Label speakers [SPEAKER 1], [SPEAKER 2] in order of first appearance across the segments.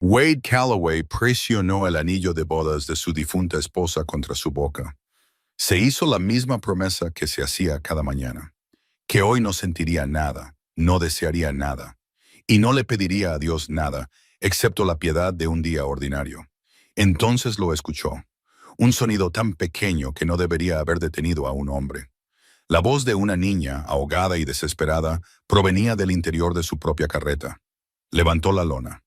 [SPEAKER 1] Wade Calloway presionó el anillo de bodas de su difunta esposa contra su boca. Se hizo la misma promesa que se hacía cada mañana, que hoy no sentiría nada, no desearía nada, y no le pediría a Dios nada, excepto la piedad de un día ordinario. Entonces lo escuchó, un sonido tan pequeño que no debería haber detenido a un hombre. La voz de una niña, ahogada y desesperada, provenía del interior de su propia carreta. Levantó la lona.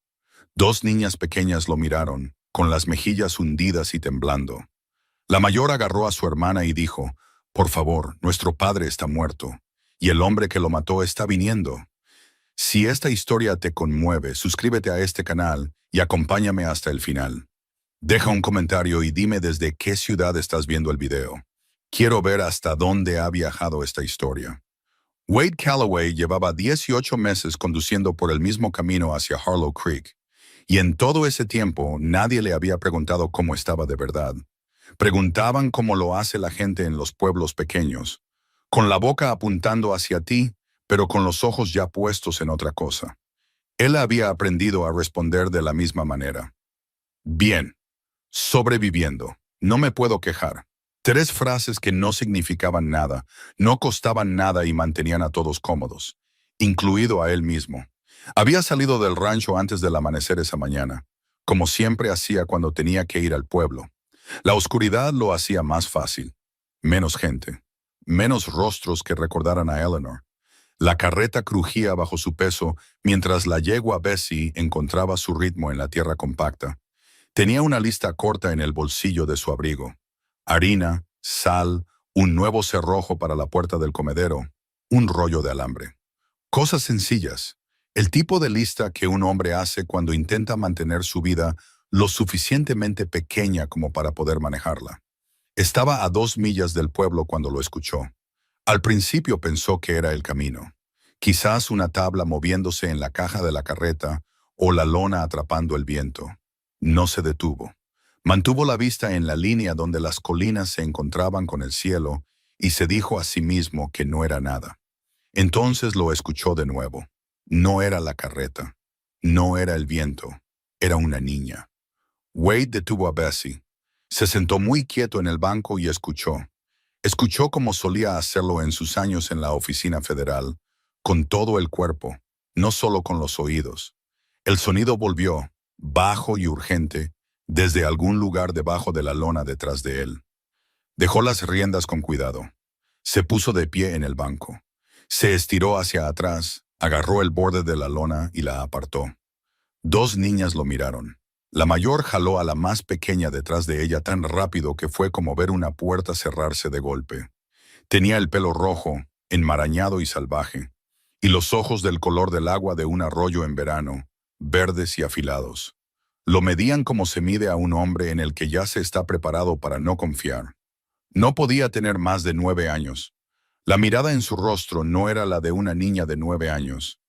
[SPEAKER 1] Dos niñas pequeñas lo miraron, con las mejillas hundidas y temblando. La mayor agarró a su hermana y dijo, «Por favor, nuestro padre está muerto, y el hombre que lo mató está viniendo». Si esta historia te conmueve, suscríbete a este canal y acompáñame hasta el final. Deja un comentario y dime desde qué ciudad estás viendo el video. Quiero ver hasta dónde ha viajado esta historia. Wade Calloway llevaba 18 meses conduciendo por el mismo camino hacia Harlow Creek, y en todo ese tiempo nadie le había preguntado cómo estaba de verdad. Preguntaban cómo lo hace la gente en los pueblos pequeños, con la boca apuntando hacia ti, pero con los ojos ya puestos en otra cosa. Él había aprendido a responder de la misma manera. Bien, sobreviviendo, no me puedo quejar. Tres frases que no significaban nada, no costaban nada y mantenían a todos cómodos, incluido a él mismo. Había salido del rancho antes del amanecer esa mañana, como siempre hacía cuando tenía que ir al pueblo. La oscuridad lo hacía más fácil. Menos gente, menos rostros que recordaran a Eleanor. La carreta crujía bajo su peso mientras la yegua Bessie encontraba su ritmo en la tierra compacta. Tenía una lista corta en el bolsillo de su abrigo. Harina, sal, un nuevo cerrojo para la puerta del comedero, un rollo de alambre. Cosas sencillas. El tipo de lista que un hombre hace cuando intenta mantener su vida lo suficientemente pequeña como para poder manejarla. Estaba a 2 millas del pueblo cuando lo escuchó. Al principio pensó que era el camino. Quizás una tabla moviéndose en la caja de la carreta o la lona atrapando el viento. No se detuvo. Mantuvo la vista en la línea donde las colinas se encontraban con el cielo y se dijo a sí mismo que no era nada. Entonces lo escuchó de nuevo. No era la carreta. No era el viento. Era una niña. Wade detuvo a Bessie. Se sentó muy quieto en el banco y escuchó. Escuchó como solía hacerlo en sus años en la oficina federal, con todo el cuerpo, no solo con los oídos. El sonido volvió, bajo y urgente, desde algún lugar debajo de la lona detrás de él. Dejó las riendas con cuidado. Se puso de pie en el banco. Se estiró hacia atrás, agarró el borde de la lona y la apartó. Dos niñas lo miraron. La mayor jaló a la más pequeña detrás de ella tan rápido que fue como ver una puerta cerrarse de golpe. Tenía el pelo rojo, enmarañado y salvaje, y los ojos del color del agua de un arroyo en verano, verdes y afilados. Lo medían como se mide a un hombre en el que ya se está preparado para no confiar. No podía tener más de 9 años. La mirada en su rostro no era la de una niña de 9 años.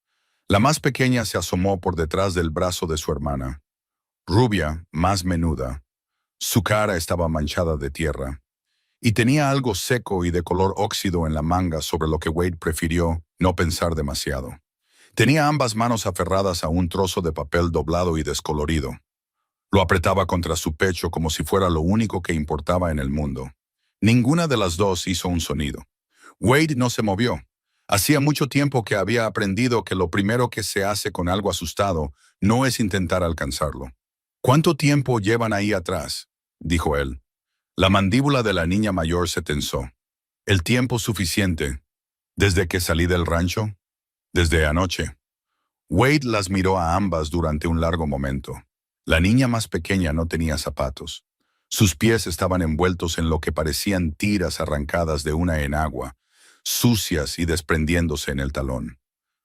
[SPEAKER 1] La más pequeña se asomó por detrás del brazo de su hermana. Rubia, más menuda. Su cara estaba manchada de tierra, y tenía algo seco y de color óxido en la manga sobre lo que Wade prefirió no pensar demasiado. Tenía ambas manos aferradas a un trozo de papel doblado y descolorido. Lo apretaba contra su pecho como si fuera lo único que importaba en el mundo. Ninguna de las dos hizo un sonido. Wade no se movió. Hacía mucho tiempo que había aprendido que lo primero que se hace con algo asustado no es intentar alcanzarlo. «¿Cuánto tiempo llevan ahí atrás?», dijo él. La mandíbula de la niña mayor se tensó. «El tiempo suficiente. ¿Desde que salí del rancho?». «Desde anoche». Wade las miró a ambas durante un largo momento. La niña más pequeña no tenía zapatos. Sus pies estaban envueltos en lo que parecían tiras arrancadas de una enagua, sucias y desprendiéndose en el talón.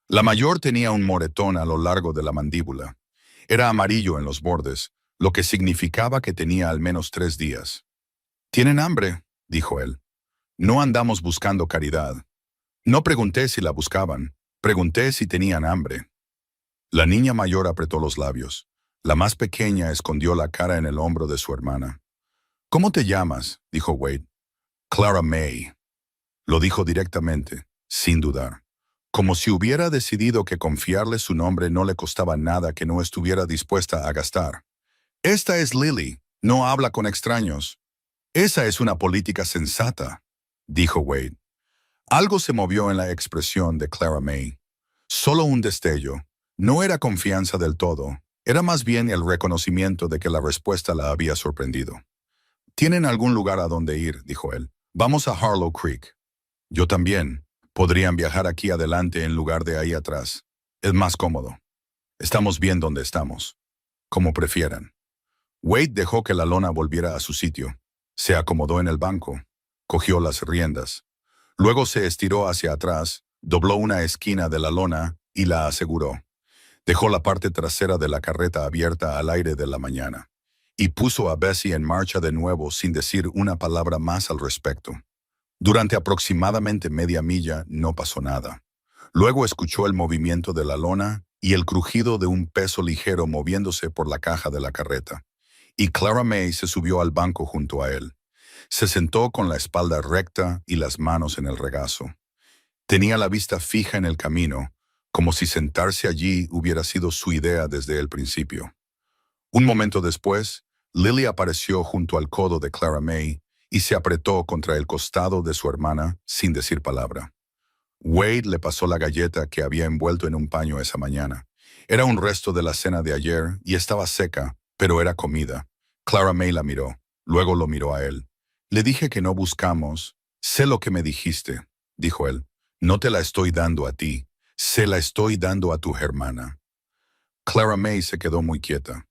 [SPEAKER 1] La mayor tenía un moretón a lo largo de la mandíbula. Era amarillo en los bordes, lo que significaba que tenía al menos 3 días. «¿Tienen hambre?», dijo él. «No andamos buscando caridad. No pregunté si la buscaban, pregunté si tenían hambre». La niña mayor apretó los labios. La más pequeña escondió la cara en el hombro de su hermana. «¿Cómo te llamas?», dijo Wade. «Clara May». Lo dijo directamente, sin dudar. como si hubiera decidido que confiarle su nombre no le costaba nada que no estuviera dispuesta a gastar. Esta es Lily, no habla con extraños. Esa es una política sensata, dijo Wade. Algo se movió en la expresión de Clara May. Solo un destello. No era confianza del todo, era más bien el reconocimiento de que la respuesta la había sorprendido. «¿Tienen algún lugar a donde ir?», dijo él. «Vamos a Harlow Creek». «Yo también. Podrían viajar aquí adelante en lugar de ahí atrás. Es más cómodo. Estamos bien donde estamos. Como prefieran». Wade dejó que la lona volviera a su sitio. Se acomodó en el banco. Cogió las riendas. Luego se estiró hacia atrás, dobló una esquina de la lona y la aseguró. Dejó la parte trasera de la carreta abierta al aire de la mañana y puso a Bessie en marcha de nuevo sin decir una palabra más al respecto. Durante aproximadamente media milla no pasó nada. Luego escuchó el movimiento de la lona y el crujido de un peso ligero moviéndose por la caja de la carreta, y Clara May se subió al banco junto a él. Se sentó con la espalda recta y las manos en el regazo. Tenía la vista fija en el camino, como si sentarse allí hubiera sido su idea desde el principio. Un momento después, Lily apareció junto al codo de Clara May y se apretó contra el costado de su hermana sin decir palabra. Wade le pasó la galleta que había envuelto en un paño esa mañana. Era un resto de la cena de ayer y estaba seca, pero era comida. Clara May la miró, luego lo miró a él. «Le dije que no buscamos». «Sé lo que me dijiste», dijo él. «No te la estoy dando a ti. Se la estoy dando a tu hermana». Clara May se quedó muy quieta.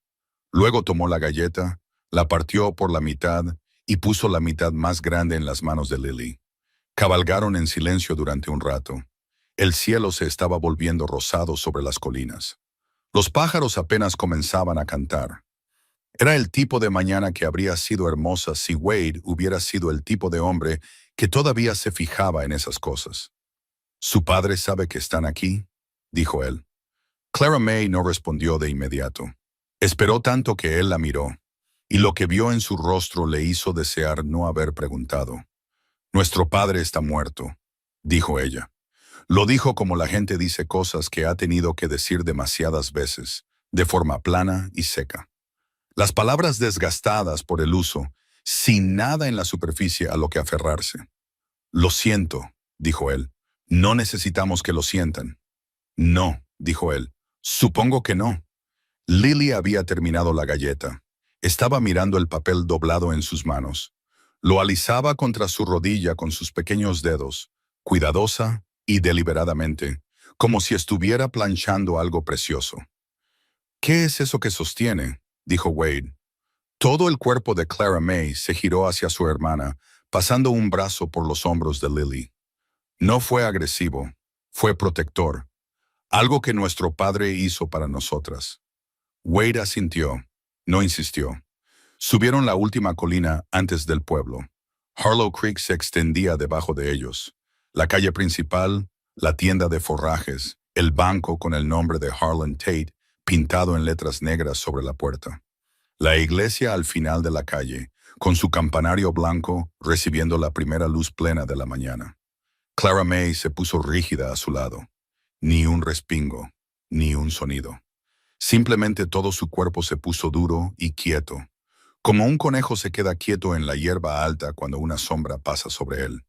[SPEAKER 1] Luego tomó la galleta, la partió por la mitad y puso la mitad más grande en las manos de Lily. Cabalgaron en silencio durante un rato. El cielo se estaba volviendo rosado sobre las colinas. Los pájaros apenas comenzaban a cantar. Era el tipo de mañana que habría sido hermosa si Wade hubiera sido el tipo de hombre que todavía se fijaba en esas cosas. «¿Su padre sabe que están aquí?», dijo él. Clara May no respondió de inmediato. Esperó tanto que él la miró, y lo que vio en su rostro le hizo desear no haber preguntado. «Nuestro padre está muerto», dijo ella. Lo dijo como la gente dice cosas que ha tenido que decir demasiadas veces, de forma plana y seca. Las palabras desgastadas por el uso, sin nada en la superficie a lo que aferrarse. «Lo siento», dijo él. «No necesitamos que lo sientan». «No», dijo él. «Supongo que no». Lily había terminado la galleta. Estaba mirando el papel doblado en sus manos. Lo alisaba contra su rodilla con sus pequeños dedos, cuidadosa y deliberadamente, como si estuviera planchando algo precioso. «¿Qué es eso que sostiene?», dijo Wade. Todo el cuerpo de Clara May se giró hacia su hermana, pasando un brazo por los hombros de Lily. No fue agresivo, fue protector, algo que nuestro padre hizo para nosotras. Wade asintió, no insistió. Subieron la última colina antes del pueblo. Harlow Creek se extendía debajo de ellos. La calle principal, la tienda de forrajes, el banco con el nombre de Harlan Tate pintado en letras negras sobre la puerta. La iglesia al final de la calle, con su campanario blanco recibiendo la primera luz plena de la mañana. Clara May se puso rígida a su lado. Ni un respingo, ni un sonido. Simplemente todo su cuerpo se puso duro y quieto, como un conejo se queda quieto en la hierba alta cuando una sombra pasa sobre él.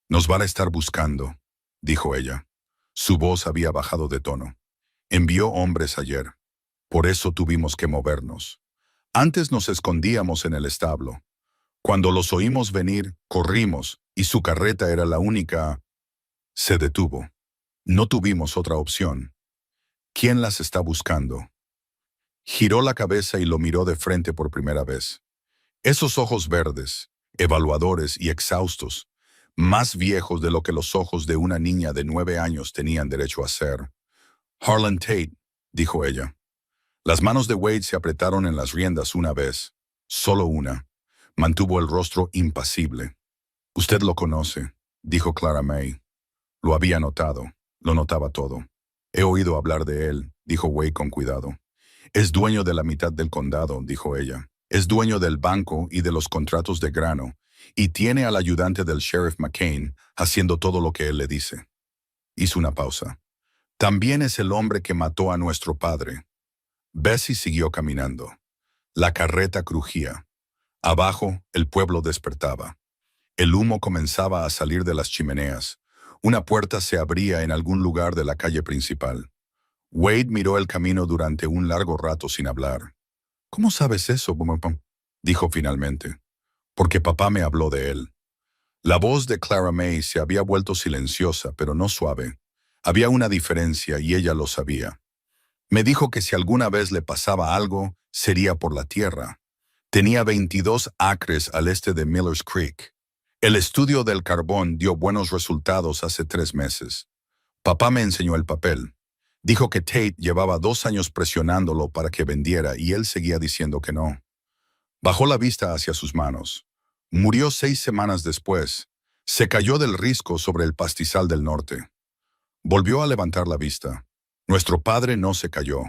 [SPEAKER 1] «Nos van a estar buscando», dijo ella. Su voz había bajado de tono. «Envió hombres ayer. Por eso tuvimos que movernos. Antes nos escondíamos en el establo. Cuando los oímos venir, corrimos, y su carreta era la única». Se detuvo. «No tuvimos otra opción». «¿Quién las está buscando?». Giró la cabeza y lo miró de frente por primera vez. Esos ojos verdes, evaluadores y exhaustos, más viejos de lo que los ojos de una niña de 9 años tenían derecho a ser. «Harlan Tate», dijo ella. Las manos de Wade se apretaron en las riendas una vez, solo una. Mantuvo el rostro impasible. «Usted lo conoce», dijo Clara May. Lo había notado, lo notaba todo. «He oído hablar de él», dijo Wade con cuidado. «Es dueño de la mitad del condado», dijo ella. «Es dueño del banco y de los contratos de grano, y tiene al ayudante del sheriff McCain haciendo todo lo que él le dice». Hizo una pausa. También es el hombre que mató a nuestro padre. Bessie siguió caminando. La carreta crujía. Abajo, el pueblo despertaba. El humo comenzaba a salir de las chimeneas. Una puerta se abría en algún lugar de la calle principal. Wade miró el camino durante un largo rato sin hablar. ¿Cómo sabes eso, Bumapam? Dijo finalmente. Porque papá me habló de él. La voz de Clara May se había vuelto silenciosa, pero no suave. Había una diferencia y ella lo sabía. Me dijo que si alguna vez le pasaba algo, sería por la tierra. Tenía 22 acres al este de Miller's Creek. El estudio del carbón dio buenos resultados hace 3 meses. Papá me enseñó el papel. Dijo que Tate llevaba 2 años presionándolo para que vendiera y él seguía diciendo que no. Bajó la vista hacia sus manos. Murió 6 semanas después. Se cayó del risco sobre el pastizal del norte. Volvió a levantar la vista. Nuestro padre no se cayó.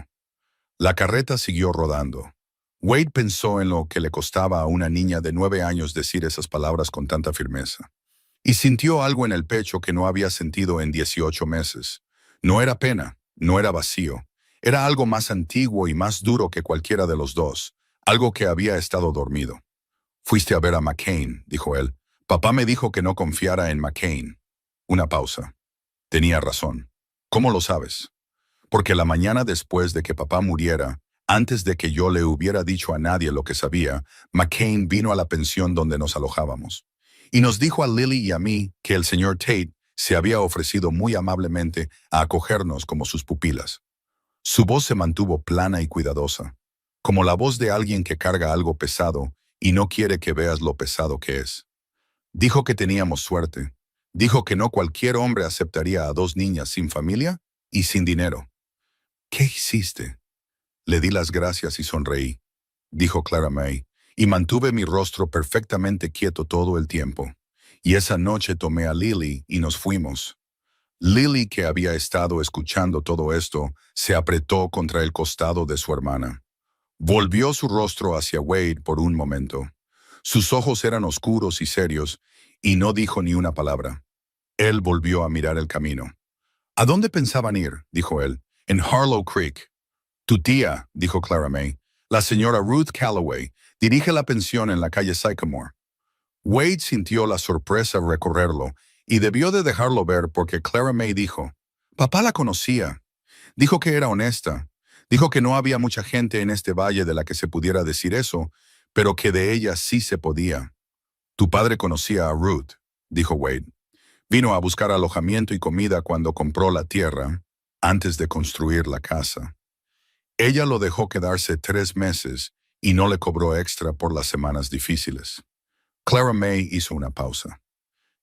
[SPEAKER 1] La carreta siguió rodando. Wade pensó en lo que le costaba a una niña de 9 años decir esas palabras con tanta firmeza. Y sintió algo en el pecho que no había sentido en 18 meses. No era pena, no era vacío. Era algo más antiguo y más duro que cualquiera de los dos. Algo que había estado dormido. «Fuiste a ver a McCain», dijo él. «Papá me dijo que no confiara en McCain». Una pausa. Tenía razón. «¿Cómo lo sabes?» «Porque la mañana después de que papá muriera, antes de que yo le hubiera dicho a nadie lo que sabía, McCain vino a la pensión donde nos alojábamos. Y nos dijo a Lily y a mí que el señor Tate se había ofrecido muy amablemente a acogernos como sus pupilas». Su voz se mantuvo plana y cuidadosa, como la voz de alguien que carga algo pesado y no quiere que veas lo pesado que es. Dijo que teníamos suerte. Dijo que no cualquier hombre aceptaría a 2 niñas sin familia y sin dinero. «¿Qué hiciste?» Le di las gracias y sonreí, dijo Clara May, y mantuve mi rostro perfectamente quieto todo el tiempo. Y esa noche tomé a Lily y nos fuimos. Lily, que había estado escuchando todo esto, se apretó contra el costado de su hermana. Volvió su rostro hacia Wade por un momento. Sus ojos eran oscuros y serios, y no dijo ni una palabra. Él volvió a mirar el camino. «¿A dónde pensaban ir?», dijo él. «En Harlow Creek». «Tu tía», dijo Clara May, «la señora Ruth Calloway, dirige la pensión en la calle Sycamore». Wade sintió la sorpresa al recorrerlo, y debió de dejarlo ver porque Clara May dijo, «Papá la conocía. Dijo que era honesta. Dijo que no había mucha gente en este valle de la que se pudiera decir eso, pero que de ella sí se podía». «Tu padre conocía a Ruth», dijo Wade. «Vino a buscar alojamiento y comida cuando compró la tierra, antes de construir la casa. Ella lo dejó quedarse 3 meses y no le cobró extra por las semanas difíciles». Clara May hizo una pausa.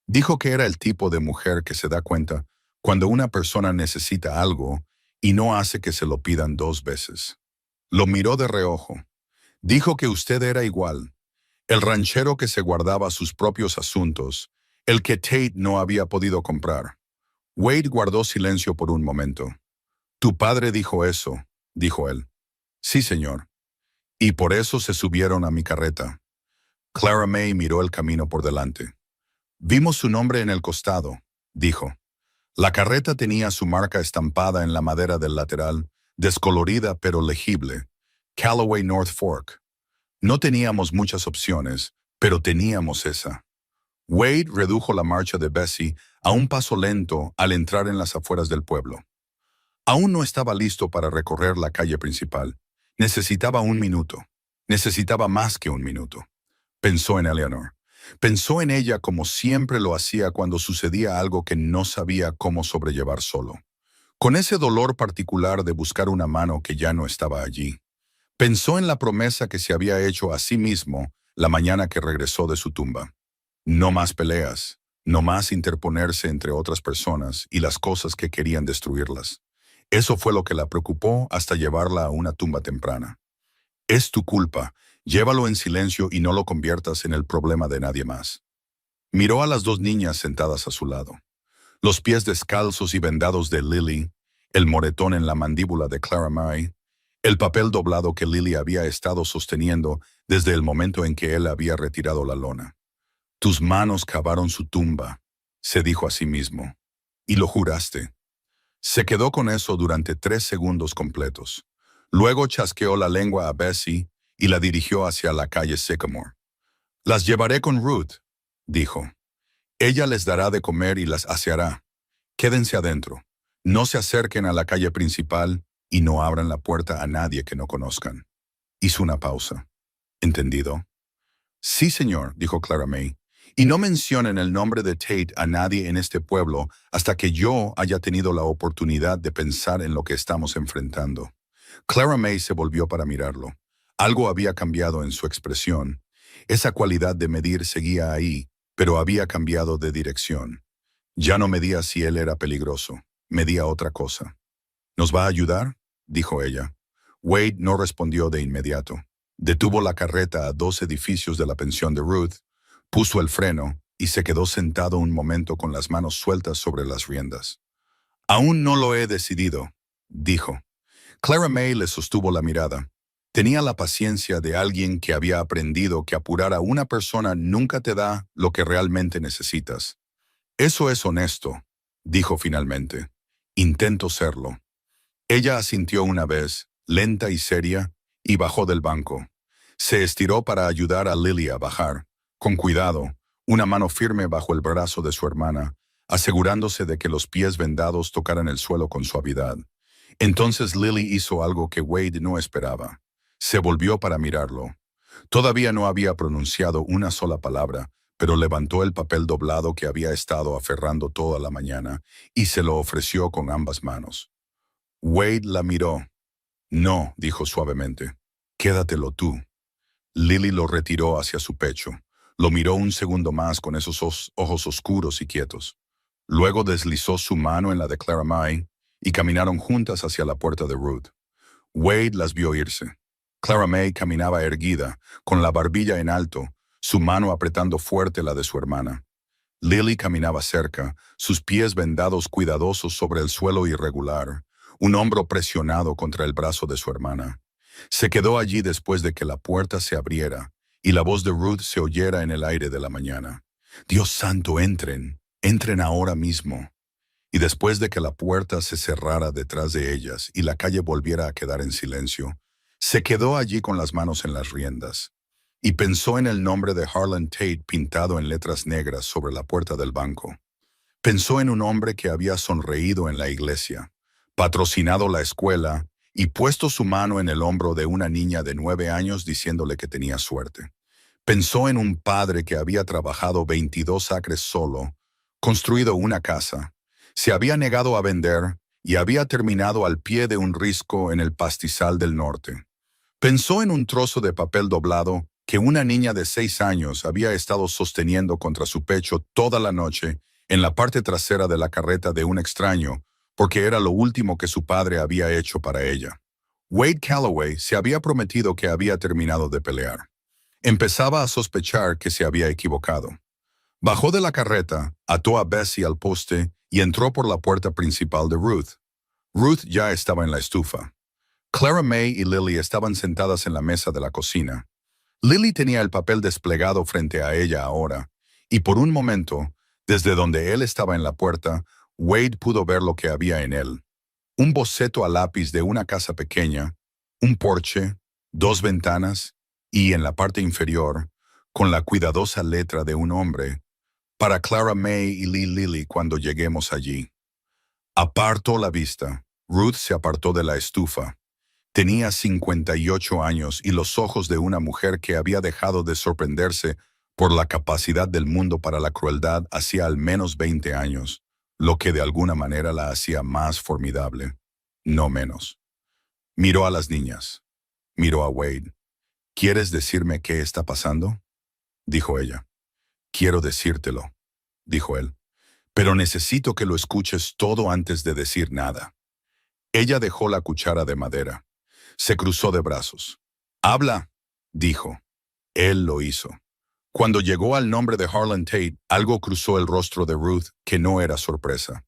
[SPEAKER 1] Dijo que era el tipo de mujer que se da cuenta cuando una persona necesita algo y no hace que se lo pidan 2 veces. Lo miró de reojo. Dijo que usted era igual, el ranchero que se guardaba sus propios asuntos, el que Tate no había podido comprar. Wade guardó silencio por un momento. «Tu padre dijo eso», dijo él. «Sí, señor. Y por eso se subieron a mi carreta». Clara May miró el camino por delante. «Vimos su nombre en el costado», dijo. La carreta tenía su marca estampada en la madera del lateral, descolorida pero legible. Calloway North Fork. No teníamos muchas opciones, pero teníamos esa. Wade redujo la marcha de Bessie a un paso lento al entrar en las afueras del pueblo. Aún no estaba listo para recorrer la calle principal. Necesitaba 1 minuto. Necesitaba más que 1 minuto. Pensó en Eleanor. Pensó en ella como siempre lo hacía cuando sucedía algo que no sabía cómo sobrellevar solo. Con ese dolor particular de buscar una mano que ya no estaba allí. Pensó en la promesa que se había hecho a sí mismo la mañana que regresó de su tumba. No más peleas, no más interponerse entre otras personas y las cosas que querían destruirlas. Eso fue lo que la preocupó hasta llevarla a una tumba temprana. «Es tu culpa. Llévalo en silencio y no lo conviertas en el problema de nadie más». Miró a las 2 niñas sentadas a su lado. Los pies descalzos y vendados de Lily, el moretón en la mandíbula de Clara May, el papel doblado que Lily había estado sosteniendo desde el momento en que él había retirado la lona. «Tus manos cavaron su tumba», se dijo a sí mismo. Y lo juraste. Se quedó con eso durante 3 segundos completos. Luego chasqueó la lengua a Bessie y la dirigió hacia la calle Sycamore. Las llevaré con Ruth, dijo. Ella les dará de comer y las aseará. Quédense adentro. No se acerquen a la calle principal y no abran la puerta a nadie que no conozcan. Hizo una pausa. ¿Entendido? Sí, señor, dijo Clara May. Y no mencionen el nombre de Tate a nadie en este pueblo hasta que yo haya tenido la oportunidad de pensar en lo que estamos enfrentando. Clara May se volvió para mirarlo. Algo había cambiado en su expresión. Esa cualidad de medir seguía ahí, pero había cambiado de dirección. Ya no medía si él era peligroso, medía otra cosa. ¿Nos va a ayudar?, dijo ella. Wade no respondió de inmediato. Detuvo la carreta a 2 edificios de la pensión de Ruth, puso el freno y se quedó sentado un momento con las manos sueltas sobre las riendas. Aún no lo he decidido, dijo. Clara May le sostuvo la mirada. Tenía la paciencia de alguien que había aprendido que apurar a una persona nunca te da lo que realmente necesitas. Eso es honesto, dijo finalmente. Intento serlo. Ella asintió una vez, lenta y seria, y bajó del banco. Se estiró para ayudar a Lily a bajar, con cuidado, una mano firme bajo el brazo de su hermana, asegurándose de que los pies vendados tocaran el suelo con suavidad. Entonces Lily hizo algo que Wade no esperaba. Se volvió para mirarlo. Todavía no había pronunciado una sola palabra, pero levantó el papel doblado que había estado aferrando toda la mañana y se lo ofreció con ambas manos. Wade la miró. No, dijo suavemente. Quédatelo tú. Lily lo retiró hacia su pecho. Lo miró un segundo más con esos ojos oscuros y quietos. Luego deslizó su mano en la de Clara May y caminaron juntas hacia la puerta de Ruth. Wade las vio irse. Clara May caminaba erguida, con la barbilla en alto, su mano apretando fuerte la de su hermana. Lily caminaba cerca, sus pies vendados cuidadosos sobre el suelo irregular, un hombro presionado contra el brazo de su hermana. Se quedó allí después de que la puerta se abriera y la voz de Ruth se oyera en el aire de la mañana. Dios santo, entren, entren ahora mismo. Y después de que la puerta se cerrara detrás de ellas y la calle volviera a quedar en silencio, se quedó allí con las manos en las riendas y pensó en el nombre de Harlan Tate pintado en letras negras sobre la puerta del banco. Pensó en un hombre que había sonreído en la iglesia, patrocinado la escuela y puesto su mano en el hombro de una niña de 9 años diciéndole que tenía suerte. Pensó en un padre que había trabajado 22 acres solo, construido una casa, se había negado a vender y había terminado al pie de un risco en el pastizal del norte. Pensó en un trozo de papel doblado que una niña de 6 años había estado sosteniendo contra su pecho toda la noche en la parte trasera de la carreta de un extraño, porque era lo último que su padre había hecho para ella. Wade Calloway se había prometido que había terminado de pelear. Empezaba a sospechar que se había equivocado. Bajó de la carreta, ató a Bessie al poste y entró por la puerta principal de Ruth. Ruth ya estaba en la estufa. Clara May y Lily estaban sentadas en la mesa de la cocina. Lily tenía el papel desplegado frente a ella ahora, y por un momento, desde donde él estaba en la puerta, Wade pudo ver lo que había en él. Un boceto a lápiz de una casa pequeña, un porche, 2 ventanas y, en la parte inferior, con la cuidadosa letra de un hombre, para Clara May y Lily cuando lleguemos allí. Apartó la vista. Ruth se apartó de la estufa. Tenía 58 años y los ojos de una mujer que había dejado de sorprenderse por la capacidad del mundo para la crueldad hacía al menos 20 años, lo que de alguna manera la hacía más formidable, no menos. Miró a las niñas. Miró a Wade. ¿Quieres decirme qué está pasando?, dijo ella. Quiero decírtelo, dijo él, pero necesito que lo escuches todo antes de decir nada. Ella dejó la cuchara de madera. Se cruzó de brazos. «Habla», dijo. Él lo hizo. Cuando llegó al nombre de Harlan Tate, algo cruzó el rostro de Ruth que no era sorpresa.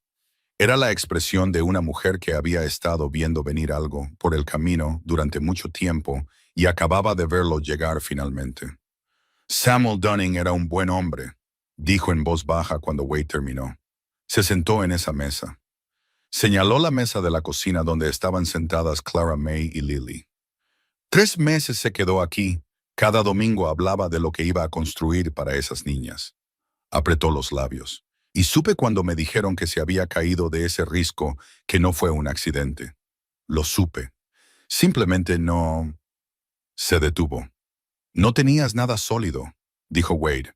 [SPEAKER 1] Era la expresión de una mujer que había estado viendo venir algo por el camino durante mucho tiempo y acababa de verlo llegar finalmente. «Samuel Dunning era un buen hombre», dijo en voz baja cuando Wade terminó. Se sentó en esa mesa. Señaló la mesa de la cocina donde estaban sentadas Clara May y Lily. 3 meses se quedó aquí. Cada domingo hablaba de lo que iba a construir para esas niñas. Apretó los labios. Y supe cuando me dijeron que se había caído de ese risco que no fue un accidente. Lo supe. Simplemente no... Se detuvo. No tenías nada sólido, dijo Wade.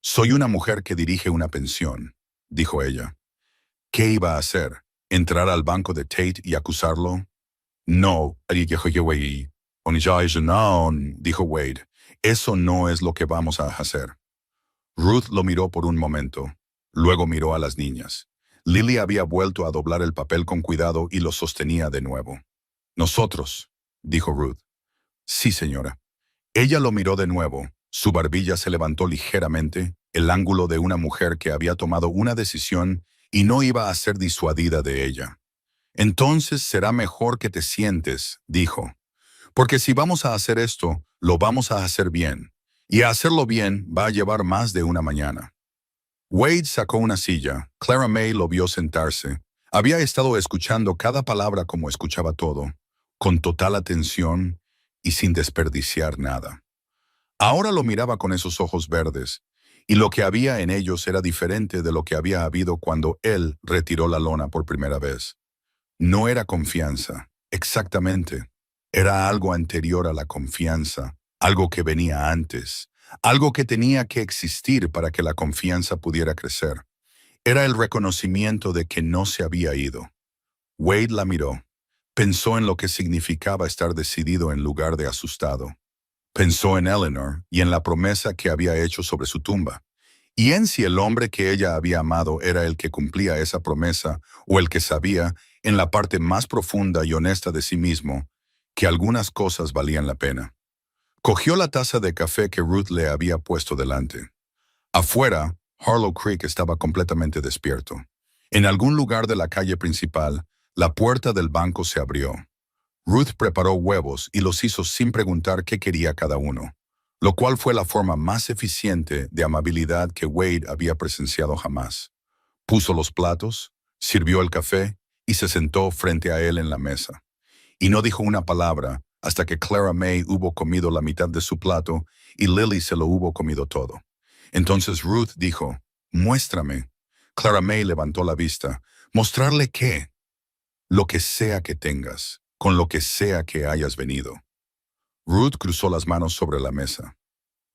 [SPEAKER 1] Soy una mujer que dirige una pensión, dijo ella. ¿Qué iba a hacer? ¿Entrar al banco de Tate y acusarlo? No, dijo Wade. Eso no es lo que vamos a hacer. Ruth lo miró por un momento. Luego miró a las niñas. Lily había vuelto a doblar el papel con cuidado y lo sostenía de nuevo. Nosotros, dijo Ruth. Sí, señora. Ella lo miró de nuevo. Su barbilla se levantó ligeramente, el ángulo de una mujer que había tomado una decisión y no iba a ser disuadida de ella. Entonces será mejor que te sientes, dijo. Porque si vamos a hacer esto, lo vamos a hacer bien. Y a hacerlo bien va a llevar más de una mañana. Wade sacó una silla. Clara May lo vio sentarse. Había estado escuchando cada palabra como escuchaba todo, con total atención y sin desperdiciar nada. Ahora lo miraba con esos ojos verdes, y lo que había en ellos era diferente de lo que había habido cuando él retiró la lona por primera vez. No era confianza, exactamente. Era algo anterior a la confianza, algo que venía antes, algo que tenía que existir para que la confianza pudiera crecer. Era el reconocimiento de que no se había ido. Wade la miró. Pensó en lo que significaba estar decidido en lugar de asustado. Pensó en Eleanor y en la promesa que había hecho sobre su tumba. Y en si el hombre que ella había amado era el que cumplía esa promesa o el que sabía, en la parte más profunda y honesta de sí mismo, que algunas cosas valían la pena. Cogió la taza de café que Ruth le había puesto delante. Afuera, Harlow Creek estaba completamente despierto. En algún lugar de la calle principal, la puerta del banco se abrió. Ruth preparó huevos y los hizo sin preguntar qué quería cada uno, lo cual fue la forma más eficiente de amabilidad que Wade había presenciado jamás. Puso los platos, sirvió el café y se sentó frente a él en la mesa. Y no dijo una palabra hasta que Clara May hubo comido la mitad de su plato y Lily se lo hubo comido todo. Entonces Ruth dijo, «Muéstrame». Clara May levantó la vista. «¿Mostrarle qué?» «Lo que sea que tengas, con lo que sea que hayas venido». Ruth cruzó las manos sobre la mesa.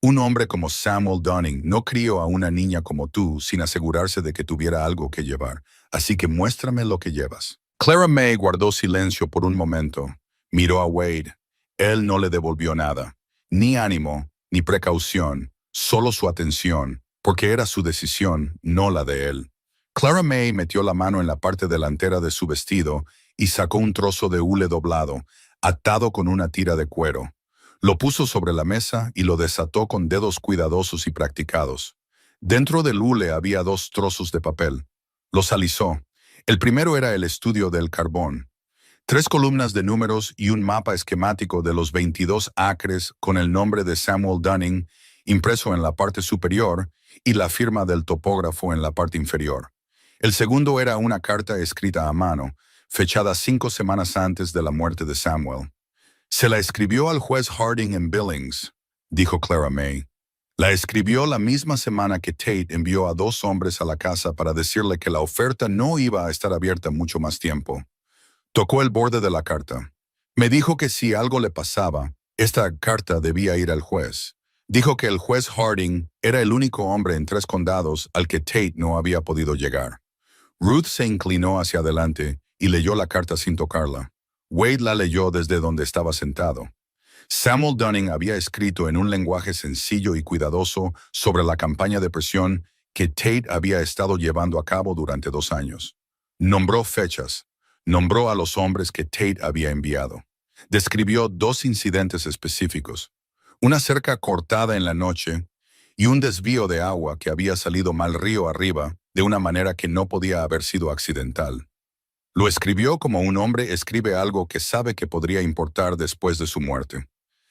[SPEAKER 1] «Un hombre como Samuel Dunning no crió a una niña como tú sin asegurarse de que tuviera algo que llevar, así que muéstrame lo que llevas». Clara May guardó silencio por un momento. Miró a Wade. Él no le devolvió nada, ni ánimo, ni precaución, solo su atención, porque era su decisión, no la de él. Clara May metió la mano en la parte delantera de su vestido y sacó un trozo de hule doblado, atado con una tira de cuero. Lo puso sobre la mesa y lo desató con dedos cuidadosos y practicados. Dentro del hule había 2 trozos de papel. Los alisó. El primero era el estudio del carbón. 3 columnas de números y un mapa esquemático de los 22 acres con el nombre de Samuel Dunning impreso en la parte superior y la firma del topógrafo en la parte inferior. El segundo era una carta escrita a mano, fechada 5 semanas antes de la muerte de Samuel. «Se la escribió al juez Harding en Billings», dijo Clara May. «La escribió la misma semana que Tate envió a 2 hombres a la casa para decirle que la oferta no iba a estar abierta mucho más tiempo». Tocó el borde de la carta. «Me dijo que si algo le pasaba, esta carta debía ir al juez. Dijo que el juez Harding era el único hombre en 3 condados al que Tate no había podido llegar». Ruth se inclinó hacia adelante y leyó la carta sin tocarla. Wade la leyó desde donde estaba sentado. Samuel Dunning había escrito en un lenguaje sencillo y cuidadoso sobre la campaña de presión que Tate había estado llevando a cabo durante 2 años. Nombró fechas. Nombró a los hombres que Tate había enviado. Describió 2 incidentes específicos. Una cerca cortada en la noche y un desvío de agua que había salido mal río arriba de una manera que no podía haber sido accidental. Lo escribió como un hombre escribe algo que sabe que podría importar después de su muerte.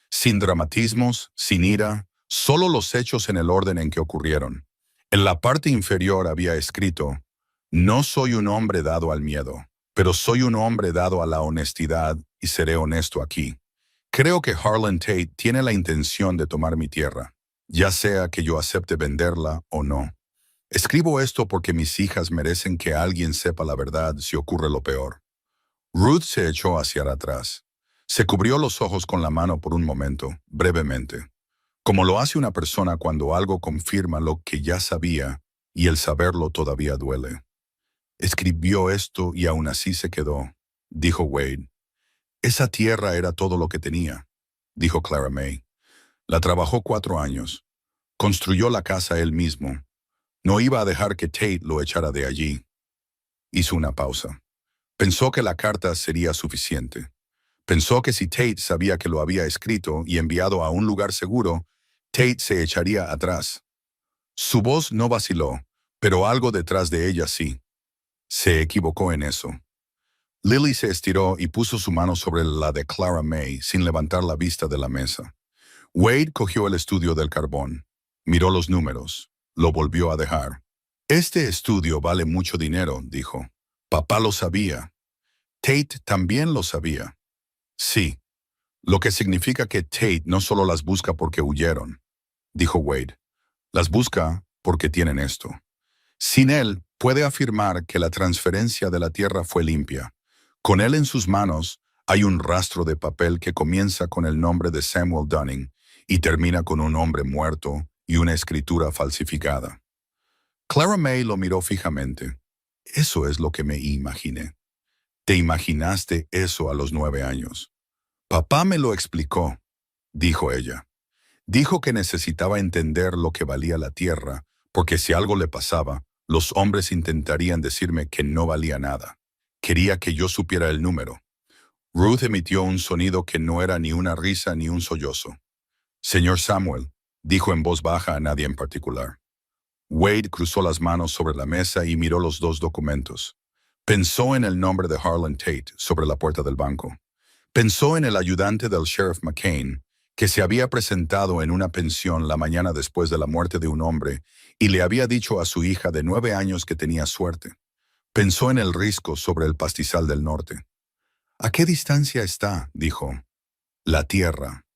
[SPEAKER 1] Sin dramatismos, sin ira, solo los hechos en el orden en que ocurrieron. En la parte inferior había escrito, No soy un hombre dado al miedo, pero soy un hombre dado a la honestidad y seré honesto aquí. Creo que Harlan Tate tiene la intención de tomar mi tierra, ya sea que yo acepte venderla o no. Escribo esto porque mis hijas merecen que alguien sepa la verdad si ocurre lo peor. Ruth se echó hacia atrás. Se cubrió los ojos con la mano por un momento, brevemente, como lo hace una persona cuando algo confirma lo que ya sabía y el saberlo todavía duele. Escribió esto y aún así se quedó, dijo Wade. Esa tierra era todo lo que tenía, dijo Clara May. La trabajó 4 años. Construyó la casa él mismo. No iba a dejar que Tate lo echara de allí. Hizo una pausa. Pensó que la carta sería suficiente. Pensó que si Tate sabía que lo había escrito y enviado a un lugar seguro, Tate se echaría atrás. Su voz no vaciló, pero algo detrás de ella sí. Se equivocó en eso. Lily se estiró y puso su mano sobre la de Clara May sin levantar la vista de la mesa. Wade cogió el estudio del carbón. Miró los números. Lo volvió a dejar. Este estudio vale mucho dinero, dijo. Papá lo sabía. Tate también lo sabía. Sí, lo que significa que Tate no solo las busca porque huyeron, dijo Wade. Las busca porque tienen esto. Sin él, puede afirmar que la transferencia de la tierra fue limpia. Con él en sus manos, hay un rastro de papel que comienza con el nombre de Samuel Dunning y termina con un hombre muerto y una escritura falsificada. Clara May lo miró fijamente. Eso es lo que me imaginé. ¿Te imaginaste eso a los 9 años? Papá me lo explicó, dijo ella. Dijo que necesitaba entender lo que valía la tierra, porque si algo le pasaba, los hombres intentarían decirme que no valía nada. Quería que yo supiera el número. Ruth emitió un sonido que no era ni una risa ni un sollozo. Señor Samuel, dijo en voz baja a nadie en particular. Wade cruzó las manos sobre la mesa y miró los 2 documentos. Pensó en el nombre de Harlan Tate sobre la puerta del banco. Pensó en el ayudante del sheriff McCain, que se había presentado en una pensión la mañana después de la muerte de un hombre y le había dicho a su hija de 9 años que tenía suerte. Pensó en el risco sobre el pastizal del norte. ¿A qué distancia está?, dijo. La tierra.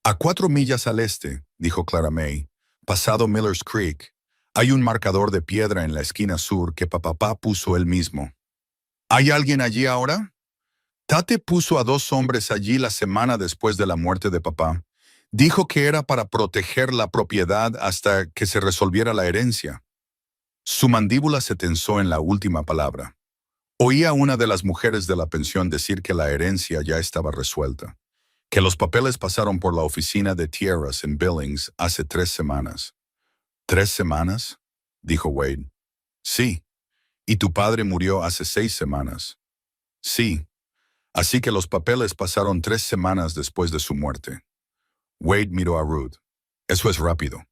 [SPEAKER 1] A 4 millas al este, dijo Clara May, pasado Miller's Creek. Hay un marcador de piedra en la esquina sur que papá puso él mismo. ¿Hay alguien allí ahora? Tate puso a 2 hombres allí la semana después de la muerte de papá. Dijo que era para proteger la propiedad hasta que se resolviera la herencia. Su mandíbula se tensó en la última palabra. Oía a una de las mujeres de la pensión decir que la herencia ya estaba resuelta, que los papeles pasaron por la oficina de tierras en Billings hace 3 semanas. ¿3 semanas?, dijo Wade. Sí. ¿Y tu padre murió hace 6 semanas? Sí. Así que los papeles pasaron 3 semanas después de su muerte. Wade miró a Ruth. Eso es rápido.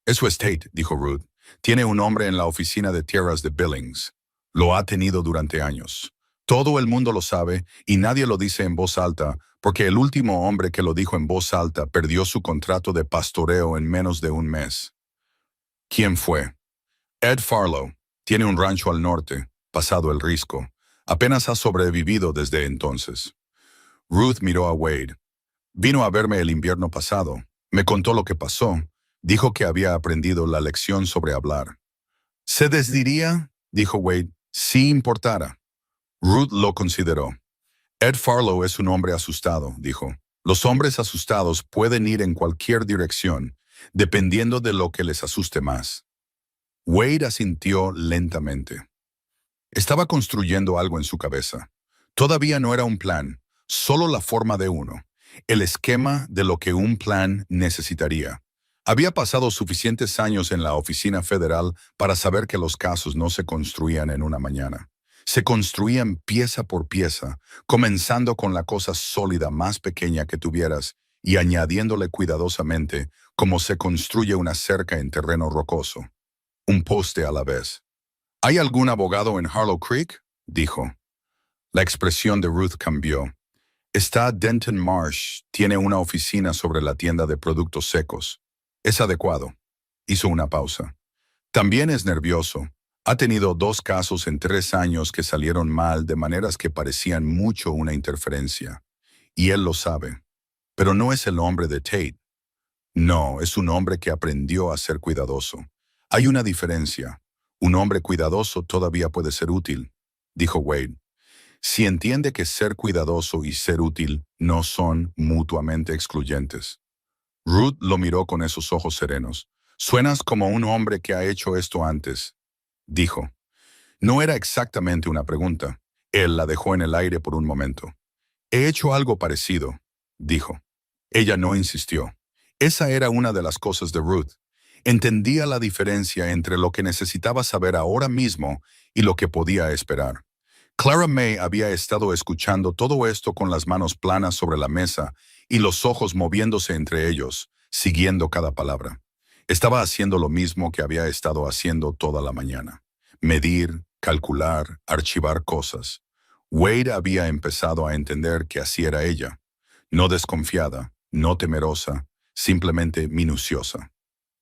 [SPEAKER 1] Eso es Tate, dijo Ruth. Tiene un hombre en la oficina de tierras de Billings. Lo ha tenido durante años. Todo el mundo lo sabe y nadie lo dice en voz alta porque el último hombre que lo dijo en voz alta perdió su contrato de pastoreo en menos de un mes. ¿Quién fue? Ed Farlow. Tiene un rancho al norte, pasado el risco. Apenas ha sobrevivido desde entonces. Ruth miró a Wade. Vino a verme el invierno pasado. Me contó lo que pasó. Dijo que había aprendido la lección sobre hablar. ¿Se desdiría?, dijo Wade, si importara. Ruth lo consideró. Ed Farlow es un hombre asustado, dijo. Los hombres asustados pueden ir en cualquier dirección, dependiendo de lo que les asuste más. Wade asintió lentamente. Estaba construyendo algo en su cabeza. Todavía no era un plan, solo la forma de uno, el esquema de lo que un plan necesitaría. Había pasado suficientes años en la oficina federal para saber que los casos no se construían en una mañana. Se construían pieza por pieza, comenzando con la cosa sólida más pequeña que tuvieras y añadiéndole cuidadosamente como se construye una cerca en terreno rocoso. Un poste a la vez. ¿Hay algún abogado en Harlow Creek?, dijo. La expresión de Ruth cambió. Está Denton Marsh, tiene una oficina sobre la tienda de productos secos. Es adecuado. Hizo una pausa. También es nervioso. Ha tenido 2 casos en 3 años que salieron mal de maneras que parecían mucho una interferencia. Y él lo sabe. Pero no es el hombre de Tate. No, es un hombre que aprendió a ser cuidadoso. Hay una diferencia. Un hombre cuidadoso todavía puede ser útil, dijo Wade. Si entiende que ser cuidadoso y ser útil no son mutuamente excluyentes. Ruth lo miró con esos ojos serenos. Suenas como un hombre que ha hecho esto antes, dijo. No era exactamente una pregunta. Él la dejó en el aire por un momento. He hecho algo parecido, dijo. Ella no insistió. Esa era una de las cosas de Ruth. Entendía la diferencia entre lo que necesitaba saber ahora mismo y lo que podía esperar. Clara May había estado escuchando todo esto con las manos planas sobre la mesa y los ojos moviéndose entre ellos, siguiendo cada palabra. Estaba haciendo lo mismo que había estado haciendo toda la mañana. Medir, calcular, archivar cosas. Wade había empezado a entender que así era ella. No desconfiada, no temerosa, simplemente minuciosa.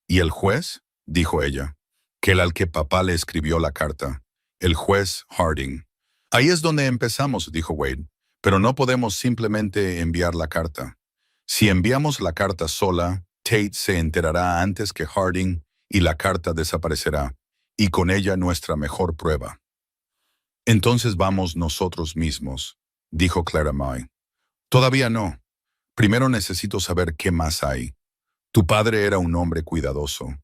[SPEAKER 1] ¿Y el juez? Dijo ella. Que el al que papá le escribió la carta. El juez Harding. Ahí es donde empezamos, dijo Wade. Pero no podemos simplemente enviar la carta. Si enviamos la carta sola, Tate se enterará antes que Harding y la carta desaparecerá, y con ella nuestra mejor prueba. Entonces vamos nosotros mismos, dijo Clara May. Todavía no. Primero necesito saber qué más hay. Tu padre era un hombre cuidadoso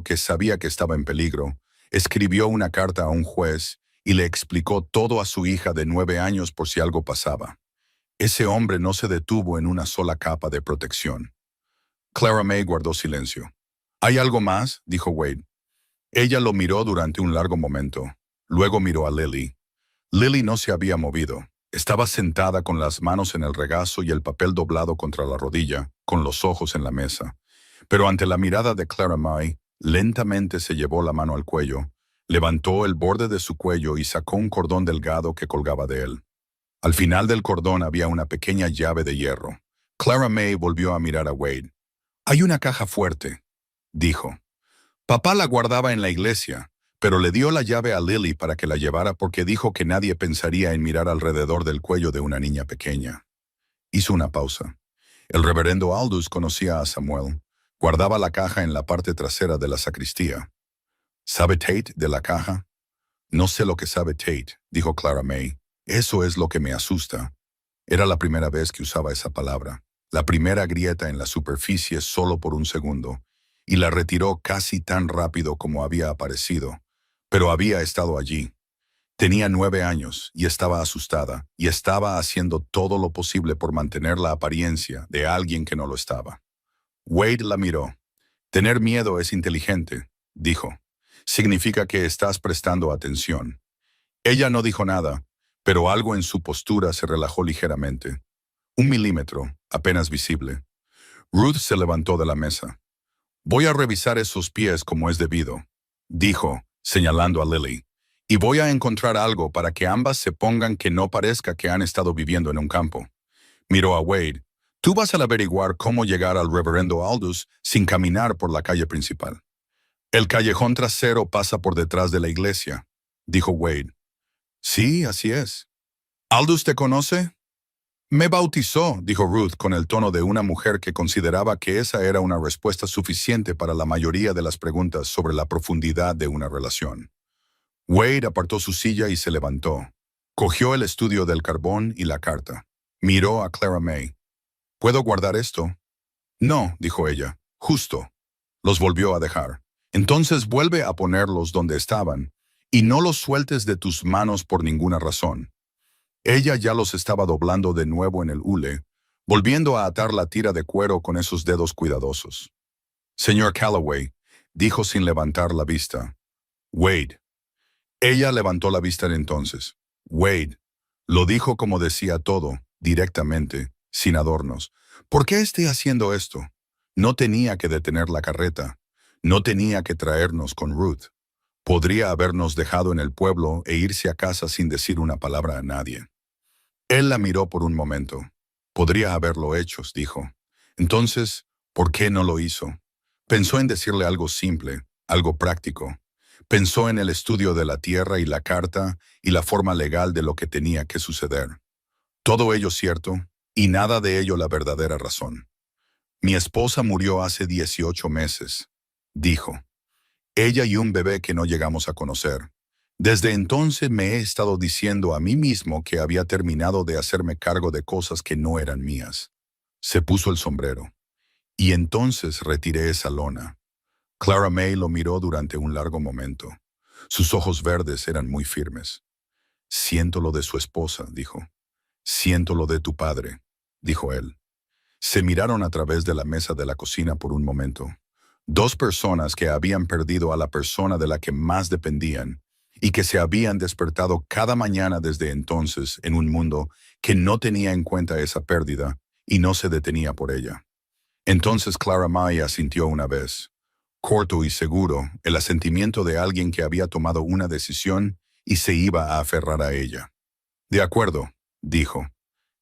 [SPEAKER 1] que sabía que estaba en peligro, escribió una carta a un juez y le explicó todo a su hija de 9 años por si algo pasaba. Ese hombre no se detuvo en una sola capa de protección. Clara May guardó silencio. ¿Hay algo más?, dijo Wade. Ella lo miró durante un largo momento. Luego miró a Lily. Lily no se había movido. Estaba sentada con las manos en el regazo y el papel doblado contra la rodilla, con los ojos en la mesa. Pero ante la mirada de Clara May, lentamente se llevó la mano al cuello, levantó el borde de su cuello y sacó un cordón delgado que colgaba de él. Al final del cordón había una pequeña llave de hierro. Clara May volvió a mirar a Wade. «Hay una caja fuerte», dijo. «Papá la guardaba en la iglesia, pero le dio la llave a Lily para que la llevara porque dijo que nadie pensaría en mirar alrededor del cuello de una niña pequeña». Hizo una pausa. El reverendo Aldous conocía a Samuel. Guardaba la caja en la parte trasera de la sacristía. «¿Sabe Tate de la caja?» «No sé lo que sabe Tate», dijo Clara May. «Eso es lo que me asusta». Era la primera vez que usaba esa palabra. La primera grieta en la superficie solo por un segundo, y la retiró casi tan rápido como había aparecido. Pero había estado allí. Tenía 9 años y estaba asustada, y estaba haciendo todo lo posible por mantener la apariencia de alguien que no lo estaba. Wade la miró. «Tener miedo es inteligente», dijo. «Significa que estás prestando atención». Ella no dijo nada, pero algo en su postura se relajó ligeramente. 1 milímetro, apenas visible. Ruth se levantó de la mesa. «Voy a revisar esos pies como es debido», dijo, señalando a Lily. «Y voy a encontrar algo para que ambas se pongan que no parezca que han estado viviendo en un campo». Miró a Wade. «Tú vas a averiguar cómo llegar al reverendo Aldous sin caminar por la calle principal». «El callejón trasero pasa por detrás de la iglesia», dijo Wade. «Sí, así es». «¿Aldous te conoce?» «Me bautizó», dijo Ruth con el tono de una mujer que consideraba que esa era una respuesta suficiente para la mayoría de las preguntas sobre la profundidad de una relación. Wade apartó su silla y se levantó. Cogió el estudio del carbón y la carta. Miró a Clara May. «¿Puedo guardar esto?» «No», dijo ella. «Justo». Los volvió a dejar. «Entonces vuelve a ponerlos donde estaban, y no los sueltes de tus manos por ninguna razón». Ella ya los estaba doblando de nuevo en el hule, volviendo a atar la tira de cuero con esos dedos cuidadosos. «Señor Calloway», dijo sin levantar la vista. «Wade». Ella levantó la vista entonces. «Wade». Lo dijo como decía todo, directamente, sin adornos. «¿Por qué estoy haciendo esto?» No tenía que detener la carreta. No tenía que traernos con Ruth. Podría habernos dejado en el pueblo e irse a casa sin decir una palabra a nadie. Él la miró por un momento. «Podría haberlo hecho», dijo. Entonces, ¿por qué no lo hizo? Pensó en decirle algo simple, algo práctico. Pensó en el estudio de la tierra y la carta y la forma legal de lo que tenía que suceder. Todo ello cierto, y nada de ello la verdadera razón. Mi esposa murió hace 18 meses, dijo. Ella y un bebé que no llegamos a conocer. Desde entonces me he estado diciendo a mí mismo que había terminado de hacerme cargo de cosas que no eran mías. Se puso el sombrero. Y entonces retiré esa lona. Clara May lo miró durante un largo momento. Sus ojos verdes eran muy firmes. Siento lo de su esposa, dijo. Siento lo de tu padre, dijo él. Se miraron a través de la mesa de la cocina por un momento. Dos personas que habían perdido a la persona de la que más dependían y que se habían despertado cada mañana desde entonces en un mundo que no tenía en cuenta esa pérdida y no se detenía por ella. Entonces Clara May asintió una vez. Corto y seguro, el asentimiento de alguien que había tomado una decisión y se iba a aferrar a ella. De acuerdo, dijo.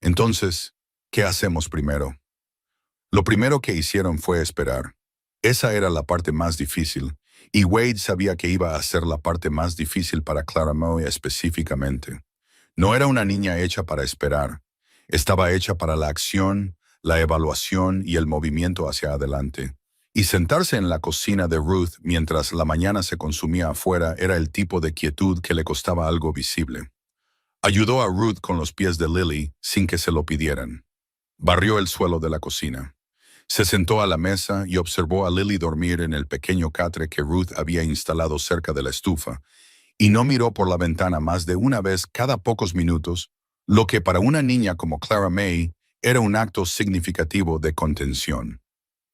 [SPEAKER 1] Entonces, ¿qué hacemos primero? Lo primero que hicieron fue esperar. Esa era la parte más difícil, y Wade sabía que iba a ser la parte más difícil para Clara May específicamente. No era una niña hecha para esperar. Estaba hecha para la acción, la evaluación y el movimiento hacia adelante. Y sentarse en la cocina de Ruth mientras la mañana se consumía afuera era el tipo de quietud que le costaba algo visible. Ayudó a Ruth con los pies de Lily sin que se lo pidieran. Barrió el suelo de la cocina. Se sentó a la mesa y observó a Lily dormir en el pequeño catre que Ruth había instalado cerca de la estufa, y no miró por la ventana más de una vez cada pocos minutos, lo que para una niña como Clara May era un acto significativo de contención.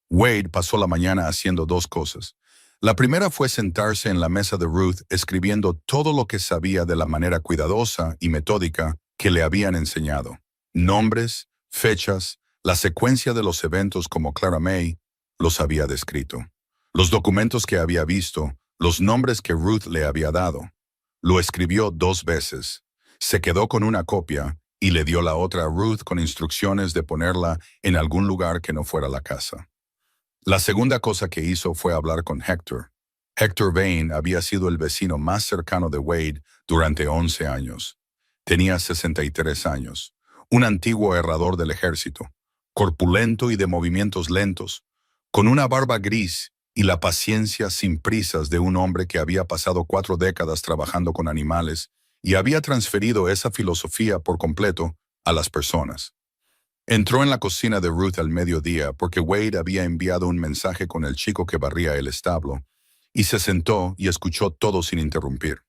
[SPEAKER 1] Wade pasó la mañana haciendo dos cosas. La primera fue sentarse en la mesa de Ruth escribiendo todo lo que sabía de la manera cuidadosa y metódica que le habían enseñado. Nombres, fechas, la secuencia de los eventos como Clara May los había descrito. Los documentos que había visto, los nombres que Ruth le había dado. Lo escribió 2 veces. Se quedó con una copia y le dio la otra a Ruth con instrucciones de ponerla en algún lugar que no fuera la casa. La segunda cosa que hizo fue hablar con Hector. Hector Vane había sido el vecino más cercano de Wade durante 11 años. Tenía 63 años, un antiguo herrador del ejército, corpulento y de movimientos lentos, con una barba gris y la paciencia sin prisas de un hombre que había pasado 4 décadas trabajando con animales y había transferido esa filosofía por completo a las personas. Entró en la cocina de Ruth al mediodía porque Wade había enviado un mensaje con el chico que barría el establo, y se sentó y escuchó todo sin interrumpir.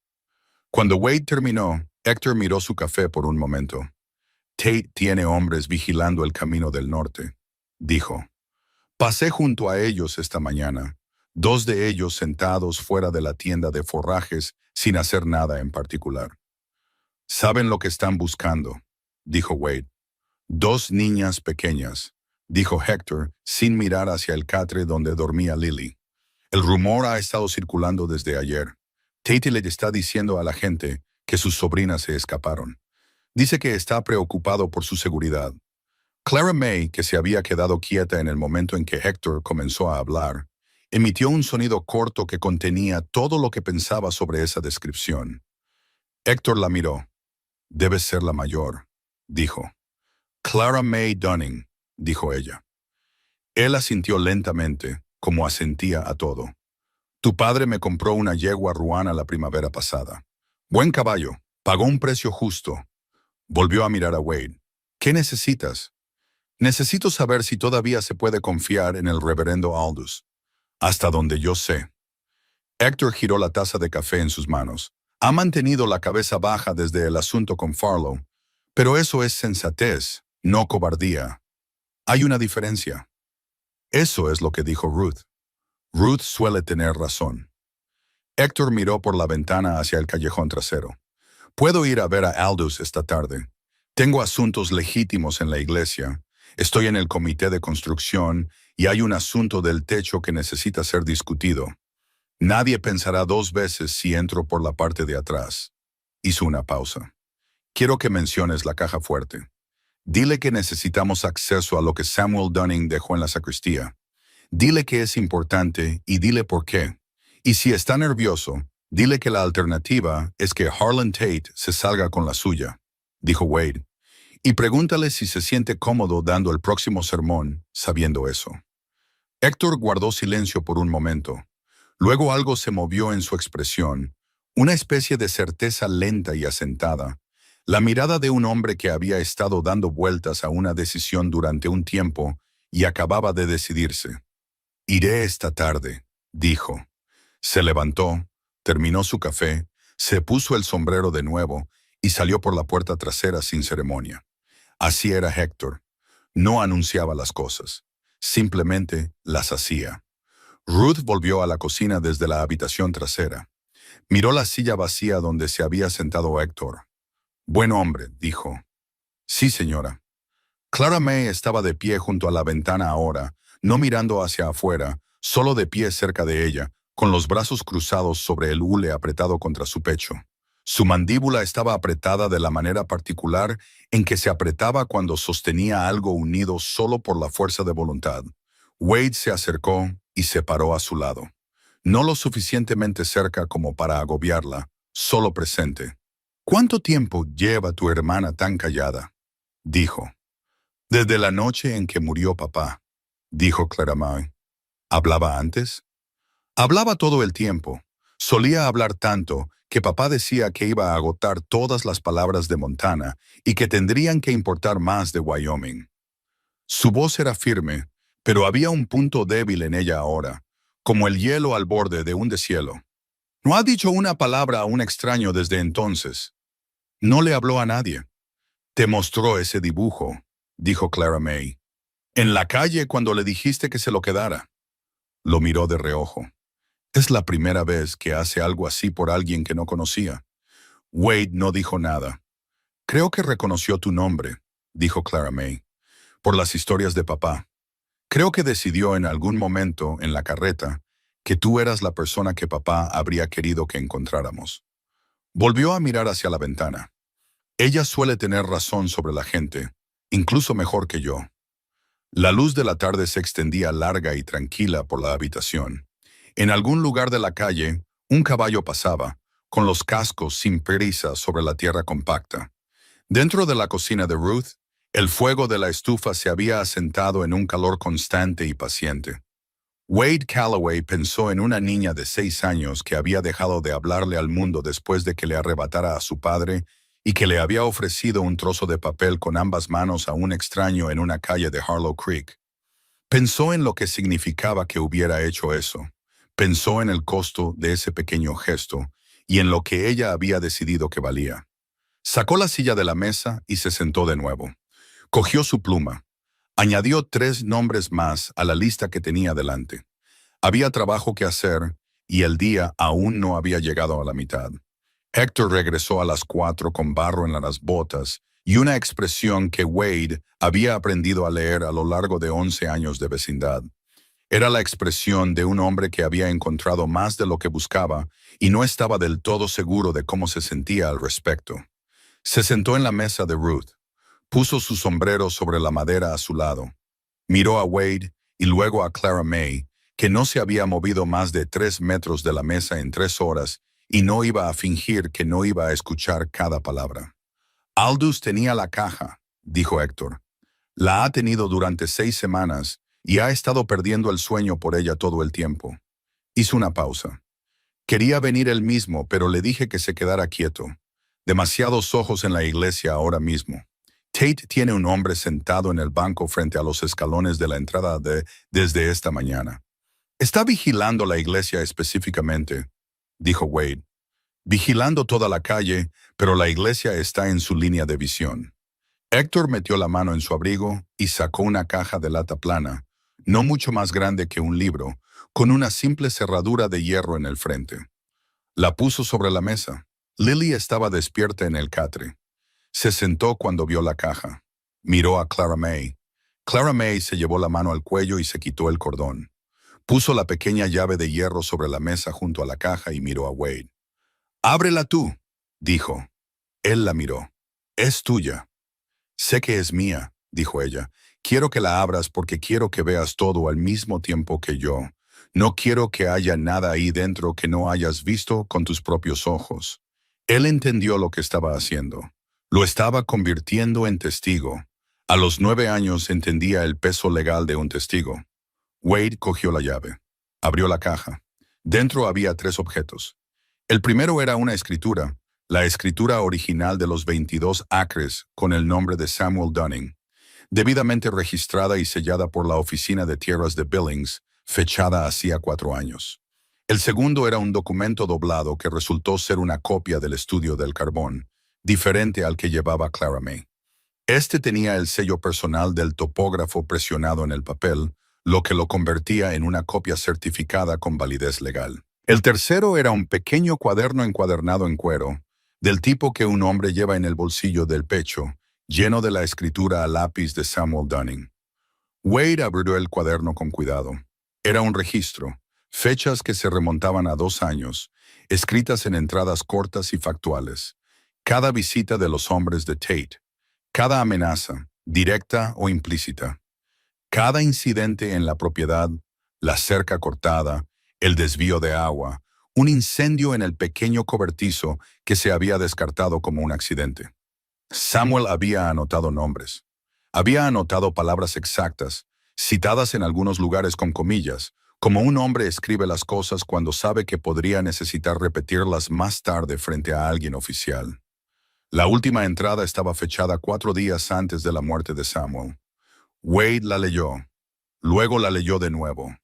[SPEAKER 1] Cuando Wade terminó, Hector miró su café por un momento. Tate tiene hombres vigilando el camino del norte, dijo. Pasé junto a ellos esta mañana, 2 de ellos sentados fuera de la tienda de forrajes sin hacer nada en particular. Saben lo que están buscando, dijo Wade. 2 niñas pequeñas, dijo Hector sin mirar hacia el catre donde dormía Lily. El rumor ha estado circulando desde ayer. Tate le está diciendo a la gente que sus sobrinas se escaparon. Dice que está preocupado por su seguridad. Clara May, que se había quedado quieta en el momento en que Hector comenzó a hablar, emitió un sonido corto que contenía todo lo que pensaba sobre esa descripción. Hector la miró. Debe ser la mayor, dijo. Clara May Dunning, dijo ella. Él asintió lentamente, como asentía a todo. Tu padre me compró una yegua ruana la primavera pasada. Buen caballo, pagó un precio justo. Volvió a mirar a Wade. ¿Qué necesitas? Necesito saber si todavía se puede confiar en el reverendo Aldous. Hasta donde yo sé. Hector giró la taza de café en sus manos. Ha mantenido la cabeza baja desde el asunto con Farlow, pero eso es sensatez, no cobardía. Hay una diferencia. Eso es lo que dijo Ruth. Ruth suele tener razón. Hector miró por la ventana hacia el callejón trasero. Puedo ir a ver a Aldous esta tarde. Tengo asuntos legítimos en la iglesia. Estoy en el comité de construcción y hay un asunto del techo que necesita ser discutido. Nadie pensará 2 veces si entro por la parte de atrás. Hizo una pausa. Quiero que menciones la caja fuerte. Dile que necesitamos acceso a lo que Samuel Dunning dejó en la sacristía. Dile que es importante y dile por qué. Y si está nervioso, Dile que la alternativa es que Harlan Tate se salga con la suya, dijo Wade, y pregúntale si se siente cómodo dando el próximo sermón sabiendo eso. Héctor guardó silencio por un momento. Luego algo se movió en su expresión, una especie de certeza lenta y asentada, la mirada de un hombre que había estado dando vueltas a una decisión durante un tiempo y acababa de decidirse. Iré esta tarde, dijo. Se levantó, terminó su café, se puso el sombrero de nuevo y salió por la puerta trasera sin ceremonia. Así era Héctor. No anunciaba las cosas, simplemente las hacía. Ruth volvió a la cocina desde la habitación trasera. Miró la silla vacía donde se había sentado Héctor. Buen hombre, dijo. Sí, señora. Clara May estaba de pie junto a la ventana ahora, no mirando hacia afuera, solo de pie cerca de ella, con los brazos cruzados sobre el hule apretado contra su pecho. Su mandíbula estaba apretada de la manera particular en que se apretaba cuando sostenía algo unido solo por la fuerza de voluntad. Wade se acercó y se paró a su lado. No lo suficientemente cerca como para agobiarla, solo presente. ¿Cuánto tiempo lleva tu hermana tan callada?, dijo. Desde la noche en que murió papá, dijo Clara May. ¿Hablaba antes? Hablaba todo el tiempo. Solía hablar tanto que papá decía que iba a agotar todas las palabras de Montana y que tendrían que importar más de Wyoming. Su voz era firme, pero había un punto débil en ella ahora, como el hielo al borde de un deshielo. No ha dicho una palabra a un extraño desde entonces. No le habló a nadie. Te mostró ese dibujo, dijo Clara May. En la calle cuando le dijiste que se lo quedara. Lo miró de reojo. Es la primera vez que hace algo así por alguien que no conocía. Wade no dijo nada. Creo que reconoció tu nombre, dijo Clara May, por las historias de papá. Creo que decidió en algún momento en la carreta que tú eras la persona que papá habría querido que encontráramos. Volvió a mirar hacia la ventana. Ella suele tener razón sobre la gente, incluso mejor que yo. La luz de la tarde se extendía larga y tranquila por la habitación. En algún lugar de la calle, un caballo pasaba, con los cascos sin prisa sobre la tierra compacta. Dentro de la cocina de Ruth, el fuego de la estufa se había asentado en un calor constante y paciente. Wade Calloway pensó en una niña de 6 años que había dejado de hablarle al mundo después de que le arrebatara a su padre y que le había ofrecido un trozo de papel con ambas manos a un extraño en una calle de Harlow Creek. Pensó en lo que significaba que hubiera hecho eso. Pensó en el costo de ese pequeño gesto y en lo que ella había decidido que valía. Sacó la silla de la mesa y se sentó de nuevo. Cogió su pluma. Añadió 3 nombres más a la lista que tenía delante. Había trabajo que hacer y el día aún no había llegado a la mitad. Héctor regresó a las 4 con barro en las botas y una expresión que Wade había aprendido a leer a lo largo de 11 años de vecindad. Era la expresión de un hombre que había encontrado más de lo que buscaba y no estaba del todo seguro de cómo se sentía al respecto. Se sentó en la mesa de Ruth. Puso su sombrero sobre la madera a su lado. Miró a Wade y luego a Clara May, que no se había movido más de 3 metros de la mesa en 3 horas y no iba a fingir que no iba a escuchar cada palabra. Aldous tenía la caja, dijo Héctor. La ha tenido durante 6 semanas y ha estado perdiendo el sueño por ella todo el tiempo. Hizo una pausa. Quería venir él mismo, pero le dije que se quedara quieto. Demasiados ojos en la iglesia ahora mismo. Tate tiene un hombre sentado en el banco frente a los escalones de la entrada desde esta mañana. Está vigilando la iglesia específicamente, dijo Wade. Vigilando toda la calle, pero la iglesia está en su línea de visión. Héctor metió la mano en su abrigo y sacó una caja de lata plana, no mucho más grande que un libro, con una simple cerradura de hierro en el frente. La puso sobre la mesa. Lily estaba despierta en el catre. Se sentó cuando vio la caja. Miró a Clara May. Clara May se llevó la mano al cuello y se quitó el cordón. Puso la pequeña llave de hierro sobre la mesa junto a la caja y miró a Wade. «Ábrela tú», dijo. Él la miró. «Es tuya». «Sé que es mía», dijo ella. «Quiero que la abras porque quiero que veas todo al mismo tiempo que yo. No quiero que haya nada ahí dentro que no hayas visto con tus propios ojos. Él entendió lo que estaba haciendo. Lo estaba convirtiendo en testigo. A los 9 años entendía el peso legal de un testigo. Wade cogió la llave. Abrió la caja. Dentro había 3 objetos. El primero era una escritura, la escritura original de los 22 acres con el nombre de Samuel Dunning, debidamente registrada y sellada por la Oficina de Tierras de Billings, fechada hacía 4 años. El segundo era un documento doblado que resultó ser una copia del estudio del carbón, diferente al que llevaba Clara May. Este tenía el sello personal del topógrafo presionado en el papel, lo que lo convertía en una copia certificada con validez legal. El tercero era un pequeño cuaderno encuadernado en cuero, del tipo que un hombre lleva en el bolsillo del pecho, lleno de la escritura a lápiz de Samuel Dunning. Wade abrió el cuaderno con cuidado. Era un registro, fechas que se remontaban a 2 años, escritas en entradas cortas y factuales. Cada visita de los hombres de Tate, cada amenaza, directa o implícita, cada incidente en la propiedad, la cerca cortada, el desvío de agua, un incendio en el pequeño cobertizo que se había descartado como un accidente. Samuel había anotado nombres. Había anotado palabras exactas, citadas en algunos lugares con comillas, como un hombre escribe las cosas cuando sabe que podría necesitar repetirlas más tarde frente a alguien oficial. La última entrada estaba fechada 4 días antes de la muerte de Samuel. Wade la leyó. Luego la leyó de nuevo.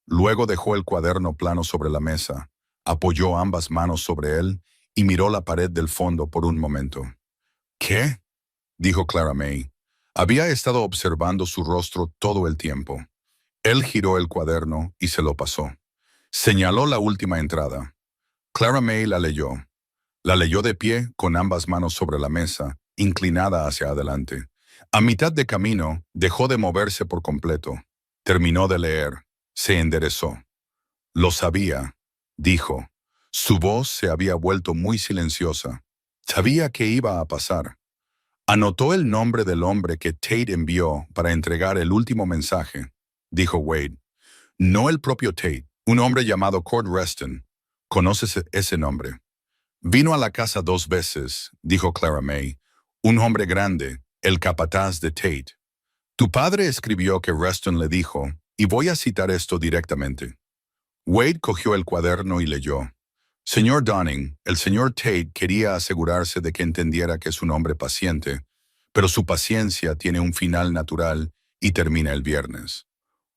[SPEAKER 1] Luego dejó el cuaderno plano sobre la mesa, apoyó ambas manos sobre él y miró la pared del fondo por un momento. ¿Qué?, dijo Clara May. Había estado observando su rostro todo el tiempo. Él giró el cuaderno y se lo pasó. Señaló la última entrada. Clara May la leyó. La leyó de pie, con ambas manos sobre la mesa, inclinada hacia adelante. A mitad de camino, dejó de moverse por completo. Terminó de leer. Se enderezó. Lo sabía, dijo. Su voz se había vuelto muy silenciosa. Sabía que iba a pasar. Anotó el nombre del hombre que Tate envió para entregar el último mensaje, dijo Wade. No el propio Tate, un hombre llamado Cord Reston. ¿Conoces ese nombre? Vino a la casa 2 veces, dijo Clara May. Un hombre grande, el capataz de Tate. Tu padre escribió que Reston le dijo, y voy a citar esto directamente. Wade cogió el cuaderno y leyó. Señor Dunning, el señor Tate quería asegurarse de que entendiera que es un hombre paciente, pero su paciencia tiene un final natural y termina el viernes.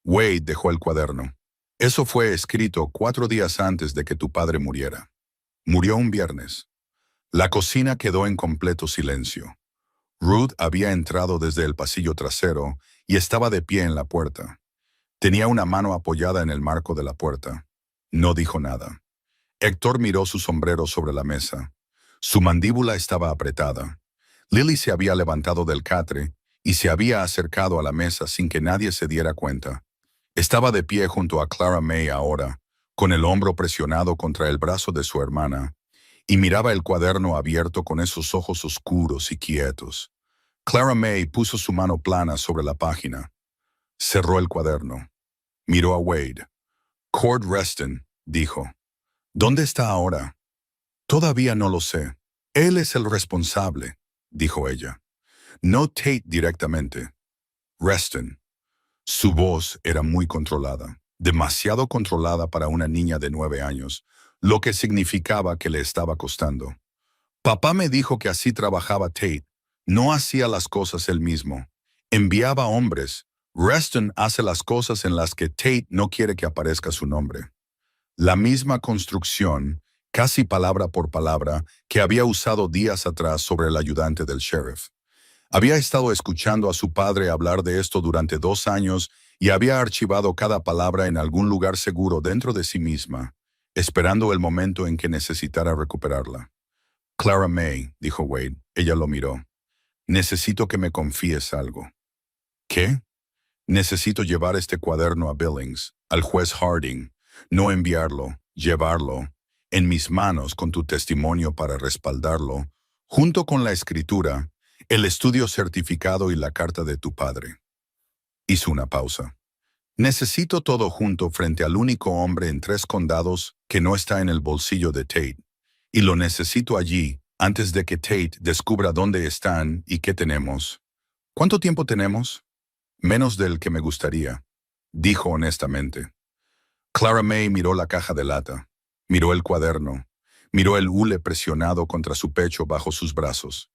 [SPEAKER 1] Wade dejó el cuaderno. Eso fue escrito 4 días antes de que tu padre muriera. Murió un viernes. La cocina quedó en completo silencio. Ruth había entrado desde el pasillo trasero y estaba de pie en la puerta. Tenía una mano apoyada en el marco de la puerta. No dijo nada. Héctor miró su sombrero sobre la mesa. Su mandíbula estaba apretada. Lily se había levantado del catre y se había acercado a la mesa sin que nadie se diera cuenta. Estaba de pie junto a Clara May ahora, con el hombro presionado contra el brazo de su hermana, y miraba el cuaderno abierto con esos ojos oscuros y quietos. Clara May puso su mano plana sobre la página. Cerró el cuaderno. Miró a Wade. Cord Reston, dijo. ¿Dónde está ahora? Todavía no lo sé. Él es el responsable, dijo ella. No Tate directamente. Reston. Su voz era muy controlada, demasiado controlada para una niña de 9 años, lo que significaba que le estaba costando. Papá me dijo que así trabajaba Tate. No hacía las cosas él mismo. Enviaba hombres. Reston hace las cosas en las que Tate no quiere que aparezca su nombre. La misma construcción, casi palabra por palabra, que había usado días atrás sobre el ayudante del sheriff. Había estado escuchando a su padre hablar de esto durante 2 años y había archivado cada palabra en algún lugar seguro dentro de sí misma, esperando el momento en que necesitara recuperarla. Clara May, dijo Wade. Ella lo miró. Necesito que me confíes algo. ¿Qué? Necesito llevar este cuaderno a Billings, al juez Harding, no enviarlo, llevarlo, en mis manos con tu testimonio para respaldarlo, junto con la escritura, el estudio certificado y la carta de tu padre. Hizo una pausa. Necesito todo junto frente al único hombre en 3 condados que no está en el bolsillo de Tate. Y lo necesito allí, antes de que Tate descubra dónde están y qué tenemos. ¿Cuánto tiempo tenemos? Menos del que me gustaría, dijo honestamente. Clara May miró la caja de lata, miró el cuaderno, miró el hule presionado contra su pecho bajo sus brazos.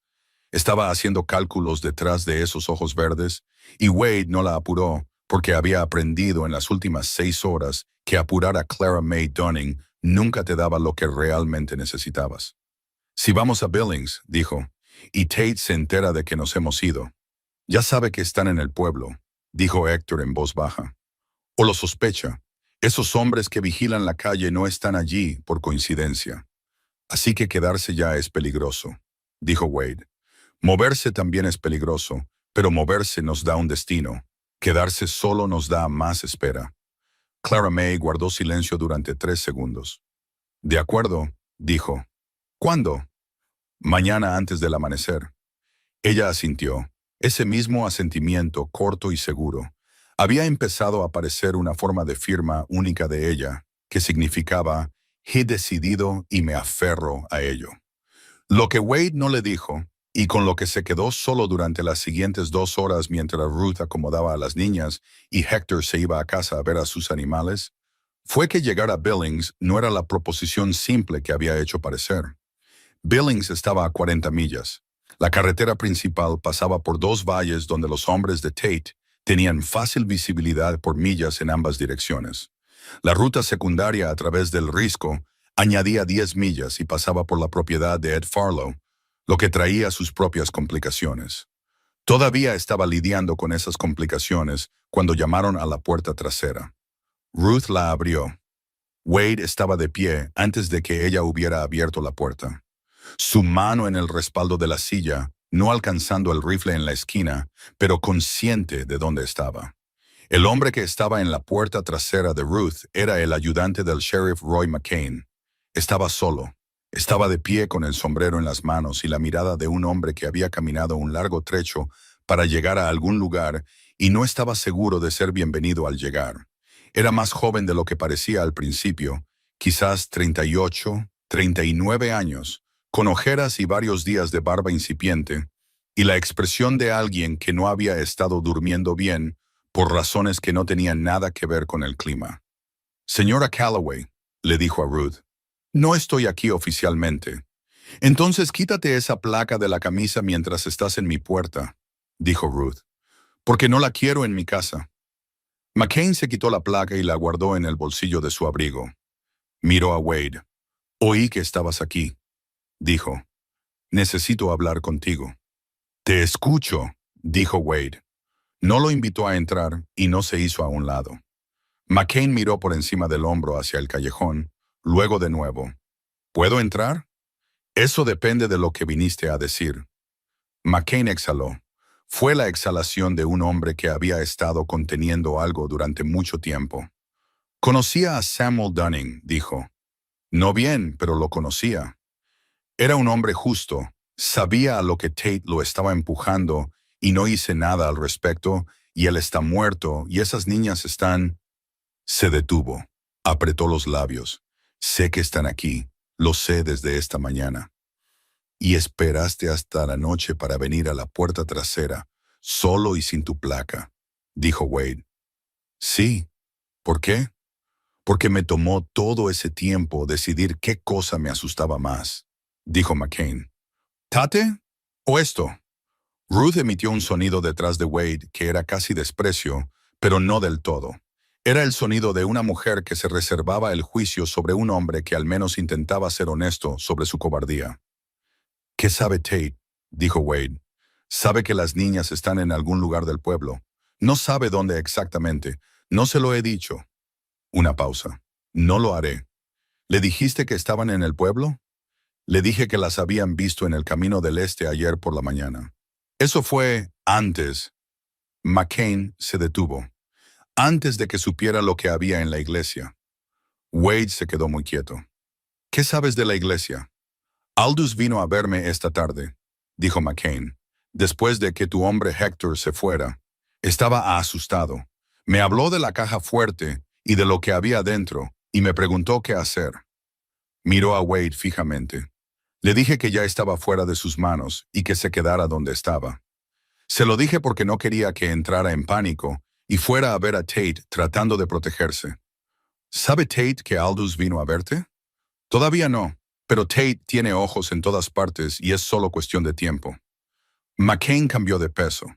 [SPEAKER 1] Estaba haciendo cálculos detrás de esos ojos verdes, y Wade no la apuró porque había aprendido en las últimas 6 horas que apurar a Clara May Dunning nunca te daba lo que realmente necesitabas. Si vamos a Billings, dijo, y Tate se entera de que nos hemos ido. Ya sabe que están en el pueblo, dijo Héctor en voz baja. O lo sospecha. Esos hombres que vigilan la calle no están allí por coincidencia. Así que quedarse ya es peligroso, dijo Wade. Moverse también es peligroso, pero moverse nos da un destino. Quedarse solo nos da más espera. Clara May guardó silencio durante 3 segundos. De acuerdo, dijo. ¿Cuándo? Mañana antes del amanecer. Ella asintió. Ese mismo asentimiento corto y seguro. Había empezado a aparecer una forma de firma única de ella, que significaba, he decidido y me aferro a ello. Lo que Wade no le dijo, y con lo que se quedó solo durante las siguientes 2 horas mientras Ruth acomodaba a las niñas y Hector se iba a casa a ver a sus animales, fue que llegar a Billings no era la proposición simple que había hecho parecer. Billings estaba a 40 millas. La carretera principal pasaba por 2 valles donde los hombres de Tate tenían fácil visibilidad por millas en ambas direcciones. La ruta secundaria a través del Risco añadía 10 millas y pasaba por la propiedad de Ed Farlow, lo que traía sus propias complicaciones. Todavía estaba lidiando con esas complicaciones cuando llamaron a la puerta trasera. Ruth la abrió. Wade estaba de pie antes de que ella hubiera abierto la puerta. Su mano en el respaldo de la silla, no alcanzando el rifle en la esquina, pero consciente de dónde estaba. El hombre que estaba en la puerta trasera de Ruth era el ayudante del sheriff Roy McCain. Estaba solo. Estaba de pie con el sombrero en las manos y la mirada de un hombre que había caminado un largo trecho para llegar a algún lugar y no estaba seguro de ser bienvenido al llegar. Era más joven de lo que parecía al principio, quizás 38, 39 años, con ojeras y varios días de barba incipiente, y la expresión de alguien que no había estado durmiendo bien por razones que no tenían nada que ver con el clima. Señora Calloway, le dijo a Ruth, no estoy aquí oficialmente. Entonces quítate esa placa de la camisa mientras estás en mi puerta, dijo Ruth, porque no la quiero en mi casa. McCain se quitó la placa y la guardó en el bolsillo de su abrigo. Miró a Wade. Oí que estabas aquí, dijo. Necesito hablar contigo. Te escucho, dijo Wade. No lo invitó a entrar y no se hizo a un lado. McCain miró por encima del hombro hacia el callejón, luego de nuevo. ¿Puedo entrar? Eso depende de lo que viniste a decir. McCain exhaló. Fue la exhalación de un hombre que había estado conteniendo algo durante mucho tiempo. Conocía a Samuel Dunning, dijo. No bien, pero lo conocía. Era un hombre justo, sabía a lo que Tate lo estaba empujando y no hice nada al respecto, y él está muerto y esas niñas están... Se detuvo, apretó los labios. Sé que están aquí, lo sé desde esta mañana. Y esperaste hasta la noche para venir a la puerta trasera, solo y sin tu placa, dijo Wade. Sí. ¿Por qué? Porque me tomó todo ese tiempo decidir qué cosa me asustaba más, dijo McCain. ¿Tate? ¿O esto? Ruth emitió un sonido detrás de Wade que era casi desprecio, pero no del todo. Era el sonido de una mujer que se reservaba el juicio sobre un hombre que al menos intentaba ser honesto sobre su cobardía. ¿Qué sabe Tate? Dijo Wade. Sabe que las niñas están en algún lugar del pueblo. No sabe dónde exactamente. No se lo he dicho. Una pausa. No lo haré. ¿Le dijiste que estaban en el pueblo? Le dije que las habían visto en el camino del este ayer por la mañana. Eso fue antes. McCain se detuvo. Antes de que supiera lo que había en la iglesia. Wade se quedó muy quieto. ¿Qué sabes de la iglesia? Aldous vino a verme esta tarde, dijo McCain, después de que tu hombre Hector se fuera. Estaba asustado. Me habló de la caja fuerte y de lo que había dentro, y me preguntó qué hacer. Miró a Wade fijamente. Le dije que ya estaba fuera de sus manos y que se quedara donde estaba. Se lo dije porque no quería que entrara en pánico y fuera a ver a Tate tratando de protegerse. ¿Sabe Tate que Aldous vino a verte? Todavía no, pero Tate tiene ojos en todas partes y es solo cuestión de tiempo. McCain cambió de peso.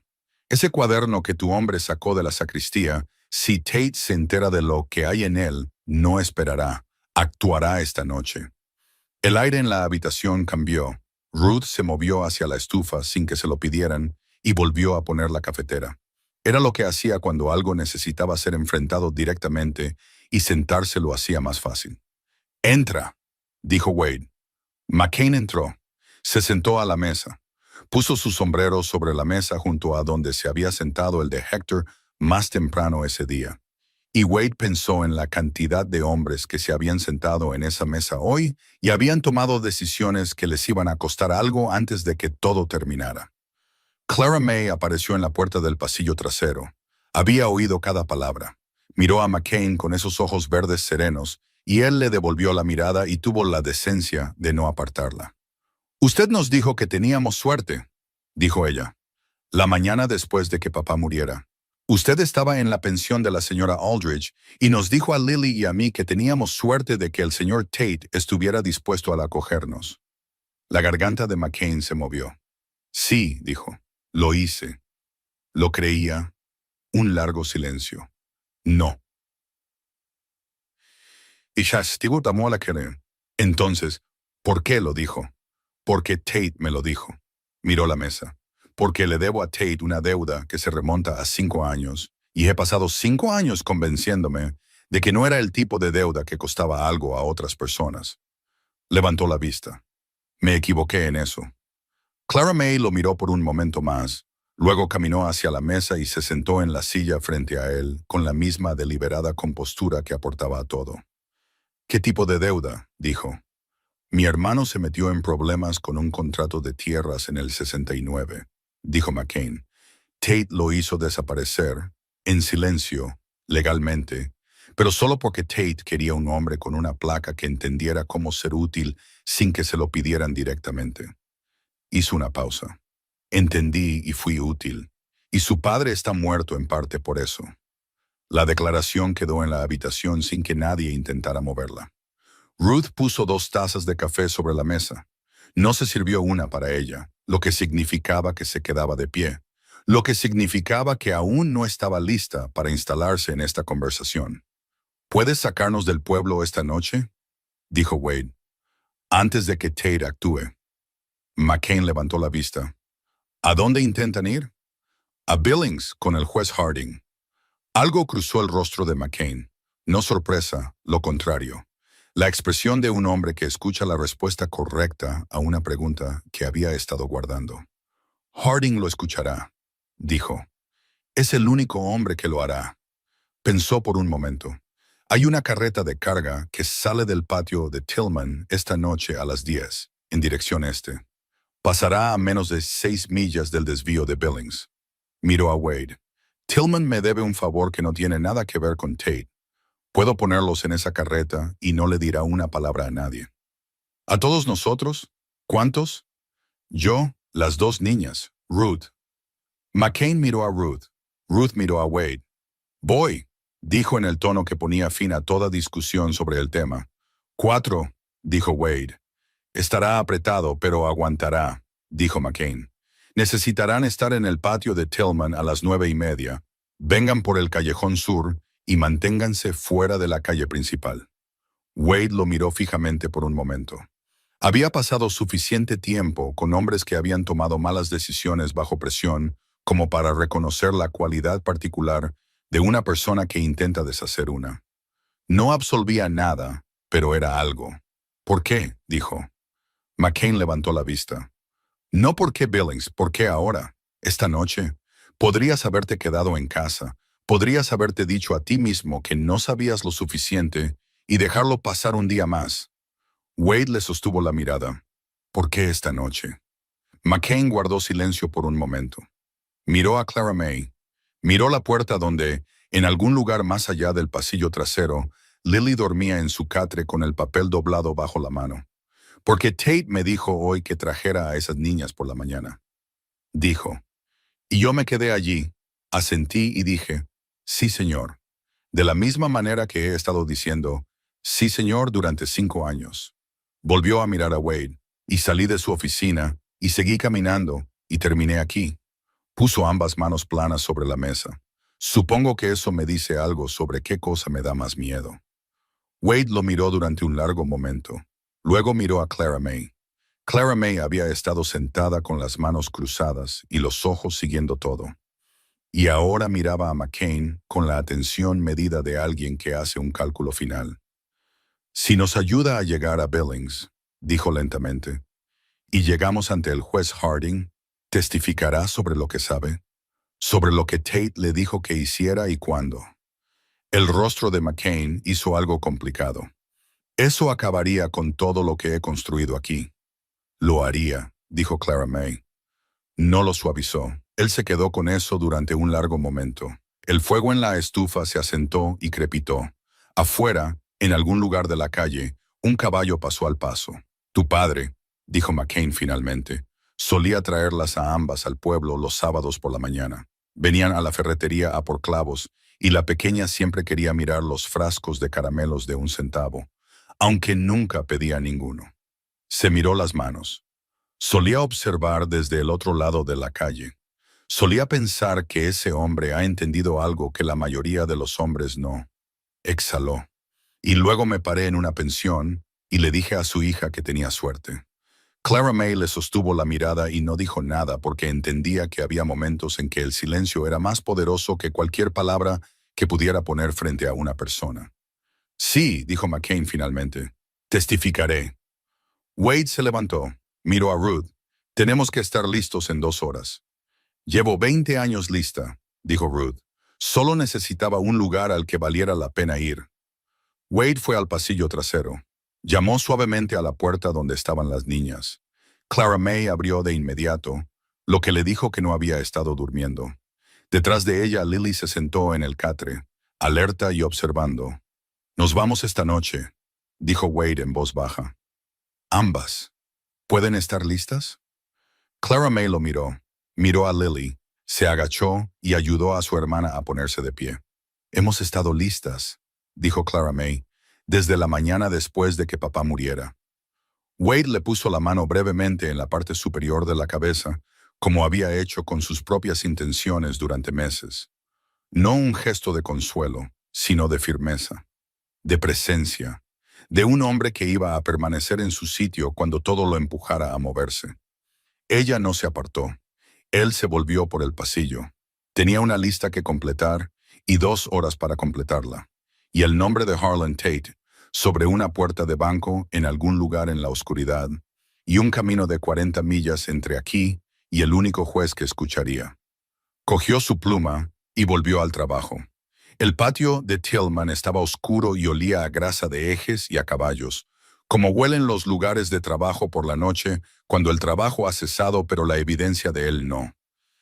[SPEAKER 1] Ese cuaderno que tu hombre sacó de la sacristía, si Tate se entera de lo que hay en él, no esperará, actuará esta noche. El aire en la habitación cambió. Ruth se movió hacia la estufa sin que se lo pidieran y volvió a poner la cafetera. Era lo que hacía cuando algo necesitaba ser enfrentado directamente y sentarse lo hacía más fácil. «Entra», dijo Wade. McCain entró. Se sentó a la mesa. Puso su sombrero sobre la mesa junto a donde se había sentado el de Hector más temprano ese día. Y Wade pensó en la cantidad de hombres que se habían sentado en esa mesa hoy y habían tomado decisiones que les iban a costar algo antes de que todo terminara. Clara May apareció en la puerta del pasillo trasero. Había oído cada palabra. Miró a McCain con esos ojos verdes serenos y él le devolvió la mirada y tuvo la decencia de no apartarla. «Usted nos dijo que teníamos suerte», dijo ella, «la mañana después de que papá muriera. Usted estaba en la pensión de la señora Aldridge y nos dijo a Lily y a mí que teníamos suerte de que el señor Tate estuviera dispuesto a acogernos». La garganta de McCain se movió. «Sí», dijo, «lo hice. Lo creía». Un largo silencio. «No». Y Shastigo tomó la querer. Entonces, ¿por qué lo dijo? Porque Tate me lo dijo. Miró la mesa. Porque le debo a Tate una deuda que se remonta a 5 años, y he pasado 5 años convenciéndome de que no era el tipo de deuda que costaba algo a otras personas. Levantó la vista. Me equivoqué en eso. Clara May lo miró por un momento más, luego caminó hacia la mesa y se sentó en la silla frente a él con la misma deliberada compostura que aportaba a todo. «¿Qué tipo de deuda?», dijo. «Mi hermano se metió en problemas con un contrato de tierras en el 69, dijo McCain. Tate lo hizo desaparecer, en silencio, legalmente, pero solo porque Tate quería un hombre con una placa que entendiera cómo ser útil sin que se lo pidieran directamente. Hizo una pausa. Entendí y fui útil, y su padre está muerto en parte por eso». La declaración quedó en la habitación sin que nadie intentara moverla. Ruth puso 2 tazas de café sobre la mesa. No se sirvió una para ella, lo que significaba que se quedaba de pie, lo que significaba que aún no estaba lista para instalarse en esta conversación. «¿Puedes sacarnos del pueblo esta noche?», dijo Wade, «antes de que Tate actúe». McCain levantó la vista. «¿A dónde intentan ir?» «A Billings con el juez Harding». Algo cruzó el rostro de McCain. No sorpresa, lo contrario. La expresión de un hombre que escucha la respuesta correcta a una pregunta que había estado guardando. «Harding lo escuchará», dijo. «Es el único hombre que lo hará». Pensó por un momento. «Hay una carreta de carga que sale del patio de Tillman esta noche a las 10, en dirección este. Pasará a menos de 6 millas del desvío de Billings». Miró a Wade. «Tillman me debe un favor que no tiene nada que ver con Tate. Puedo ponerlos en esa carreta y no le dirá una palabra a nadie». «¿A todos nosotros? ¿Cuántos?» «Yo, las 2 niñas, Ruth». McCain miró a Ruth. Ruth miró a Wade. «Voy», dijo en el tono que ponía fin a toda discusión sobre el tema. «4», dijo Wade. «Estará apretado, pero aguantará», dijo McCain. «Necesitarán estar en el patio de Tillman a las 9:30. Vengan por el callejón sur y manténganse fuera de la calle principal». Wade lo miró fijamente por un momento. Había pasado suficiente tiempo con hombres que habían tomado malas decisiones bajo presión como para reconocer la cualidad particular de una persona que intenta deshacer una. No absolvía nada, pero era algo. «¿Por qué?», dijo. McCain levantó la vista. «No por qué Billings, ¿por qué ahora? Esta noche. Podrías haberte quedado en casa. Podrías haberte dicho a ti mismo que no sabías lo suficiente y dejarlo pasar un día más». Wade le sostuvo la mirada. «¿Por qué esta noche?». McCain guardó silencio por un momento. Miró a Clara May. Miró la puerta donde, En algún lugar más allá del pasillo trasero, Lily dormía en su catre con el papel doblado bajo la mano. Porque Tate me dijo hoy que trajera a esas niñas por la mañana. Dijo. Y yo me quedé allí, asentí y dije, sí, señor. De la misma manera que he estado diciendo, sí, señor, durante 5 años. Volvió a mirar a Wade, y salí de su oficina, y seguí caminando, y terminé aquí. Puso ambas manos planas sobre la mesa. Supongo que eso me dice algo sobre qué cosa me da más miedo. Wade lo miró durante un largo momento. Luego miró a Clara May. Clara May había estado sentada con las manos cruzadas y los ojos siguiendo todo. Y ahora miraba a McCain con la atención medida de alguien que hace un cálculo final. Si nos ayuda a llegar a Billings, dijo lentamente, y llegamos ante el juez Harding, testificará sobre lo que sabe, sobre lo que Tate le dijo que hiciera y cuándo. El rostro de McCain hizo algo complicado. Eso acabaría con todo lo que he construido aquí. Lo haría, dijo Clara May. No lo suavizó. Él se quedó con eso durante un largo momento. El fuego en la estufa se asentó y crepitó. Afuera, en algún lugar de la calle, un caballo pasó al paso. Tu padre, dijo McCain finalmente, solía traerlas a ambas al pueblo los sábados por la mañana. Venían a la ferretería a por clavos, y la pequeña siempre quería mirar los frascos de caramelos de 1 centavo, aunque nunca pedía ninguno. Se miró las manos. Solía observar desde el otro lado de la calle. Solía pensar que ese hombre ha entendido algo que la mayoría de los hombres no. Exhaló. Y luego me paré en una pensión y le dije a su hija que tenía suerte. Clara May le sostuvo la mirada y no dijo nada porque entendía que había momentos en que el silencio era más poderoso que cualquier palabra que pudiera poner frente a una persona. Sí, dijo McCain finalmente. Testificaré. Wade se levantó. Miró a Ruth. Tenemos que estar listos en 2 horas. Llevo 20 años lista, dijo Ruth. Solo necesitaba un lugar al que valiera la pena ir. Wade fue al pasillo trasero. Llamó suavemente a la puerta donde estaban las niñas. Clara May abrió de inmediato, lo que le dijo que no había estado durmiendo. Detrás de ella, Lily se sentó en el catre, alerta y observando. Nos vamos esta noche, dijo Wade en voz baja. Ambas. ¿Pueden estar listas? Clara May lo miró. Miró a Lily, se agachó y ayudó a su hermana a ponerse de pie. Hemos estado listas, dijo Clara May, desde la mañana después de que papá muriera. Wade le puso la mano brevemente en la parte superior de la cabeza, como había hecho con sus propias intenciones durante meses. No un gesto de consuelo, sino de firmeza, de presencia, de un hombre que iba a permanecer en su sitio cuando todo lo empujara a moverse. Ella no se apartó. Él se volvió por el pasillo. Tenía una lista que completar y 2 horas para completarla. Y el nombre de Harlan Tate sobre una puerta de banco en algún lugar en la oscuridad, y un camino de 40 millas entre aquí y el único juez que escucharía. Cogió su pluma y volvió al trabajo. El patio de Tillman estaba oscuro y olía a grasa de ejes y a caballos, como huelen los lugares de trabajo por la noche cuando el trabajo ha cesado pero la evidencia de él no.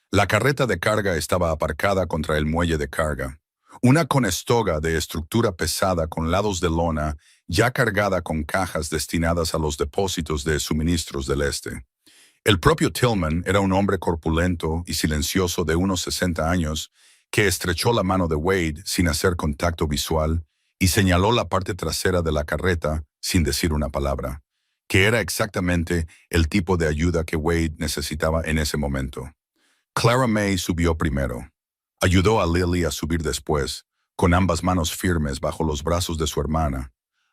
[SPEAKER 1] La carreta de carga estaba aparcada contra el muelle de carga. Una Conestoga de estructura pesada con lados de lona, ya cargada con cajas destinadas a los depósitos de suministros del este. El propio Tillman era un hombre corpulento y silencioso de unos 60 años que estrechó la mano de Wade sin hacer contacto visual y señaló la parte trasera de la carreta sin decir una palabra, que era exactamente el tipo de ayuda que Wade necesitaba en ese momento. Clara May subió primero. Ayudó a Lily a subir después, con ambas manos firmes bajo los brazos de su hermana,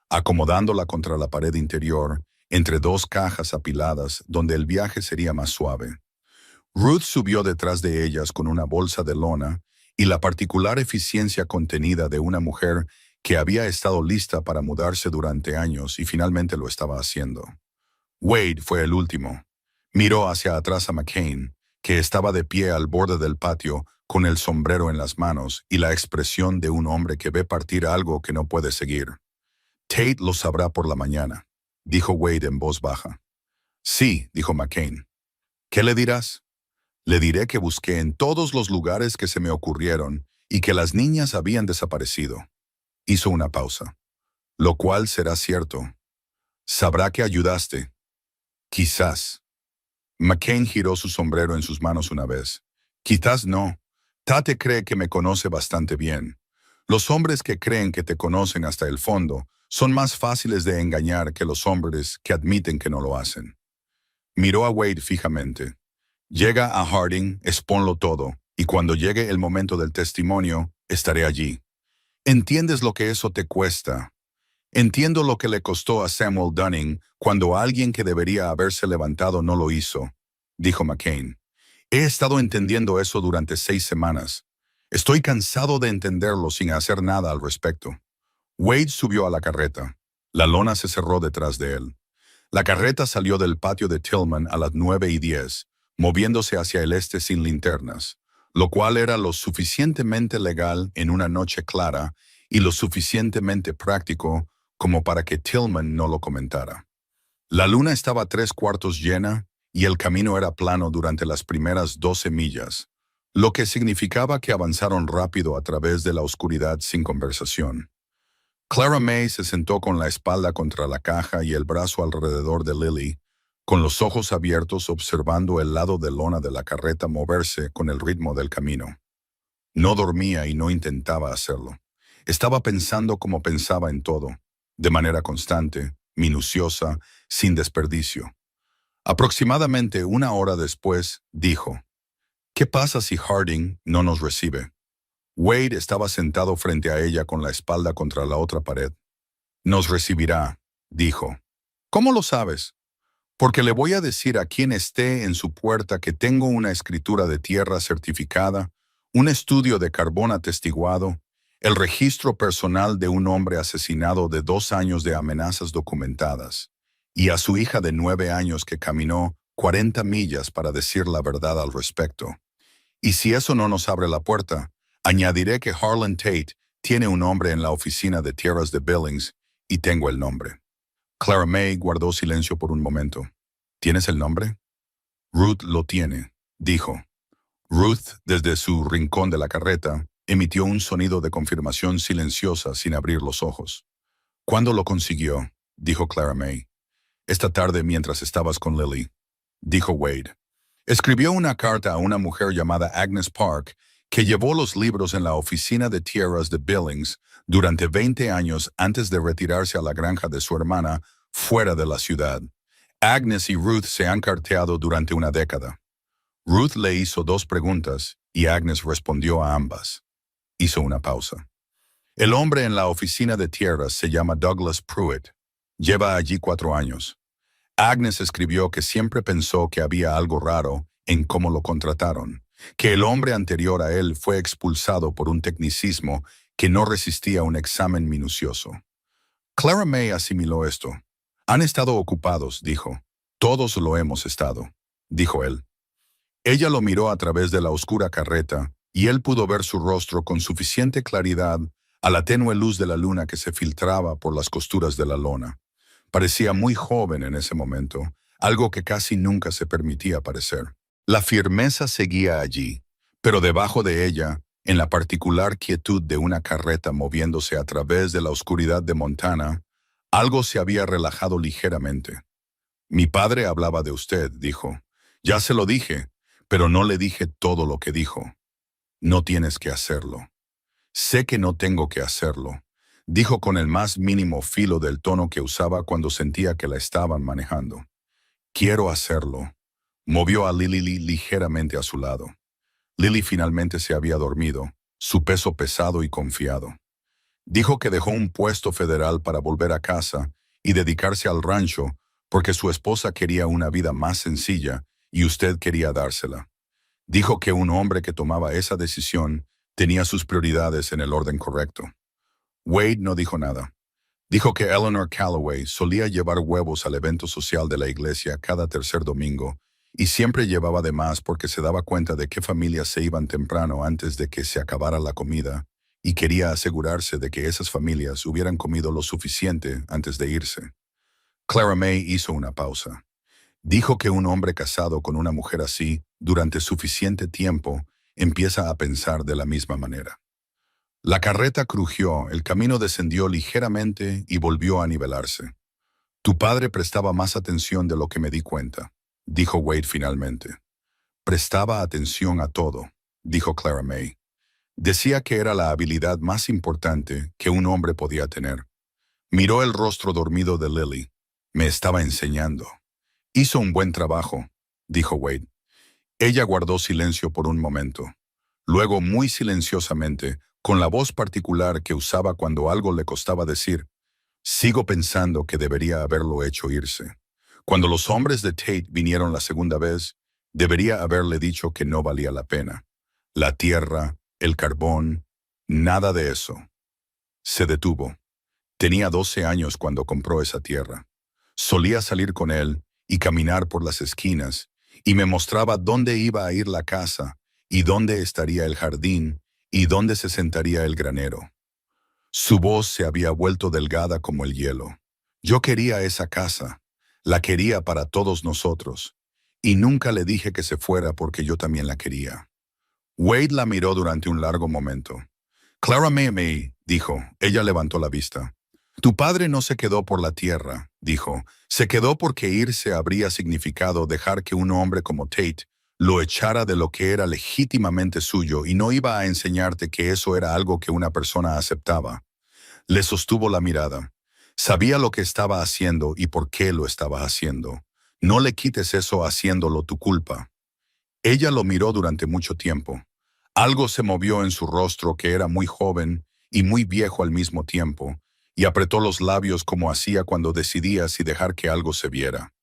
[SPEAKER 1] acomodándola contra la pared interior, entre 2 cajas apiladas donde el viaje sería más suave. Ruth subió detrás de ellas con una bolsa de lona y la particular eficiencia contenida de una mujer que había estado lista para mudarse durante años y finalmente lo estaba haciendo. Wade fue el último. Miró hacia atrás a McCain, que estaba de pie al borde del patio con el sombrero en las manos y la expresión de un hombre que ve partir algo que no puede seguir. Tate lo sabrá por la mañana, dijo Wade en voz baja. Sí, dijo McCain. ¿Qué le dirás? Le diré que busqué en todos los lugares que se me ocurrieron y que las niñas habían desaparecido. Hizo una pausa. Lo cual será cierto. Sabrá que ayudaste. Quizás. McCain giró su sombrero en sus manos una vez. Quizás no. Tate cree que me conoce bastante bien. Los hombres que creen que te conocen hasta el fondo son más fáciles de engañar que los hombres que admiten que no lo hacen. Miró a Wade fijamente. Llega a Harding, exponlo todo, y cuando llegue el momento del testimonio, estaré allí. ¿Entiendes lo que eso te cuesta? Entiendo lo que le costó a Samuel Dunning cuando alguien que debería haberse levantado no lo hizo, dijo McCain. He estado entendiendo eso durante 6 semanas. Estoy cansado de entenderlo sin hacer nada al respecto. Wade subió a la carreta. La lona se cerró detrás de él. La carreta salió del patio de Tillman a las 9:10, moviéndose hacia el este sin linternas, lo cual era lo suficientemente legal en una noche clara y lo suficientemente práctico como para que Tillman no lo comentara. La luna estaba 3/4 llena y el camino era plano durante las primeras 12 millas, lo que significaba que avanzaron rápido a través de la oscuridad sin conversación. Clara May se sentó con la espalda contra la caja y el brazo alrededor de Lily, con los ojos abiertos observando el lado de lona de la carreta moverse con el ritmo del camino. No dormía y no intentaba hacerlo. Estaba pensando como pensaba en todo, de manera constante, minuciosa, sin desperdicio. Aproximadamente 1 hora después, dijo, ¿qué pasa si Harding no nos recibe? Wade estaba sentado frente a ella con la espalda contra la otra pared. Nos recibirá, dijo. ¿Cómo lo sabes? Porque le voy a decir a quien esté en su puerta que tengo una escritura de tierra certificada, un estudio de carbón atestiguado, el registro personal de un hombre asesinado de 2 años de amenazas documentadas, y a su hija de 9 años que caminó 40 millas para decir la verdad al respecto. Y si eso no nos abre la puerta, añadiré que Harlan Tate tiene un nombre en la oficina de tierras de Billings y tengo el nombre. Clara May guardó silencio por un momento. ¿Tienes el nombre? Ruth lo tiene, dijo. Ruth, desde su rincón de la carreta, emitió un sonido de confirmación silenciosa sin abrir los ojos. ¿Cuándo lo consiguió?, dijo Clara May. Esta tarde mientras estabas con Lily, dijo Wade. Escribió una carta a una mujer llamada Agnes Park que llevó los libros en la oficina de tierras de Billings durante 20 años antes de retirarse a la granja de su hermana fuera de la ciudad. Agnes y Ruth se han carteado durante una década. Ruth le hizo 2 preguntas y Agnes respondió a ambas. Hizo una pausa. El hombre en la oficina de tierras se llama Douglas Pruitt. Lleva allí 4 años. Agnes escribió que siempre pensó que había algo raro en cómo lo contrataron, que el hombre anterior a él fue expulsado por un tecnicismo que no resistía un examen minucioso. Clara May asimiló esto. Han estado ocupados, dijo. Todos lo hemos estado, dijo él. Ella lo miró a través de la oscura carreta y él pudo ver su rostro con suficiente claridad a la tenue luz de la luna que se filtraba por las costuras de la lona. Parecía muy joven en ese momento, algo que casi nunca se permitía parecer. La firmeza seguía allí, pero debajo de ella, en la particular quietud de una carreta moviéndose a través de la oscuridad de Montana, algo se había relajado ligeramente. Mi padre hablaba de usted, dijo. Ya se lo dije, pero no le dije todo lo que dijo. No tienes que hacerlo. Sé que no tengo que hacerlo, dijo con el más mínimo filo del tono que usaba cuando sentía que la estaban manejando. Quiero hacerlo. Movió a Lily ligeramente a su lado. Lily finalmente se había dormido, su peso pesado y confiado. Dijo que dejó un puesto federal para volver a casa y dedicarse al rancho porque su esposa quería una vida más sencilla y usted quería dársela. Dijo que un hombre que tomaba esa decisión tenía sus prioridades en el orden correcto. Wade no dijo nada. Dijo que Eleanor Calloway solía llevar huevos al evento social de la iglesia cada tercer domingo y siempre llevaba de más porque se daba cuenta de qué familias se iban temprano antes de que se acabara la comida y quería asegurarse de que esas familias hubieran comido lo suficiente antes de irse. Clara May hizo una pausa. Dijo que un hombre casado con una mujer así, durante suficiente tiempo, empieza a pensar de la misma manera. La carreta crujió, el camino descendió ligeramente y volvió a nivelarse. Tu padre prestaba más atención de lo que me di cuenta, dijo Wade finalmente. Prestaba atención a todo, dijo Clara May. Decía que era la habilidad más importante que un hombre podía tener. Miró el rostro dormido de Lily. Me estaba enseñando. Hizo un buen trabajo, dijo Wade. Ella guardó silencio por un momento. Luego, muy silenciosamente, con la voz particular que usaba cuando algo le costaba decir, sigo pensando que debería haberlo hecho irse. Cuando los hombres de Tate vinieron la segunda vez, debería haberle dicho que no valía la pena. La tierra, el carbón, nada de eso. Se detuvo. Tenía 12 años cuando compró esa tierra. Solía salir con él y caminar por las esquinas, y me mostraba dónde iba a ir la casa, y dónde estaría el jardín, y dónde se sentaría el granero. Su voz se había vuelto delgada como el hielo. Yo quería esa casa, la quería para todos nosotros, y nunca le dije que se fuera porque yo también la quería. Wade la miró durante un largo momento. Clara May, dijo. Ella levantó la vista. Tu padre no se quedó por la tierra, dijo. Se quedó porque irse habría significado dejar que un hombre como Tate lo echara de lo que era legítimamente suyo y no iba a enseñarte que eso era algo que una persona aceptaba. Le sostuvo la mirada. Sabía lo que estaba haciendo y por qué lo estaba haciendo. No le quites eso haciéndolo tu culpa. Ella lo miró durante mucho tiempo. Algo se movió en su rostro que era muy joven y muy viejo al mismo tiempo, y apretó los labios como hacía cuando decidía si dejar que algo se viera.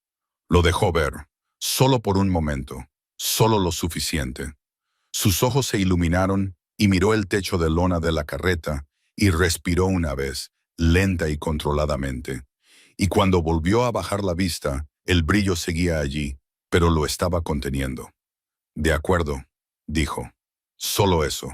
[SPEAKER 1] Lo dejó ver, solo por un momento, solo lo suficiente. Sus ojos se iluminaron y miró el techo de lona de la carreta y respiró una vez, lenta y controladamente. Y cuando volvió a bajar la vista, el brillo seguía allí, pero lo estaba conteniendo. De acuerdo, dijo. Solo eso.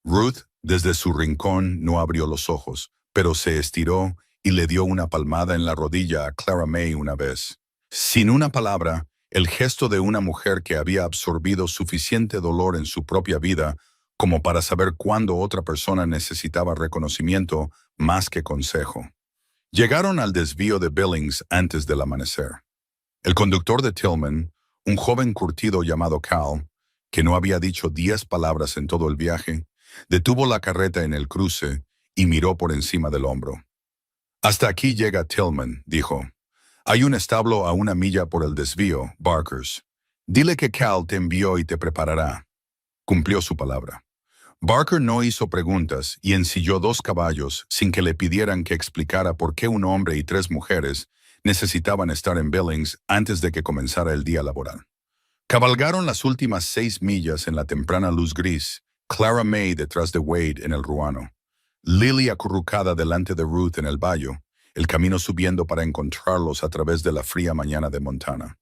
[SPEAKER 1] Ruth, desde su rincón, no abrió los ojos, pero se estiró y le dio una palmada en la rodilla a Clara May una vez. Sin una palabra, el gesto de una mujer que había absorbido suficiente dolor en su propia vida como para saber cuándo otra persona necesitaba reconocimiento más que consejo. Llegaron al desvío de Billings antes del amanecer. El conductor de Tillman, un joven curtido llamado Cal, que no había dicho 10 palabras en todo el viaje, detuvo la carreta en el cruce y miró por encima del hombro. Hasta aquí llega Tillman, dijo. Hay un establo a 1 milla por el desvío, Barker's. Dile que Cal te envió y te preparará. Cumplió su palabra. Barker no hizo preguntas y ensilló 2 caballos sin que le pidieran que explicara por qué un hombre y 3 mujeres necesitaban estar en Billings antes de que comenzara el día laboral. Cabalgaron las últimas 6 millas en la temprana luz gris, Clara May detrás de Wade en el ruano, Lily acurrucada delante de Ruth en el vallo, el camino subiendo para encontrarlos a través de la fría mañana de Montana.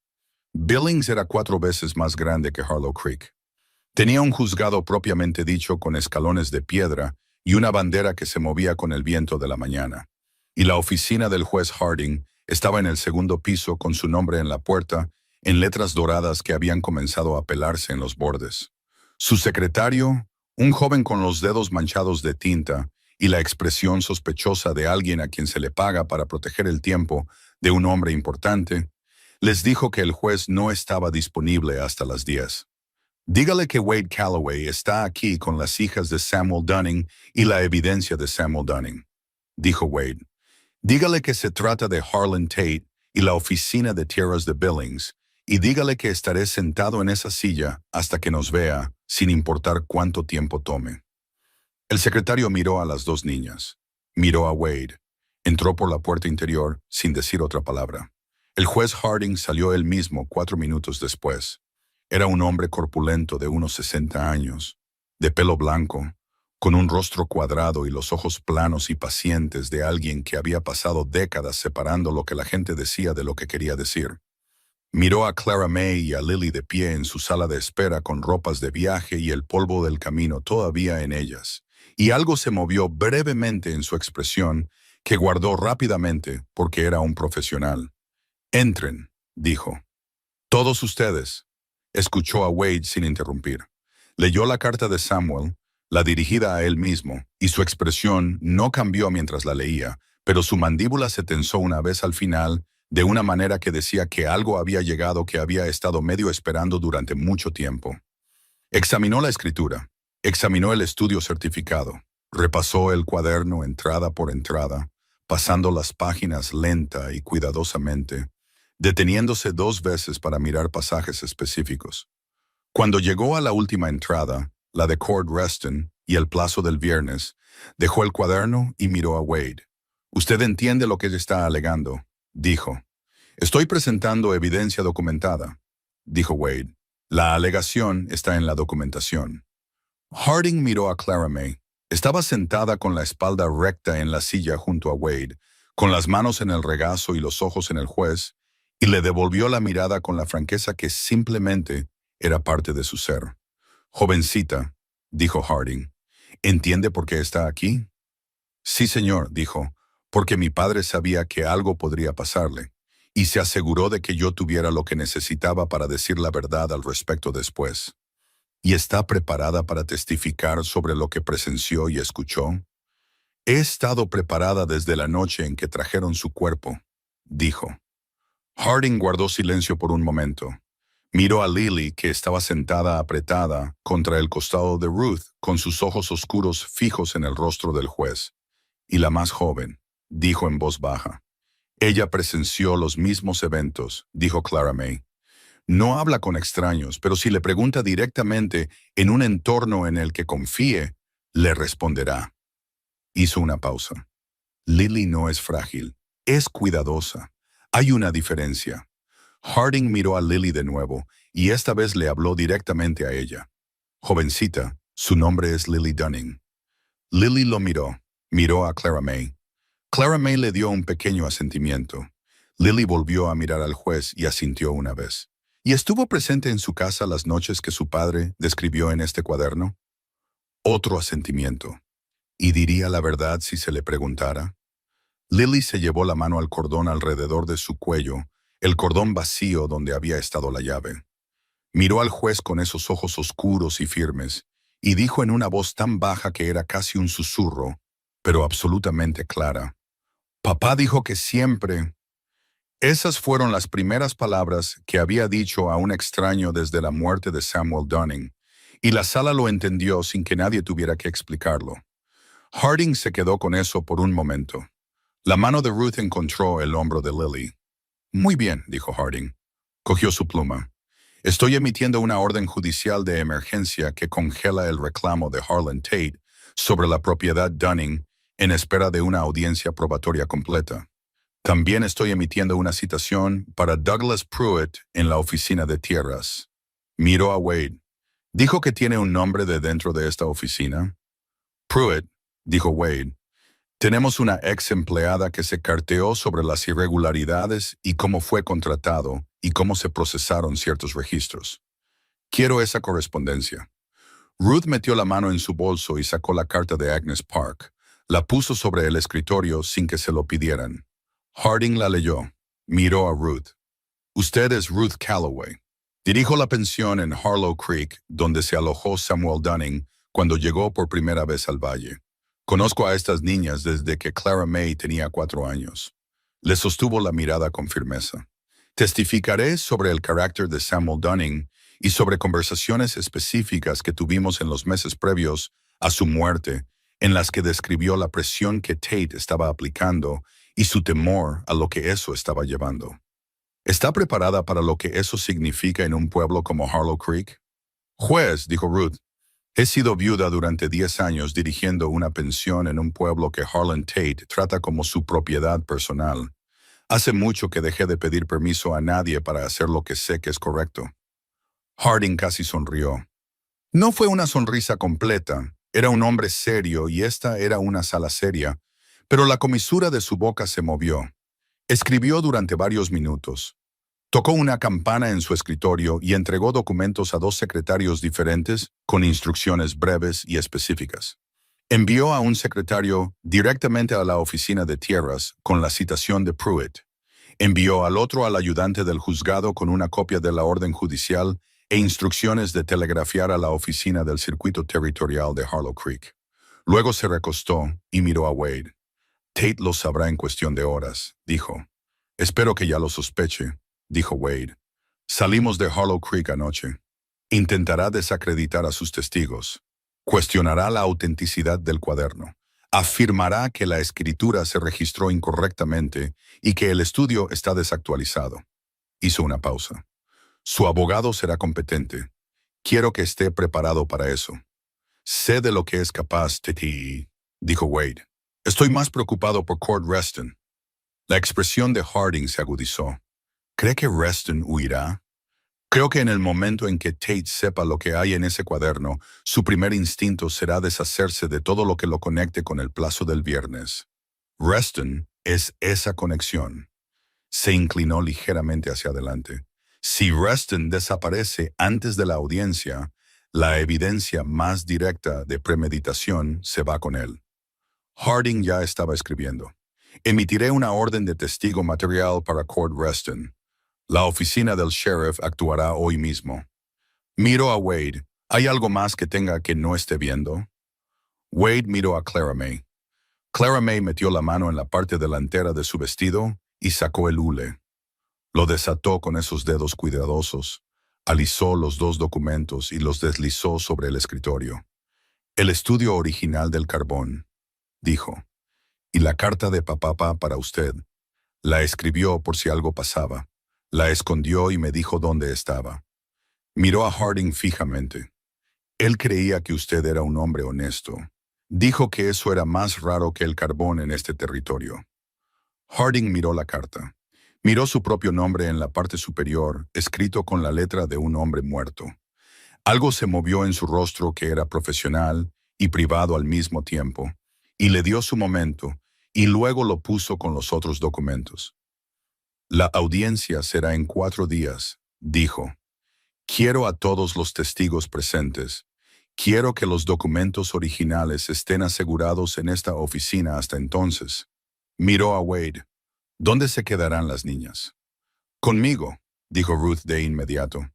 [SPEAKER 1] Billings era 4 veces más grande que Harlow Creek. Tenía un juzgado propiamente dicho con escalones de piedra y una bandera que se movía con el viento de la mañana. Y la oficina del juez Harding estaba en el 2.º piso con su nombre en la puerta, en letras doradas que habían comenzado a pelarse en los bordes. Su secretario, un joven con los dedos manchados de tinta y la expresión sospechosa de alguien a quien se le paga para proteger el tiempo de un hombre importante, les dijo que el juez no estaba disponible hasta las 10. Dígale que Wade Calloway está aquí con las hijas de Samuel Dunning y la evidencia de Samuel Dunning, dijo Wade. Dígale que se trata de Harlan Tate y la oficina de tierras de Billings, y dígale que estaré sentado en esa silla hasta que nos vea, sin importar cuánto tiempo tome. El secretario miró a las 2 niñas. Miró a Wade. Entró por la puerta interior sin decir otra palabra. El juez Harding salió él mismo 4 minutos después. Era un hombre corpulento de unos 60 años, de pelo blanco, con un rostro cuadrado y los ojos planos y pacientes de alguien que había pasado décadas separando lo que la gente decía de lo que quería decir. Miró a Clara May y a Lily de pie en su sala de espera con ropas de viaje y el polvo del camino todavía en ellas, y algo se movió brevemente en su expresión que guardó rápidamente porque era un profesional. «Entren», dijo. «Todos ustedes». Escuchó a Wade sin interrumpir. Leyó la carta de Samuel, la dirigida a él mismo, y su expresión no cambió mientras la leía, pero su mandíbula se tensó una vez al final, de una manera que decía que algo había llegado que había estado medio esperando durante mucho tiempo. Examinó la escritura, examinó el estudio certificado, repasó el cuaderno entrada por entrada, pasando las páginas lenta y cuidadosamente, deteniéndose 2 veces para mirar pasajes específicos. Cuando llegó a la última entrada, la de Cord Reston y el plazo del viernes, dejó el cuaderno y miró a Wade. «Usted entiende lo que está alegando», dijo. «Estoy presentando evidencia documentada», dijo Wade. «La alegación está en la documentación». Harding miró a Clara May. Estaba sentada con la espalda recta en la silla junto a Wade, con las manos en el regazo y los ojos en el juez, y le devolvió la mirada con la franqueza que simplemente era parte de su ser. «Jovencita», dijo Harding, «¿entiende por qué está aquí?» «Sí, señor», dijo, «porque mi padre sabía que algo podría pasarle, y se aseguró de que yo tuviera lo que necesitaba para decir la verdad al respecto después». «¿Y está preparada para testificar sobre lo que presenció y escuchó?» «He estado preparada desde la noche en que trajeron su cuerpo», dijo. Harding guardó silencio por un momento. Miró a Lily, que estaba sentada apretada contra el costado de Ruth, con sus ojos oscuros fijos en el rostro del juez. «Y la más joven», dijo en voz baja. «Ella presenció los mismos eventos», dijo Clara May. «No habla con extraños, pero si le pregunta directamente en un entorno en el que confíe, le responderá». Hizo una pausa. «Lily no es frágil, es cuidadosa. Hay una diferencia». Harding miró a Lily de nuevo, y esta vez le habló directamente a ella. «Jovencita, su nombre es Lily Dunning». Lily lo miró a Clara May. Clara May le dio un pequeño asentimiento. Lily volvió a mirar al juez y asintió una vez. «¿Y estuvo presente en su casa las noches que su padre describió en este cuaderno?» Otro asentimiento. «¿Y diría la verdad si se le preguntara?» Lily se llevó la mano al cordón alrededor de su cuello, el cordón vacío donde había estado la llave. Miró al juez con esos ojos oscuros y firmes, y dijo en una voz tan baja que era casi un susurro, pero absolutamente clara. «Papá dijo que siempre...» Esas fueron las primeras palabras que había dicho a un extraño desde la muerte de Samuel Dunning, y la sala lo entendió sin que nadie tuviera que explicarlo. Harding se quedó con eso por un momento. La mano de Ruth encontró el hombro de Lily. «Muy bien», dijo Harding. Cogió su pluma. «Estoy emitiendo una orden judicial de emergencia que congela el reclamo de Harlan Tate sobre la propiedad Dunning en espera de una audiencia probatoria completa. También estoy emitiendo una citación para Douglas Pruitt en la oficina de tierras». Miró a Wade. «¿Dijo que tiene un nombre de dentro de esta oficina?» «Pruitt», dijo Wade. «Tenemos una ex empleada que se carteó sobre las irregularidades y cómo fue contratado y cómo se procesaron ciertos registros. Quiero esa correspondencia». Ruth metió la mano en su bolso y sacó la carta de Agnes Park. La puso sobre el escritorio sin que se lo pidieran. Harding la leyó. Miró a Ruth. «Usted es Ruth Calloway. Dirijo la pensión en Harlow Creek, donde se alojó Samuel Dunning cuando llegó por primera vez al valle. Conozco a estas niñas desde que Clara May tenía 4 años». Le sostuvo la mirada con firmeza. «Testificaré sobre el carácter de Samuel Dunning y sobre conversaciones específicas que tuvimos en los meses previos a su muerte, en las que describió la presión que Tate estaba aplicando y su temor a lo que eso estaba llevando. ¿Está preparada para lo que eso significa en un pueblo como Harlow Creek?» «Juez», dijo Ruth, «he sido viuda durante 10 años dirigiendo una pensión en un pueblo que Harlan Tate trata como su propiedad personal. Hace mucho que dejé de pedir permiso a nadie para hacer lo que sé que es correcto». Harding casi sonrió. No fue una sonrisa completa. Era un hombre serio y esta era una sala seria, pero la comisura de su boca se movió. Escribió durante varios minutos. Tocó una campana en su escritorio y entregó documentos a 2 secretarios diferentes con instrucciones breves y específicas. Envió a un secretario directamente a la oficina de tierras con la citación de Pruitt. Envió al otro al ayudante del juzgado con una copia de la orden judicial e instrucciones de telegrafiar a la oficina del circuito territorial de Harlow Creek. Luego se recostó y miró a Wade. Tate lo sabrá en cuestión de horas, dijo. Espero que ya lo sospeche, dijo Wade. Salimos de Harlow Creek anoche. Intentará desacreditar a sus testigos. Cuestionará la autenticidad del cuaderno. Afirmará que la escritura se registró incorrectamente y que el estudio está desactualizado. Hizo una pausa. Su abogado será competente. Quiero que esté preparado para eso. Sé de lo que es capaz, Titi, dijo Wade. Estoy más preocupado por Cord Reston. La expresión de Harding se agudizó. ¿Cree que Reston huirá? Creo que en el momento en que Tate sepa lo que hay en ese cuaderno, su primer instinto será deshacerse de todo lo que lo conecte con el plazo del viernes. Reston es esa conexión. Se inclinó ligeramente hacia adelante. Si Reston desaparece antes de la audiencia, la evidencia más directa de premeditación se va con él. Harding ya estaba escribiendo. Emitiré una orden de testigo material para Cord Reston. La oficina del sheriff actuará hoy mismo. Miró a Wade. ¿Hay algo más que tenga que no esté viendo? Wade miró a Clara May. Clara May metió la mano en la parte delantera de su vestido y sacó el hule. Lo desató con esos dedos cuidadosos, alisó los dos documentos y los deslizó sobre el escritorio. El estudio original del carbón, dijo. Y la carta de papá para usted. La escribió por si algo pasaba. La escondió y me dijo dónde estaba. Miró a Harding fijamente. Él creía que usted era un hombre honesto. Dijo que eso era más raro que el carbón en este territorio. Harding miró la carta. Miró su propio nombre en la parte superior, escrito con la letra de un hombre muerto. Algo se movió en su rostro que era profesional y privado al mismo tiempo, y le dio su momento, y luego lo puso con los otros documentos. La audiencia será en 4 días, dijo. Quiero a todos los testigos presentes. Quiero que los documentos originales estén asegurados en esta oficina hasta entonces. Miró a Wade. ¿Dónde se quedarán las niñas? Conmigo, dijo Ruth de inmediato.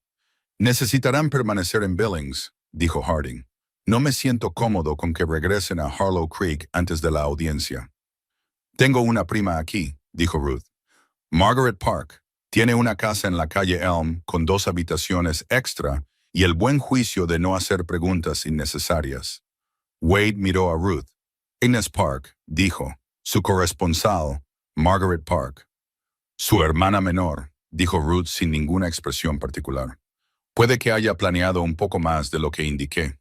[SPEAKER 1] Necesitarán permanecer en Billings, dijo Harding. No me siento cómodo con que regresen a Harlow Creek antes de la audiencia. Tengo una prima aquí, dijo Ruth. Margaret Park. Tiene una casa en la calle Elm con 2 habitaciones extra y el buen juicio de no hacer preguntas innecesarias. Wade miró a Ruth. Agnes Park, dijo. Su corresponsal, Margaret Park. Su hermana menor, dijo Ruth sin ninguna expresión particular. Puede que haya planeado un poco más de lo que indiqué.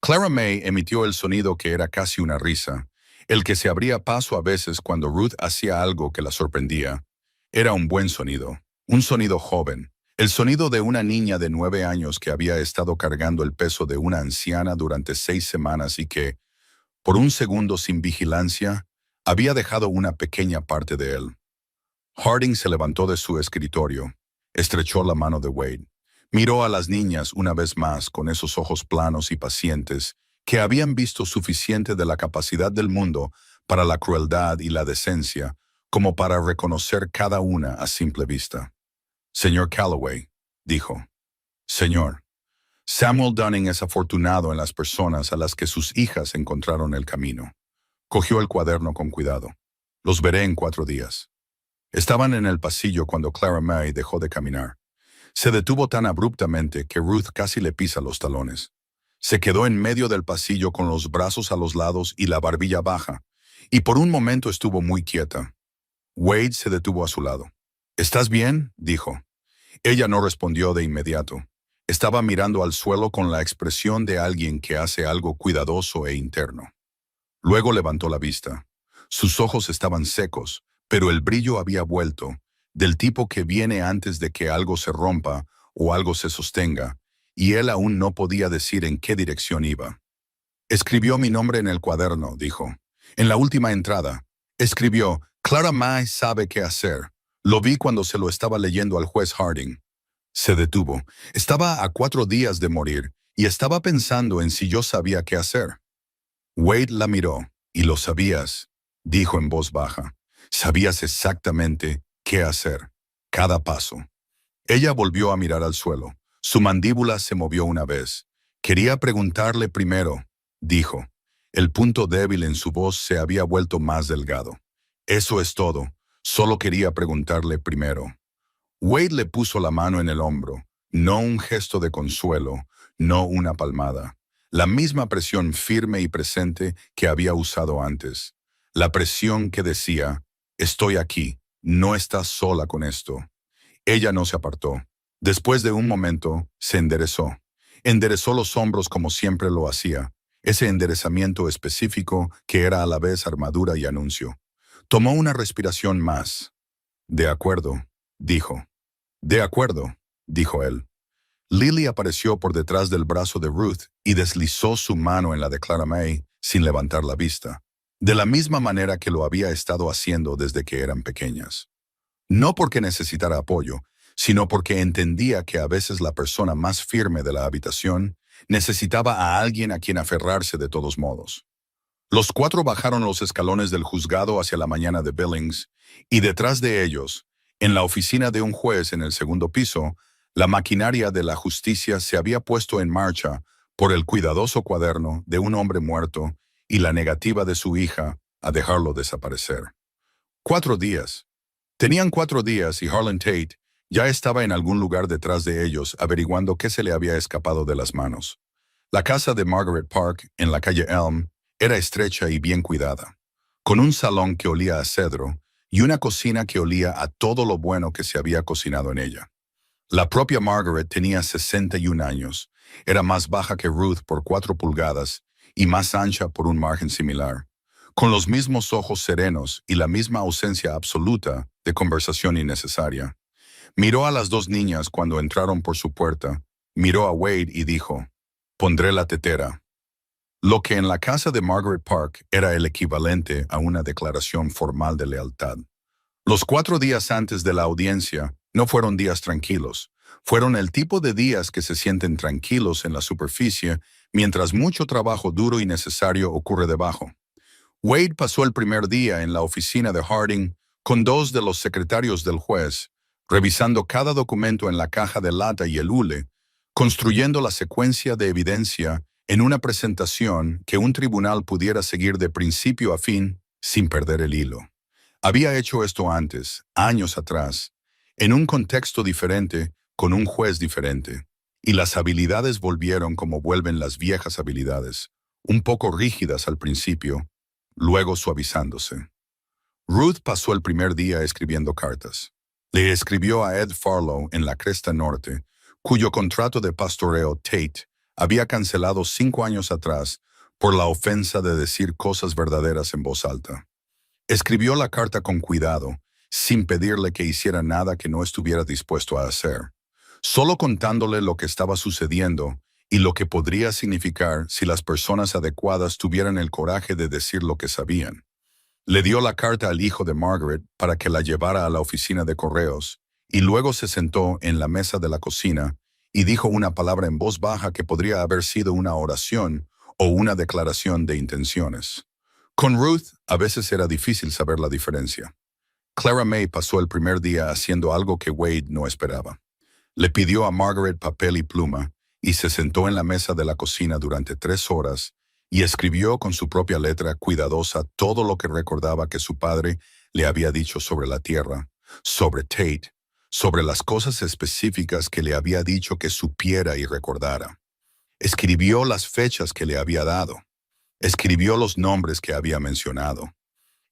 [SPEAKER 1] Clara May emitió el sonido que era casi una risa, el que se abría paso a veces cuando Ruth hacía algo que la sorprendía. Era un buen sonido, un sonido joven, el sonido de una niña de 9 años que había estado cargando el peso de una anciana durante 6 semanas y que, por un segundo sin vigilancia, había dejado una pequeña parte de él. Harding se levantó de su escritorio, estrechó la mano de Wade, miró a las niñas una vez más con esos ojos planos y pacientes que habían visto suficiente de la capacidad del mundo para la crueldad y la decencia como para reconocer cada una a simple vista. Señor Calloway, dijo. Señor, Samuel Dunning es afortunado en las personas a las que sus hijas encontraron el camino. Cogió el cuaderno con cuidado. Los veré en 4 días. Estaban en el pasillo cuando Clara May dejó de caminar. Se detuvo tan abruptamente que Ruth casi le pisa los talones. Se quedó en medio del pasillo con los brazos a los lados y la barbilla baja, y por un momento estuvo muy quieta. Wade se detuvo a su lado. ¿Estás bien?, dijo. Ella no respondió de inmediato. Estaba mirando al suelo con la expresión de alguien que hace algo cuidadoso e interno. Luego levantó la vista. Sus ojos estaban secos, pero el brillo había vuelto, del tipo que viene antes de que algo se rompa o algo se sostenga, y él aún no podía decir en qué dirección iba. Escribió mi nombre en el cuaderno, dijo. En la última entrada. Escribió, Clara May sabe qué hacer. Lo vi cuando se lo estaba leyendo al juez Harding. Se detuvo. Estaba a 4 días de morir y estaba pensando en si yo sabía qué hacer. Wade la miró. Y lo sabías, dijo en voz baja. Sabías exactamente qué hacer. Cada paso. Ella volvió a mirar al suelo. Su mandíbula se movió una vez. Quería preguntarle primero, dijo. El punto débil en su voz se había vuelto más delgado. Eso es todo. Solo quería preguntarle primero. Wade le puso la mano en el hombro, no un gesto de consuelo, no una palmada. La misma presión firme y presente que había usado antes. La presión que decía, estoy aquí, no estás sola con esto. Ella no se apartó. Después de un momento, se enderezó. Enderezó los hombros como siempre lo hacía, ese enderezamiento específico que era a la vez armadura y anuncio. Tomó una respiración más. De acuerdo, dijo. De acuerdo, dijo él. Lily apareció por detrás del brazo de Ruth y deslizó su mano en la de Clara May sin levantar la vista, de la misma manera que lo había estado haciendo desde que eran pequeñas. No porque necesitara apoyo, sino porque entendía que a veces la persona más firme de la habitación necesitaba a alguien a quien aferrarse de todos modos. Los cuatro bajaron los escalones del juzgado hacia la mañana de Billings, y detrás de ellos, en la oficina de un juez en el segundo piso, la maquinaria de la justicia se había puesto en marcha por el cuidadoso cuaderno de un hombre muerto y la negativa de su hija a dejarlo desaparecer. 4 días. Tenían 4 días y Harlan Tate ya estaba en algún lugar detrás de ellos averiguando qué se le había escapado de las manos. La casa de Margaret Park, en la calle Elm, era estrecha y bien cuidada, con un salón que olía a cedro y una cocina que olía a todo lo bueno que se había cocinado en ella. La propia Margaret tenía 61 años, era más baja que Ruth por 4 pulgadas y más ancha por un margen similar, con los mismos ojos serenos y la misma ausencia absoluta de conversación innecesaria. Miró a las 2 niñas cuando entraron por su puerta, miró a Wade y dijo, «Pondré la tetera». Lo que en la casa de Margaret Park era el equivalente a una declaración formal de lealtad. Los 4 días antes de la audiencia no fueron días tranquilos. Fueron el tipo de días que se sienten tranquilos en la superficie mientras mucho trabajo duro y necesario ocurre debajo. Wade pasó el primer día en la oficina de Harding con 2 de los secretarios del juez, revisando cada documento en la caja de lata y el hule, construyendo la secuencia de evidencia en una presentación que un tribunal pudiera seguir de principio a fin sin perder el hilo. Había hecho esto antes, años atrás, en un contexto diferente, con un juez diferente, y las habilidades volvieron como vuelven las viejas habilidades, un poco rígidas al principio, luego suavizándose. Ruth pasó el primer día escribiendo cartas. Le escribió a Ed Farlow en la Cresta Norte, cuyo contrato de pastoreo Tate había cancelado 5 años atrás por la ofensa de decir cosas verdaderas en voz alta. Escribió la carta con cuidado, sin pedirle que hiciera nada que no estuviera dispuesto a hacer, solo contándole lo que estaba sucediendo y lo que podría significar si las personas adecuadas tuvieran el coraje de decir lo que sabían. Le dio la carta al hijo de Margaret para que la llevara a la oficina de correos, y luego se sentó en la mesa de la cocina y dijo una palabra en voz baja que podría haber sido una oración o una declaración de intenciones. Con Ruth, a veces era difícil saber la diferencia. Clara May pasó el primer día haciendo algo que Wade no esperaba. Le pidió a Margaret papel y pluma y se sentó en la mesa de la cocina durante 3 horas y escribió con su propia letra cuidadosa todo lo que recordaba que su padre le había dicho sobre la tierra, sobre Tate, sobre las cosas específicas que le había dicho que supiera y recordara. Escribió las fechas que le había dado. Escribió los nombres que había mencionado.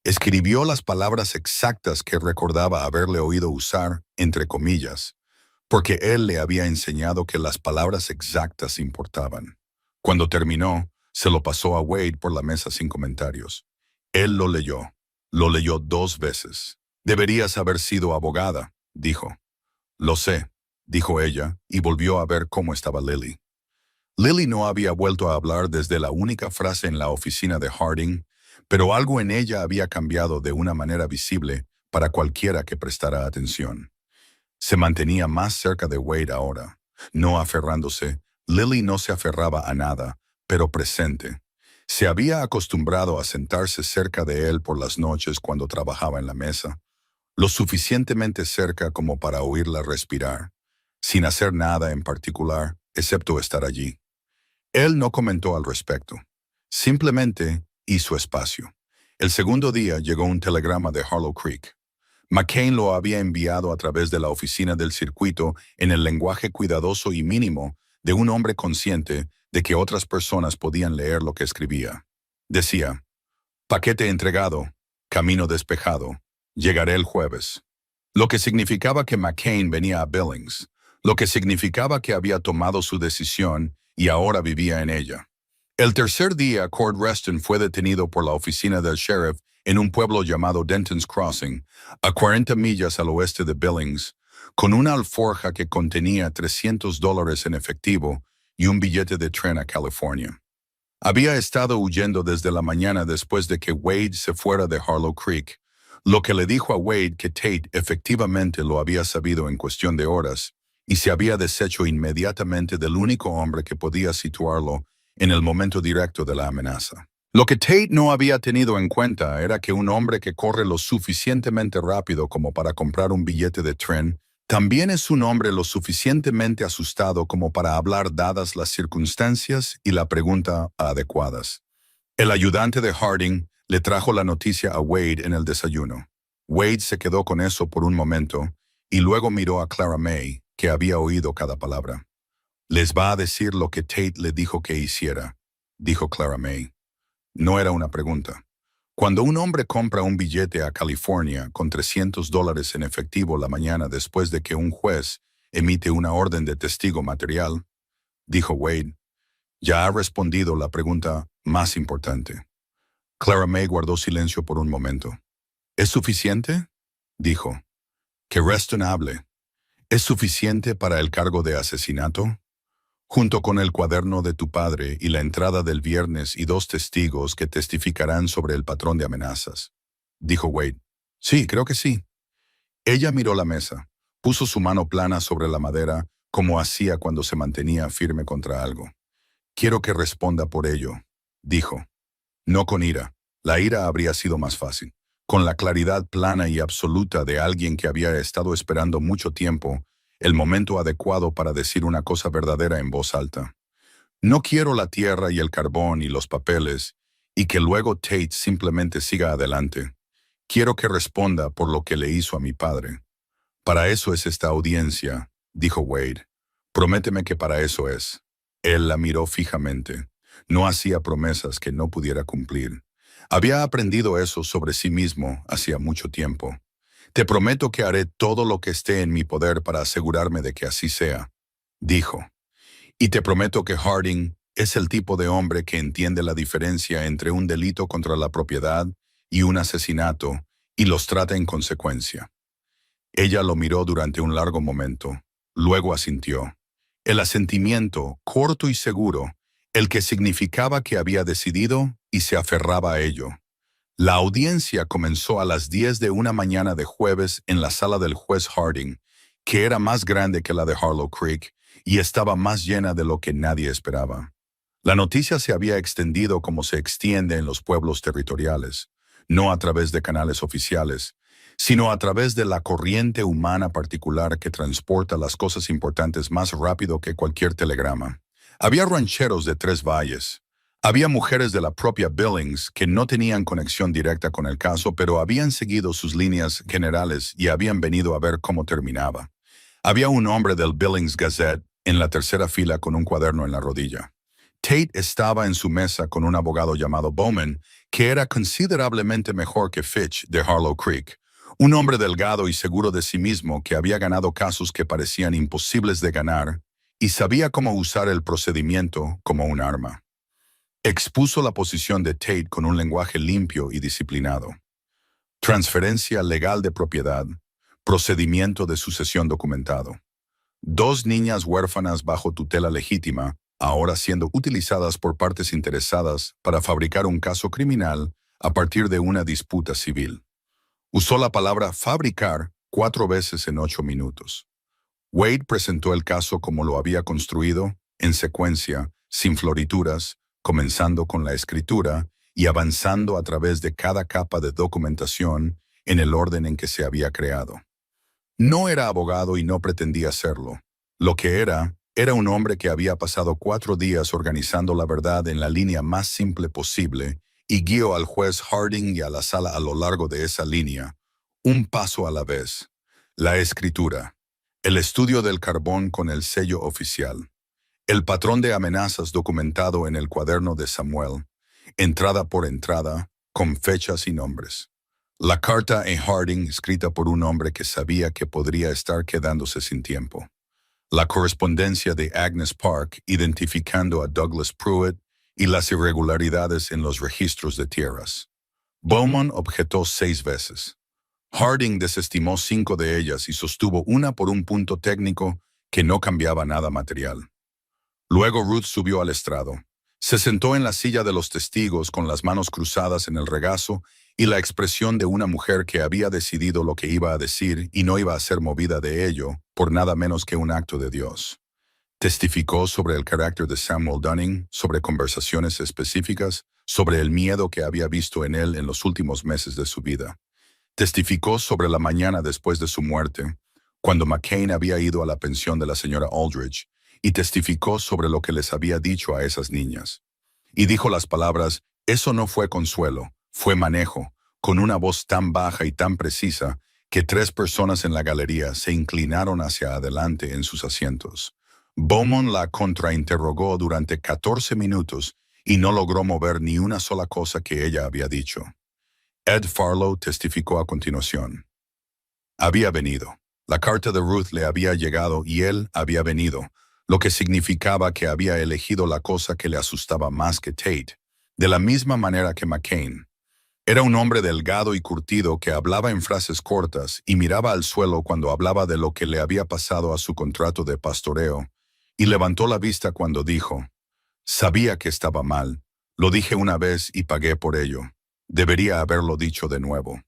[SPEAKER 1] Escribió las palabras exactas que recordaba haberle oído usar, entre comillas, porque él le había enseñado que las palabras exactas importaban. Cuando terminó, se lo pasó a Wade por la mesa sin comentarios. Él lo leyó. Lo leyó 2 veces. «Deberías haber sido abogada», dijo. «Lo sé», dijo ella, y volvió a ver cómo estaba Lily. Lily no había vuelto a hablar desde la única frase en la oficina de Harding, pero algo en ella había cambiado de una manera visible para cualquiera que prestara atención. Se mantenía más cerca de Wade ahora, no aferrándose. Lily no se aferraba a nada, pero presente. Se había acostumbrado a sentarse cerca de él por las noches cuando trabajaba en la mesa, lo suficientemente cerca como para oírla respirar, sin hacer nada en particular, excepto estar allí. Él no comentó al respecto. Simplemente hizo espacio. El segundo día llegó un telegrama de Harlow Creek. McCain lo había enviado a través de la oficina del circuito en el lenguaje cuidadoso y mínimo de un hombre consciente de que otras personas podían leer lo que escribía. Decía, paquete entregado, camino despejado, llegaré el jueves. Lo que significaba que McCain venía a Billings, lo que significaba que había tomado su decisión y ahora vivía en ella. El tercer día, Cord Reston fue detenido por la oficina del sheriff en un pueblo llamado Denton's Crossing, a 40 millas al oeste de Billings, con una alforja que contenía $300 en efectivo y un billete de tren a California. Había estado huyendo desde la mañana después de que Wade se fuera de Harlow Creek, lo que le dijo a Wade que Tate efectivamente lo había sabido en cuestión de horas y se había deshecho inmediatamente del único hombre que podía situarlo en el momento directo de la amenaza. Lo que Tate no había tenido en cuenta era que un hombre que corre lo suficientemente rápido como para comprar un billete de tren también es un hombre lo suficientemente asustado como para hablar dadas las circunstancias y la pregunta adecuadas. El ayudante de Harding le trajo la noticia a Wade en el desayuno. Wade se quedó con eso por un momento y luego miró a Clara May, que había oído cada palabra. «Les va a decir lo que Tate le dijo que hiciera», dijo Clara May. No era una pregunta. Cuando un hombre compra un billete a California con $300 en efectivo la mañana después de que un juez emite una orden de testigo material, dijo Wade, ya ha respondido la pregunta más importante. Clara May guardó silencio por un momento. ¿Es suficiente?, dijo. Que Reston hable. ¿Es suficiente para el cargo de asesinato? Junto con el cuaderno de tu padre y la entrada del viernes y 2 testigos que testificarán sobre el patrón de amenazas. Dijo Wade. Sí, creo que sí. Ella miró la mesa, puso su mano plana sobre la madera como hacía cuando se mantenía firme contra algo. Quiero que responda por ello, dijo. No con ira. La ira habría sido más fácil. Con la claridad plana y absoluta de alguien que había estado esperando mucho tiempo el momento adecuado para decir una cosa verdadera en voz alta. No quiero la tierra y el carbón y los papeles, y que luego Tate simplemente siga adelante. Quiero que responda por lo que le hizo a mi padre. Para eso es esta audiencia, dijo Wade. Prométeme que para eso es. Él la miró fijamente. No hacía promesas que no pudiera cumplir. Había aprendido eso sobre sí mismo hacía mucho tiempo. Te prometo que haré todo lo que esté en mi poder para asegurarme de que así sea, dijo. Y te prometo que Harding es el tipo de hombre que entiende la diferencia entre un delito contra la propiedad y un asesinato y los trata en consecuencia. Ella lo miró durante un largo momento, luego asintió. El asentimiento, corto y seguro, el que significaba que había decidido y se aferraba a ello. La audiencia comenzó a las 10 de una mañana de jueves en la sala del juez Harding, que era más grande que la de Harlow Creek y estaba más llena de lo que nadie esperaba. La noticia se había extendido como se extiende en los pueblos territoriales, no a través de canales oficiales, sino a través de la corriente humana particular que transporta las cosas importantes más rápido que cualquier telegrama. Había rancheros de 3 valles. Había mujeres de la propia Billings que no tenían conexión directa con el caso, pero habían seguido sus líneas generales y habían venido a ver cómo terminaba. Había un hombre del Billings Gazette en la tercera fila con un cuaderno en la rodilla. Tate estaba en su mesa con un abogado llamado Bowman, que era considerablemente mejor que Fitch de Harlow Creek, un hombre delgado y seguro de sí mismo que había ganado casos que parecían imposibles de ganar y sabía cómo usar el procedimiento como un arma. Expuso la posición de Tate con un lenguaje limpio y disciplinado. Transferencia legal de propiedad, procedimiento de sucesión documentado. 2 niñas huérfanas bajo tutela legítima, ahora siendo utilizadas por partes interesadas para fabricar un caso criminal a partir de una disputa civil. Usó la palabra fabricar 4 veces en 8 minutos. Wade presentó el caso como lo había construido, en secuencia, sin florituras, comenzando con la escritura y avanzando a través de cada capa de documentación en el orden en que se había creado. No era abogado y no pretendía serlo. Lo que era un hombre que había pasado 4 días organizando la verdad en la línea más simple posible y guió al juez Harding y a la sala a lo largo de esa línea, un paso a la vez. La escritura, el estudio del carbón con el sello oficial, el patrón de amenazas documentado en el cuaderno de Samuel, entrada por entrada, con fechas y nombres. La carta en Harding escrita por un hombre que sabía que podría estar quedándose sin tiempo. La correspondencia de Agnes Park identificando a Douglas Pruitt y las irregularidades en los registros de tierras. Beaumont objetó 6 veces. Harding desestimó 5 de ellas y sostuvo una por un punto técnico que no cambiaba nada material. Luego Ruth subió al estrado. Se sentó en la silla de los testigos con las manos cruzadas en el regazo y la expresión de una mujer que había decidido lo que iba a decir y no iba a ser movida de ello por nada menos que un acto de Dios. Testificó sobre el carácter de Samuel Dunning, sobre conversaciones específicas, sobre el miedo que había visto en él en los últimos meses de su vida. Testificó sobre la mañana después de su muerte, cuando McCain había ido a la pensión de la señora Aldridge, y testificó sobre lo que les había dicho a esas niñas. Y dijo las palabras, eso no fue consuelo, fue manejo, con una voz tan baja y tan precisa que 3 personas en la galería se inclinaron hacia adelante en sus asientos. Beaumont la contrainterrogó durante 14 minutos y no logró mover ni una sola cosa que ella había dicho. Ed Farlow testificó a continuación. Había venido. La carta de Ruth le había llegado y él había venido, lo que significaba que había elegido la cosa que le asustaba más que Tate, de la misma manera que McCain. Era un hombre delgado y curtido que hablaba en frases cortas y miraba al suelo cuando hablaba de lo que le había pasado a su contrato de pastoreo, y levantó la vista cuando dijo, sabía que estaba mal, lo dije una vez y pagué por ello. Debería haberlo dicho de nuevo.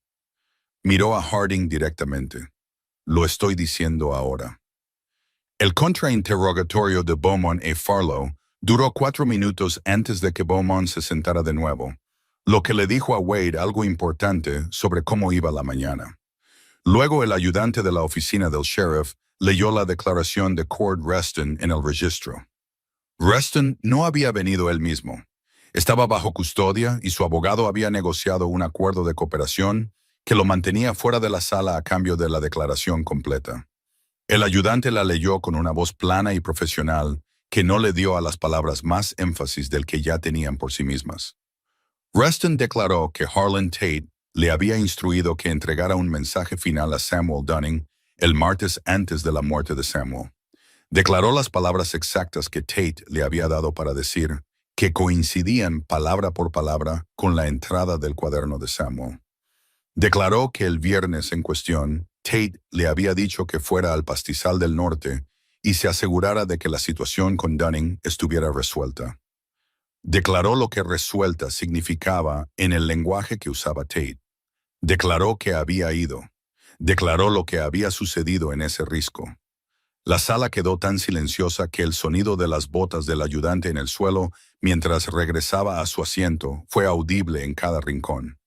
[SPEAKER 1] Miró a Harding directamente. Lo estoy diciendo ahora. El contrainterrogatorio de Beaumont y Farlow duró 4 minutos antes de que Beaumont se sentara de nuevo, lo que le dijo a Wade algo importante sobre cómo iba la mañana. Luego el ayudante de la oficina del sheriff leyó la declaración de Cord Reston en el registro. Reston no había venido él mismo. Estaba bajo custodia y su abogado había negociado un acuerdo de cooperación que lo mantenía fuera de la sala a cambio de la declaración completa. El ayudante la leyó con una voz plana y profesional que no le dio a las palabras más énfasis del que ya tenían por sí mismas. Reston declaró que Harlan Tate le había instruido que entregara un mensaje final a Samuel Dunning el martes antes de la muerte de Samuel. Declaró las palabras exactas que Tate le había dado para decir, que coincidían palabra por palabra con la entrada del cuaderno de Samuel. Declaró que el viernes en cuestión, Tate le había dicho que fuera al pastizal del norte y se asegurara de que la situación con Dunning estuviera resuelta. Declaró lo que resuelta significaba en el lenguaje que usaba Tate. Declaró que había ido. Declaró lo que había sucedido en ese risco. La sala quedó tan silenciosa que el sonido de las botas del ayudante en el suelo mientras regresaba a su asiento fue audible en cada rincón.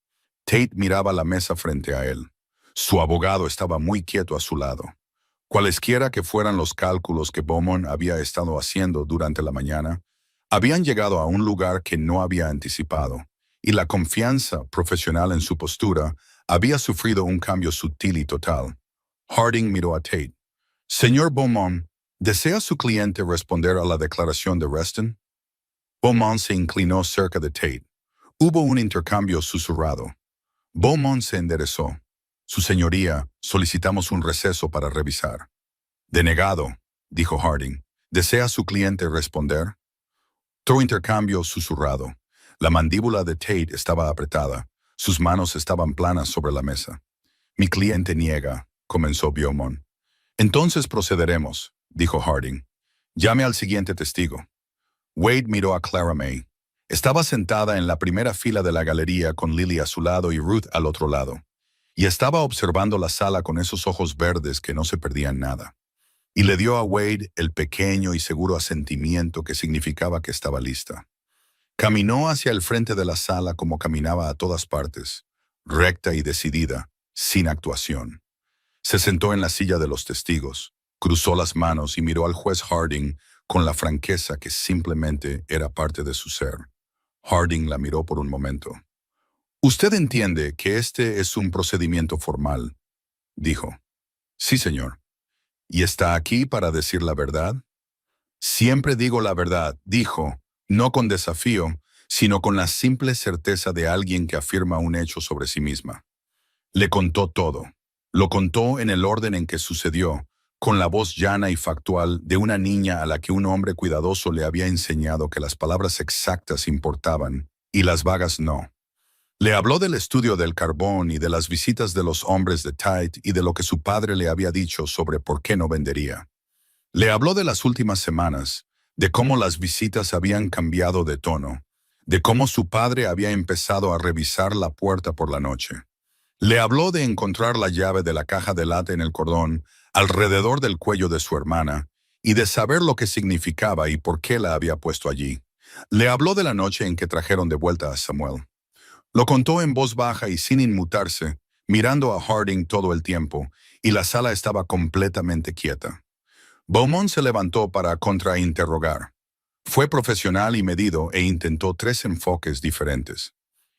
[SPEAKER 1] Tate miraba la mesa frente a él. Su abogado estaba muy quieto a su lado. Cualesquiera que fueran los cálculos que Beaumont había estado haciendo durante la mañana, habían llegado a un lugar que no había anticipado, y la confianza profesional en su postura había sufrido un cambio sutil y total. Harding miró a Tate. Señor Beaumont, ¿desea su cliente responder a la declaración de Reston? Beaumont se inclinó cerca de Tate. Hubo un intercambio susurrado. Beaumont se enderezó. Su señoría, solicitamos un receso para revisar. Denegado, dijo Harding. ¿Desea su cliente responder? Otro intercambio susurrado. La mandíbula de Tate estaba apretada. Sus manos estaban planas sobre la mesa. Mi cliente niega, comenzó Beaumont. Entonces procederemos, dijo Harding. Llame al siguiente testigo. Wade miró a Clara May. Estaba sentada en la primera fila de la galería con Lily a su lado y Ruth al otro lado. Y estaba observando la sala con esos ojos verdes que no se perdían nada. Y le dio a Wade el pequeño y seguro asentimiento que significaba que estaba lista. Caminó hacia el frente de la sala como caminaba a todas partes, recta y decidida, sin actuación. Se sentó en la silla de los testigos. Cruzó las manos y miró al juez Harding con la franqueza que simplemente era parte de su ser. Harding la miró por un momento. «Usted entiende que este es un procedimiento formal», dijo. «Sí, señor». «¿Y está aquí para decir la verdad?» «Siempre digo la verdad», dijo, no con desafío, sino con la simple certeza de alguien que afirma un hecho sobre sí misma. Le contó todo. Lo contó en el orden en que sucedió, con la voz llana y factual de una niña a la que un hombre cuidadoso le había enseñado que las palabras exactas importaban y las vagas no. Le habló del estudio del carbón y de las visitas de los hombres de Tite y de lo que su padre le había dicho sobre por qué no vendería. Le habló de las últimas semanas, de cómo las visitas habían cambiado de tono, de cómo su padre había empezado a revisar la puerta por la noche. Le habló de encontrar la llave de la caja de lata en el cordón alrededor del cuello de su hermana y de saber lo que significaba y por qué la había puesto allí. Le habló de la noche en que trajeron de vuelta a Samuel. Lo contó en voz baja y sin inmutarse, mirando a Harding todo el tiempo, y la sala estaba completamente quieta. Beaumont se levantó para contrainterrogar. Fue profesional y medido e intentó 3 enfoques diferentes.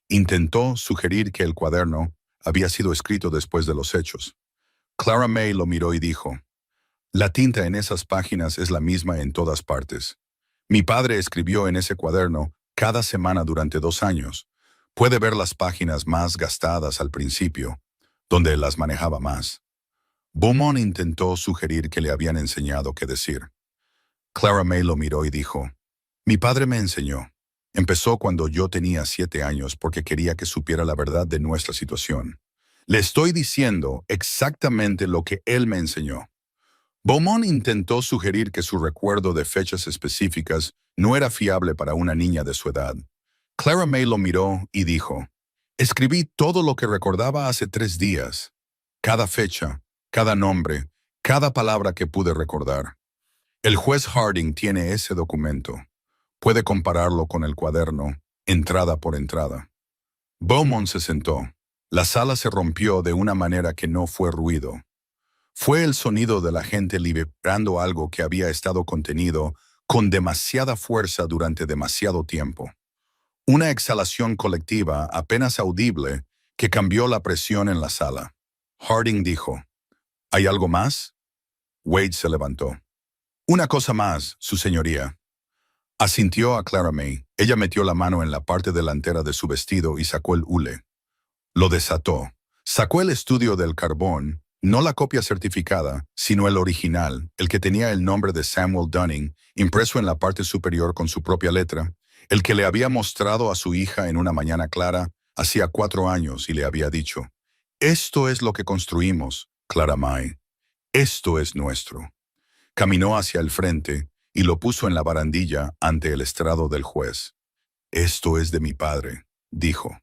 [SPEAKER 1] Intentó sugerir que el cuaderno había sido escrito después de los hechos. Clara May lo miró y dijo, «La tinta en esas páginas es la misma en todas partes. Mi padre escribió en ese cuaderno cada semana durante 2 años. Puede ver las páginas más gastadas al principio, donde las manejaba más». Beaumont intentó sugerir que le habían enseñado qué decir. Clara May lo miró y dijo, «Mi padre me enseñó. Empezó cuando yo tenía 7 años porque quería que supiera la verdad de nuestra situación. Le estoy diciendo exactamente lo que él me enseñó». Beaumont intentó sugerir que su recuerdo de fechas específicas no era fiable para una niña de su edad. Clara May lo miró y dijo, «Escribí todo lo que recordaba hace 3 días. Cada fecha, cada nombre, cada palabra que pude recordar. El juez Harding tiene ese documento. Puede compararlo con el cuaderno, entrada por entrada». Beaumont se sentó. La sala se rompió de una manera que no fue ruido. Fue el sonido de la gente liberando algo que había estado contenido con demasiada fuerza durante demasiado tiempo. Una exhalación colectiva apenas audible que cambió la presión en la sala. Harding dijo, «¿Hay algo más?» Wade se levantó. «Una cosa más, su señoría». Asintió a Clara May. Ella metió la mano en la parte delantera de su vestido y sacó el hule. Lo desató. Sacó el estudio del carbón, no la copia certificada, sino el original, el que tenía el nombre de Samuel Dunning, impreso en la parte superior con su propia letra, el que le había mostrado a su hija en una mañana clara, hacía 4 años, y le había dicho, «Esto es lo que construimos, Clara May. Esto es nuestro». Caminó hacia el frente y lo puso en la barandilla ante el estrado del juez. «Esto es de mi padre», dijo.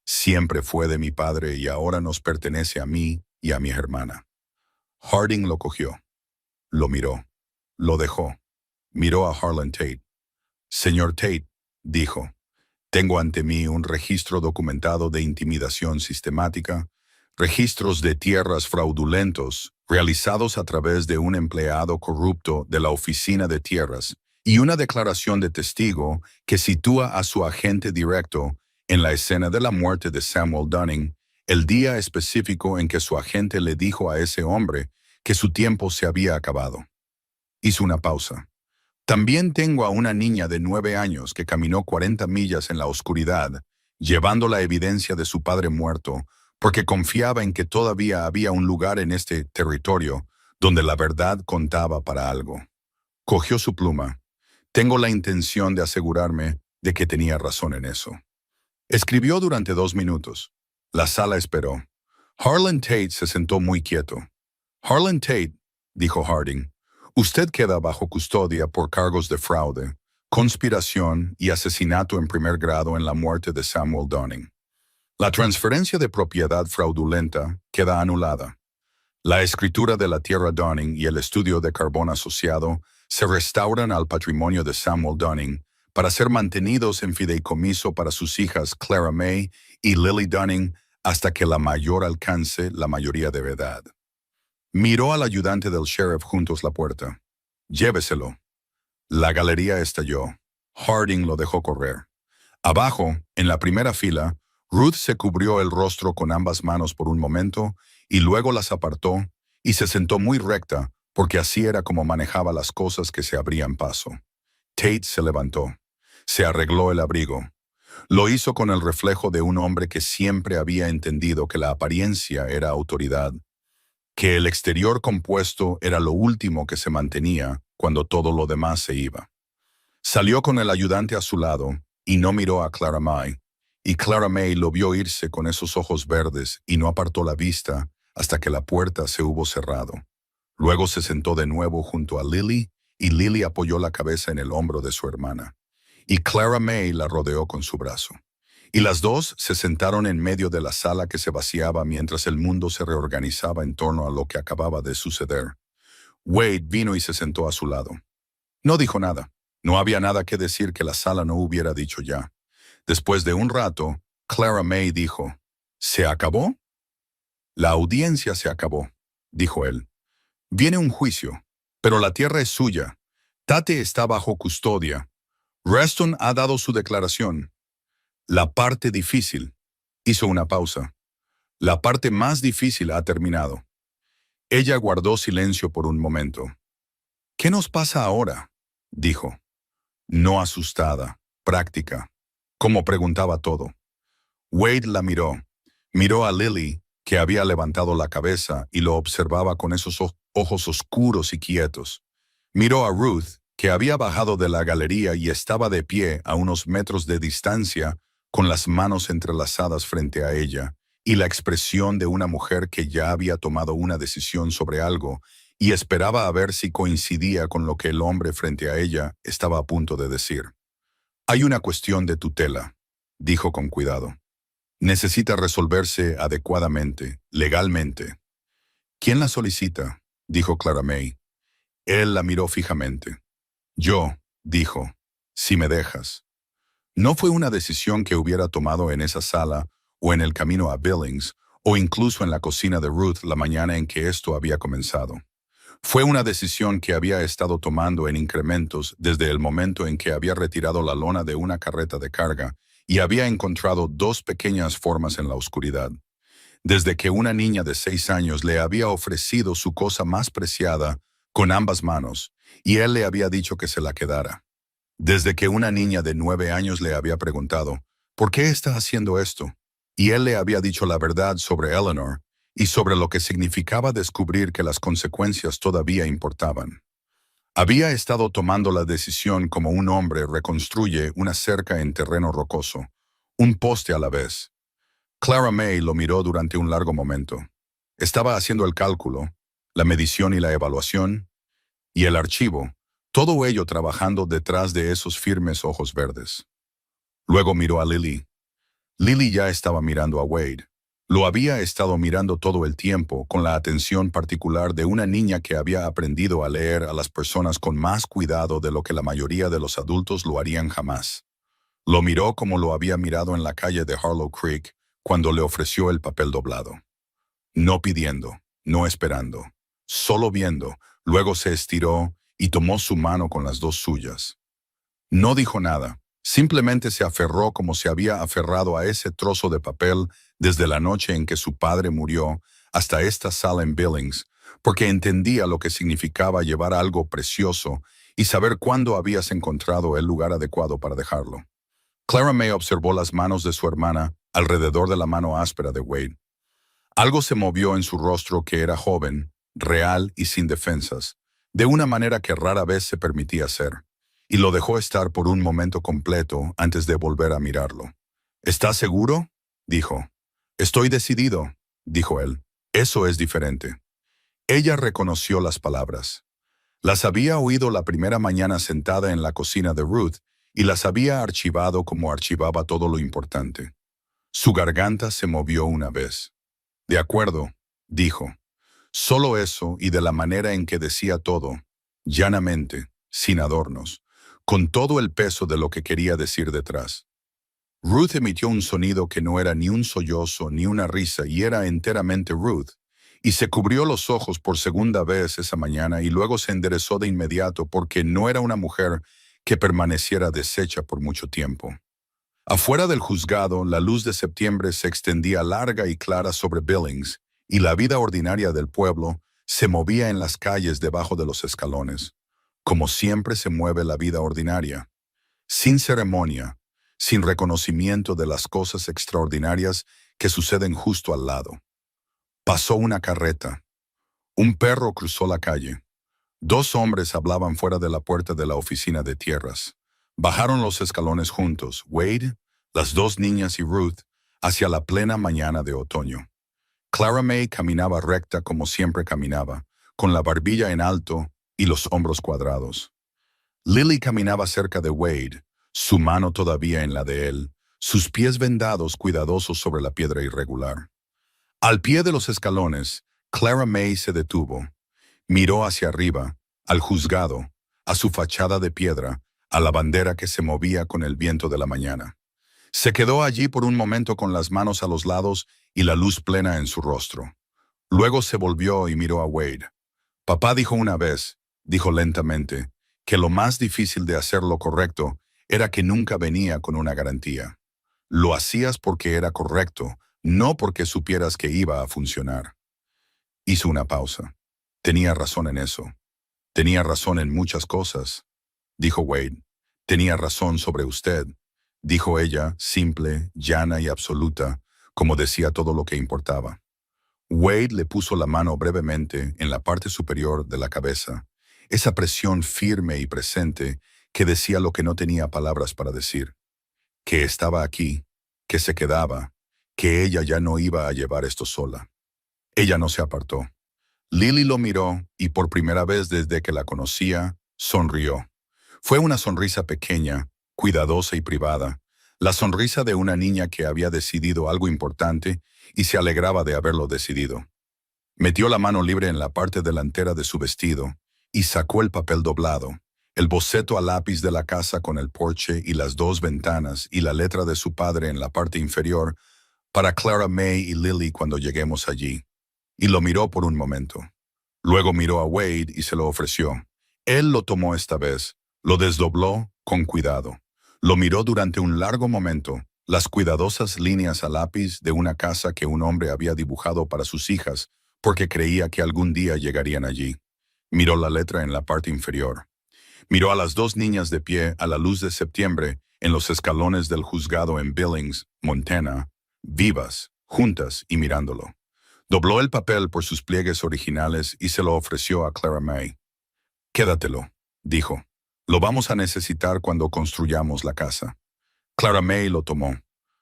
[SPEAKER 1] «Siempre fue de mi padre y ahora nos pertenece a mí y a mi hermana». Harding lo cogió. Lo miró. Lo dejó. Miró a Harlan Tate. «Señor Tate», dijo, «tengo ante mí un registro documentado de intimidación sistemática, registros de tierras fraudulentos realizados a través de un empleado corrupto de la Oficina de Tierras y una declaración de testigo que sitúa a su agente directo en la escena de la muerte de Samuel Dunning, el día específico en que su agente le dijo a ese hombre que su tiempo se había acabado». Hizo una pausa. «También tengo a una niña de 9 años que caminó 40 millas en la oscuridad, llevando la evidencia de su padre muerto, porque confiaba en que todavía había un lugar en este territorio donde la verdad contaba para algo». Cogió su pluma. «Tengo la intención de asegurarme de que tenía razón en eso». Escribió durante 2 minutos. La sala esperó. Harlan Tate se sentó muy quieto. «Harlan Tate», dijo Harding, «usted queda bajo custodia por cargos de fraude, conspiración y asesinato en primer grado en la muerte de Samuel Dunning. La transferencia de propiedad fraudulenta queda anulada. La escritura de la tierra Dunning y el estudio de carbón asociado se restauran al patrimonio de Samuel Dunning para ser mantenidos en fideicomiso para sus hijas Clara May y Lily Dunning hasta que la mayor alcance la mayoría de edad». Miró al ayudante del sheriff juntos la puerta. Lléveselo. La galería estalló. Harding lo dejó correr. Abajo, en la primera fila, Ruth se cubrió el rostro con ambas manos por un momento y luego las apartó y se sentó muy recta porque así era como manejaba las cosas que se abrían paso. Tate se levantó. Se arregló el abrigo. Lo hizo con el reflejo de un hombre que siempre había entendido que la apariencia era autoridad, que el exterior compuesto era lo último que se mantenía cuando todo lo demás se iba. Salió con el ayudante a su lado y no miró a Clara May, y Clara May lo vio irse con esos ojos verdes y no apartó la vista hasta que la puerta se hubo cerrado. Luego se sentó de nuevo junto a Lily y Lily apoyó la cabeza en el hombro de su hermana, y Clara May la rodeó con su brazo. Y las dos se sentaron en medio de la sala que se vaciaba mientras el mundo se reorganizaba en torno a lo que acababa de suceder. Wade vino y se sentó a su lado. No dijo nada. No había nada que decir que la sala no hubiera dicho ya. Después de un rato, Clara May dijo, ¿Se acabó? La audiencia se acabó, dijo él. Viene un juicio, pero la tierra es suya. Tate está bajo custodia. Reston ha dado su declaración. La parte difícil. Hizo una pausa. La parte más difícil ha terminado. Ella guardó silencio por un momento. ¿Qué nos pasa ahora?, dijo. No asustada, práctica, como preguntaba todo. Wade la miró. Miró a Lily, que había levantado la cabeza y lo observaba con esos ojos oscuros y quietos. Miró a Ruth, que había bajado de la galería y estaba de pie a unos metros de distancia, con las manos entrelazadas frente a ella, y la expresión de una mujer que ya había tomado una decisión sobre algo y esperaba a ver si coincidía con lo que el hombre frente a ella estaba a punto de decir. Hay una cuestión de tutela, dijo con cuidado. Necesita resolverse adecuadamente, legalmente. ¿Quién la solicita?, dijo Clara May. Él la miró fijamente. Yo, dijo, si me dejas. No fue una decisión que hubiera tomado en esa sala o en el camino a Billings o incluso en la cocina de Ruth la mañana en que esto había comenzado. Fue una decisión que había estado tomando en incrementos desde el momento en que había retirado la lona de una carreta de carga y había encontrado dos pequeñas formas en la oscuridad. Desde que una niña de 6 años le había ofrecido su cosa más preciada con ambas manos y él le había dicho que se la quedara. Desde que una niña de 9 años le había preguntado, ¿por qué está haciendo esto?, y él le había dicho la verdad sobre Eleanor y sobre lo que significaba descubrir que las consecuencias todavía importaban. Había estado tomando la decisión como un hombre reconstruye una cerca en terreno rocoso, un poste a la vez. Clara May lo miró durante un largo momento. Estaba haciendo el cálculo, la medición y la evaluación, y el archivo, todo ello trabajando detrás de esos firmes ojos verdes. Luego miró a Lily. Lily ya estaba mirando a Wade. Lo había estado mirando todo el tiempo con la atención particular de una niña que había aprendido a leer a las personas con más cuidado de lo que la mayoría de los adultos lo harían jamás. Lo miró como lo había mirado en la calle de Harlow Creek cuando le ofreció el papel doblado. No pidiendo, no esperando, solo viendo, luego se estiró y tomó su mano con las dos suyas. No dijo nada, simplemente se aferró como se había aferrado a ese trozo de papel desde la noche en que su padre murió hasta esta sala en Billings, porque entendía lo que significaba llevar algo precioso y saber cuándo habías encontrado el lugar adecuado para dejarlo. Clara May observó las manos de su hermana alrededor de la mano áspera de Wade. Algo se movió en su rostro que era joven, real y sin defensas, de una manera que rara vez se permitía hacer, y lo dejó estar por un momento completo antes de volver a mirarlo. ¿Estás seguro?, dijo. Estoy decidido, dijo él. Eso es diferente. Ella reconoció las palabras. Las había oído la primera mañana sentada en la cocina de Ruth y las había archivado como archivaba todo lo importante. Su garganta se movió una vez. De acuerdo, dijo. Solo eso y de la manera en que decía todo, llanamente, sin adornos, con todo el peso de lo que quería decir detrás. Ruth emitió un sonido que no era ni un sollozo ni una risa y era enteramente Ruth, y se cubrió los ojos por segunda vez esa mañana y luego se enderezó de inmediato porque no era una mujer que permaneciera deshecha por mucho tiempo. Afuera del juzgado, la luz de septiembre se extendía larga y clara sobre Billings, y la vida ordinaria del pueblo se movía en las calles debajo de los escalones, como siempre se mueve la vida ordinaria, sin ceremonia, sin reconocimiento de las cosas extraordinarias que suceden justo al lado. Pasó una carreta. Un perro cruzó la calle. Dos hombres hablaban fuera de la puerta de la oficina de tierras. Bajaron los escalones juntos, Wade, las dos niñas y Ruth, hacia la plena mañana de otoño. Clara May caminaba recta como siempre caminaba, con la barbilla en alto y los hombros cuadrados. Lily caminaba cerca de Wade, su mano todavía en la de él, sus pies vendados cuidadosos sobre la piedra irregular. Al pie de los escalones, Clara May se detuvo. Miró hacia arriba, al juzgado, a su fachada de piedra, a la bandera que se movía con el viento de la mañana. Se quedó allí por un momento con las manos a los lados y la luz plena en su rostro. Luego se volvió y miró a Wade. Papá dijo una vez, dijo lentamente, que lo más difícil de hacer lo correcto era que nunca venía con una garantía. Lo hacías porque era correcto, no porque supieras que iba a funcionar. Hizo una pausa. Tenía razón en eso. Tenía razón en muchas cosas, dijo Wade. Tenía razón sobre usted, dijo ella, simple, llana y absoluta, como decía todo lo que importaba. Wade le puso la mano brevemente en la parte superior de la cabeza, esa presión firme y presente que decía lo que no tenía palabras para decir. Que estaba aquí, que se quedaba, que ella ya no iba a llevar esto sola. Ella no se apartó. Lily lo miró y por primera vez desde que la conocía, sonrió. Fue una sonrisa pequeña, cuidadosa y privada, la sonrisa de una niña que había decidido algo importante y se alegraba de haberlo decidido. Metió la mano libre en la parte delantera de su vestido y sacó el papel doblado, el boceto a lápiz de la casa con el porche y las dos ventanas y la letra de su padre en la parte inferior para Clara May y Lily cuando lleguemos allí. Y lo miró por un momento. Luego miró a Wade y se lo ofreció. Él lo tomó esta vez, lo desdobló con cuidado. Lo miró durante un largo momento, las cuidadosas líneas a lápiz de una casa que un hombre había dibujado para sus hijas, porque creía que algún día llegarían allí. Miró la letra en la parte inferior. Miró a las dos niñas de pie a la luz de septiembre en los escalones del juzgado en Billings, Montana, vivas, juntas y mirándolo. Dobló el papel por sus pliegues originales y se lo ofreció a Clara May. «Quédatelo», dijo. «Lo vamos a necesitar cuando construyamos la casa». Clara May lo tomó.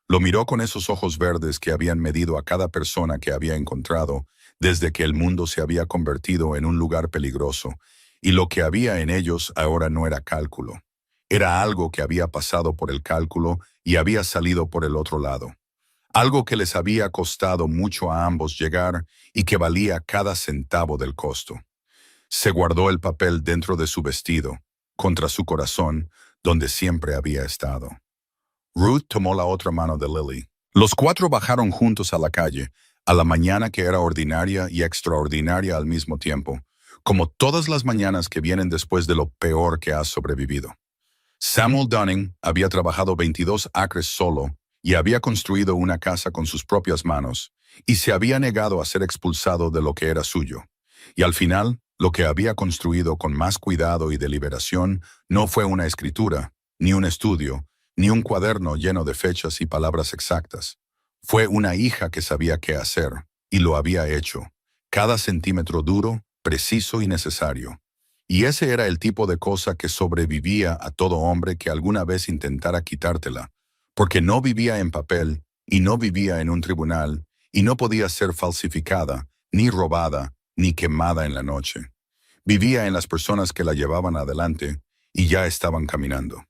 [SPEAKER 1] Lo miró con esos ojos verdes que habían medido a cada persona que había encontrado desde que el mundo se había convertido en un lugar peligroso, y lo que había en ellos ahora no era cálculo. Era algo que había pasado por el cálculo y había salido por el otro lado. Algo que les había costado mucho a ambos llegar y que valía cada centavo del costo. Se guardó el papel dentro de su vestido, contra su corazón, donde siempre había estado. Ruth tomó la otra mano de Lily. Los cuatro bajaron juntos a la calle, a la mañana que era ordinaria y extraordinaria al mismo tiempo, como todas las mañanas que vienen después de lo peor que has sobrevivido. Samuel Dunning había trabajado 22 acres solo y había construido una casa con sus propias manos, y se había negado a ser expulsado de lo que era suyo. Y al final, lo que había construido con más cuidado y deliberación no fue una escritura, ni un estudio, ni un cuaderno lleno de fechas y palabras exactas. Fue una hija que sabía qué hacer, y lo había hecho, cada centímetro duro, preciso y necesario. Y ese era el tipo de cosa que sobrevivía a todo hombre que alguna vez intentara quitártela, porque no vivía en papel, y no vivía en un tribunal, y no podía ser falsificada, ni robada, ni quemada en la noche. Vivía en las personas que la llevaban adelante, y ya estaban caminando.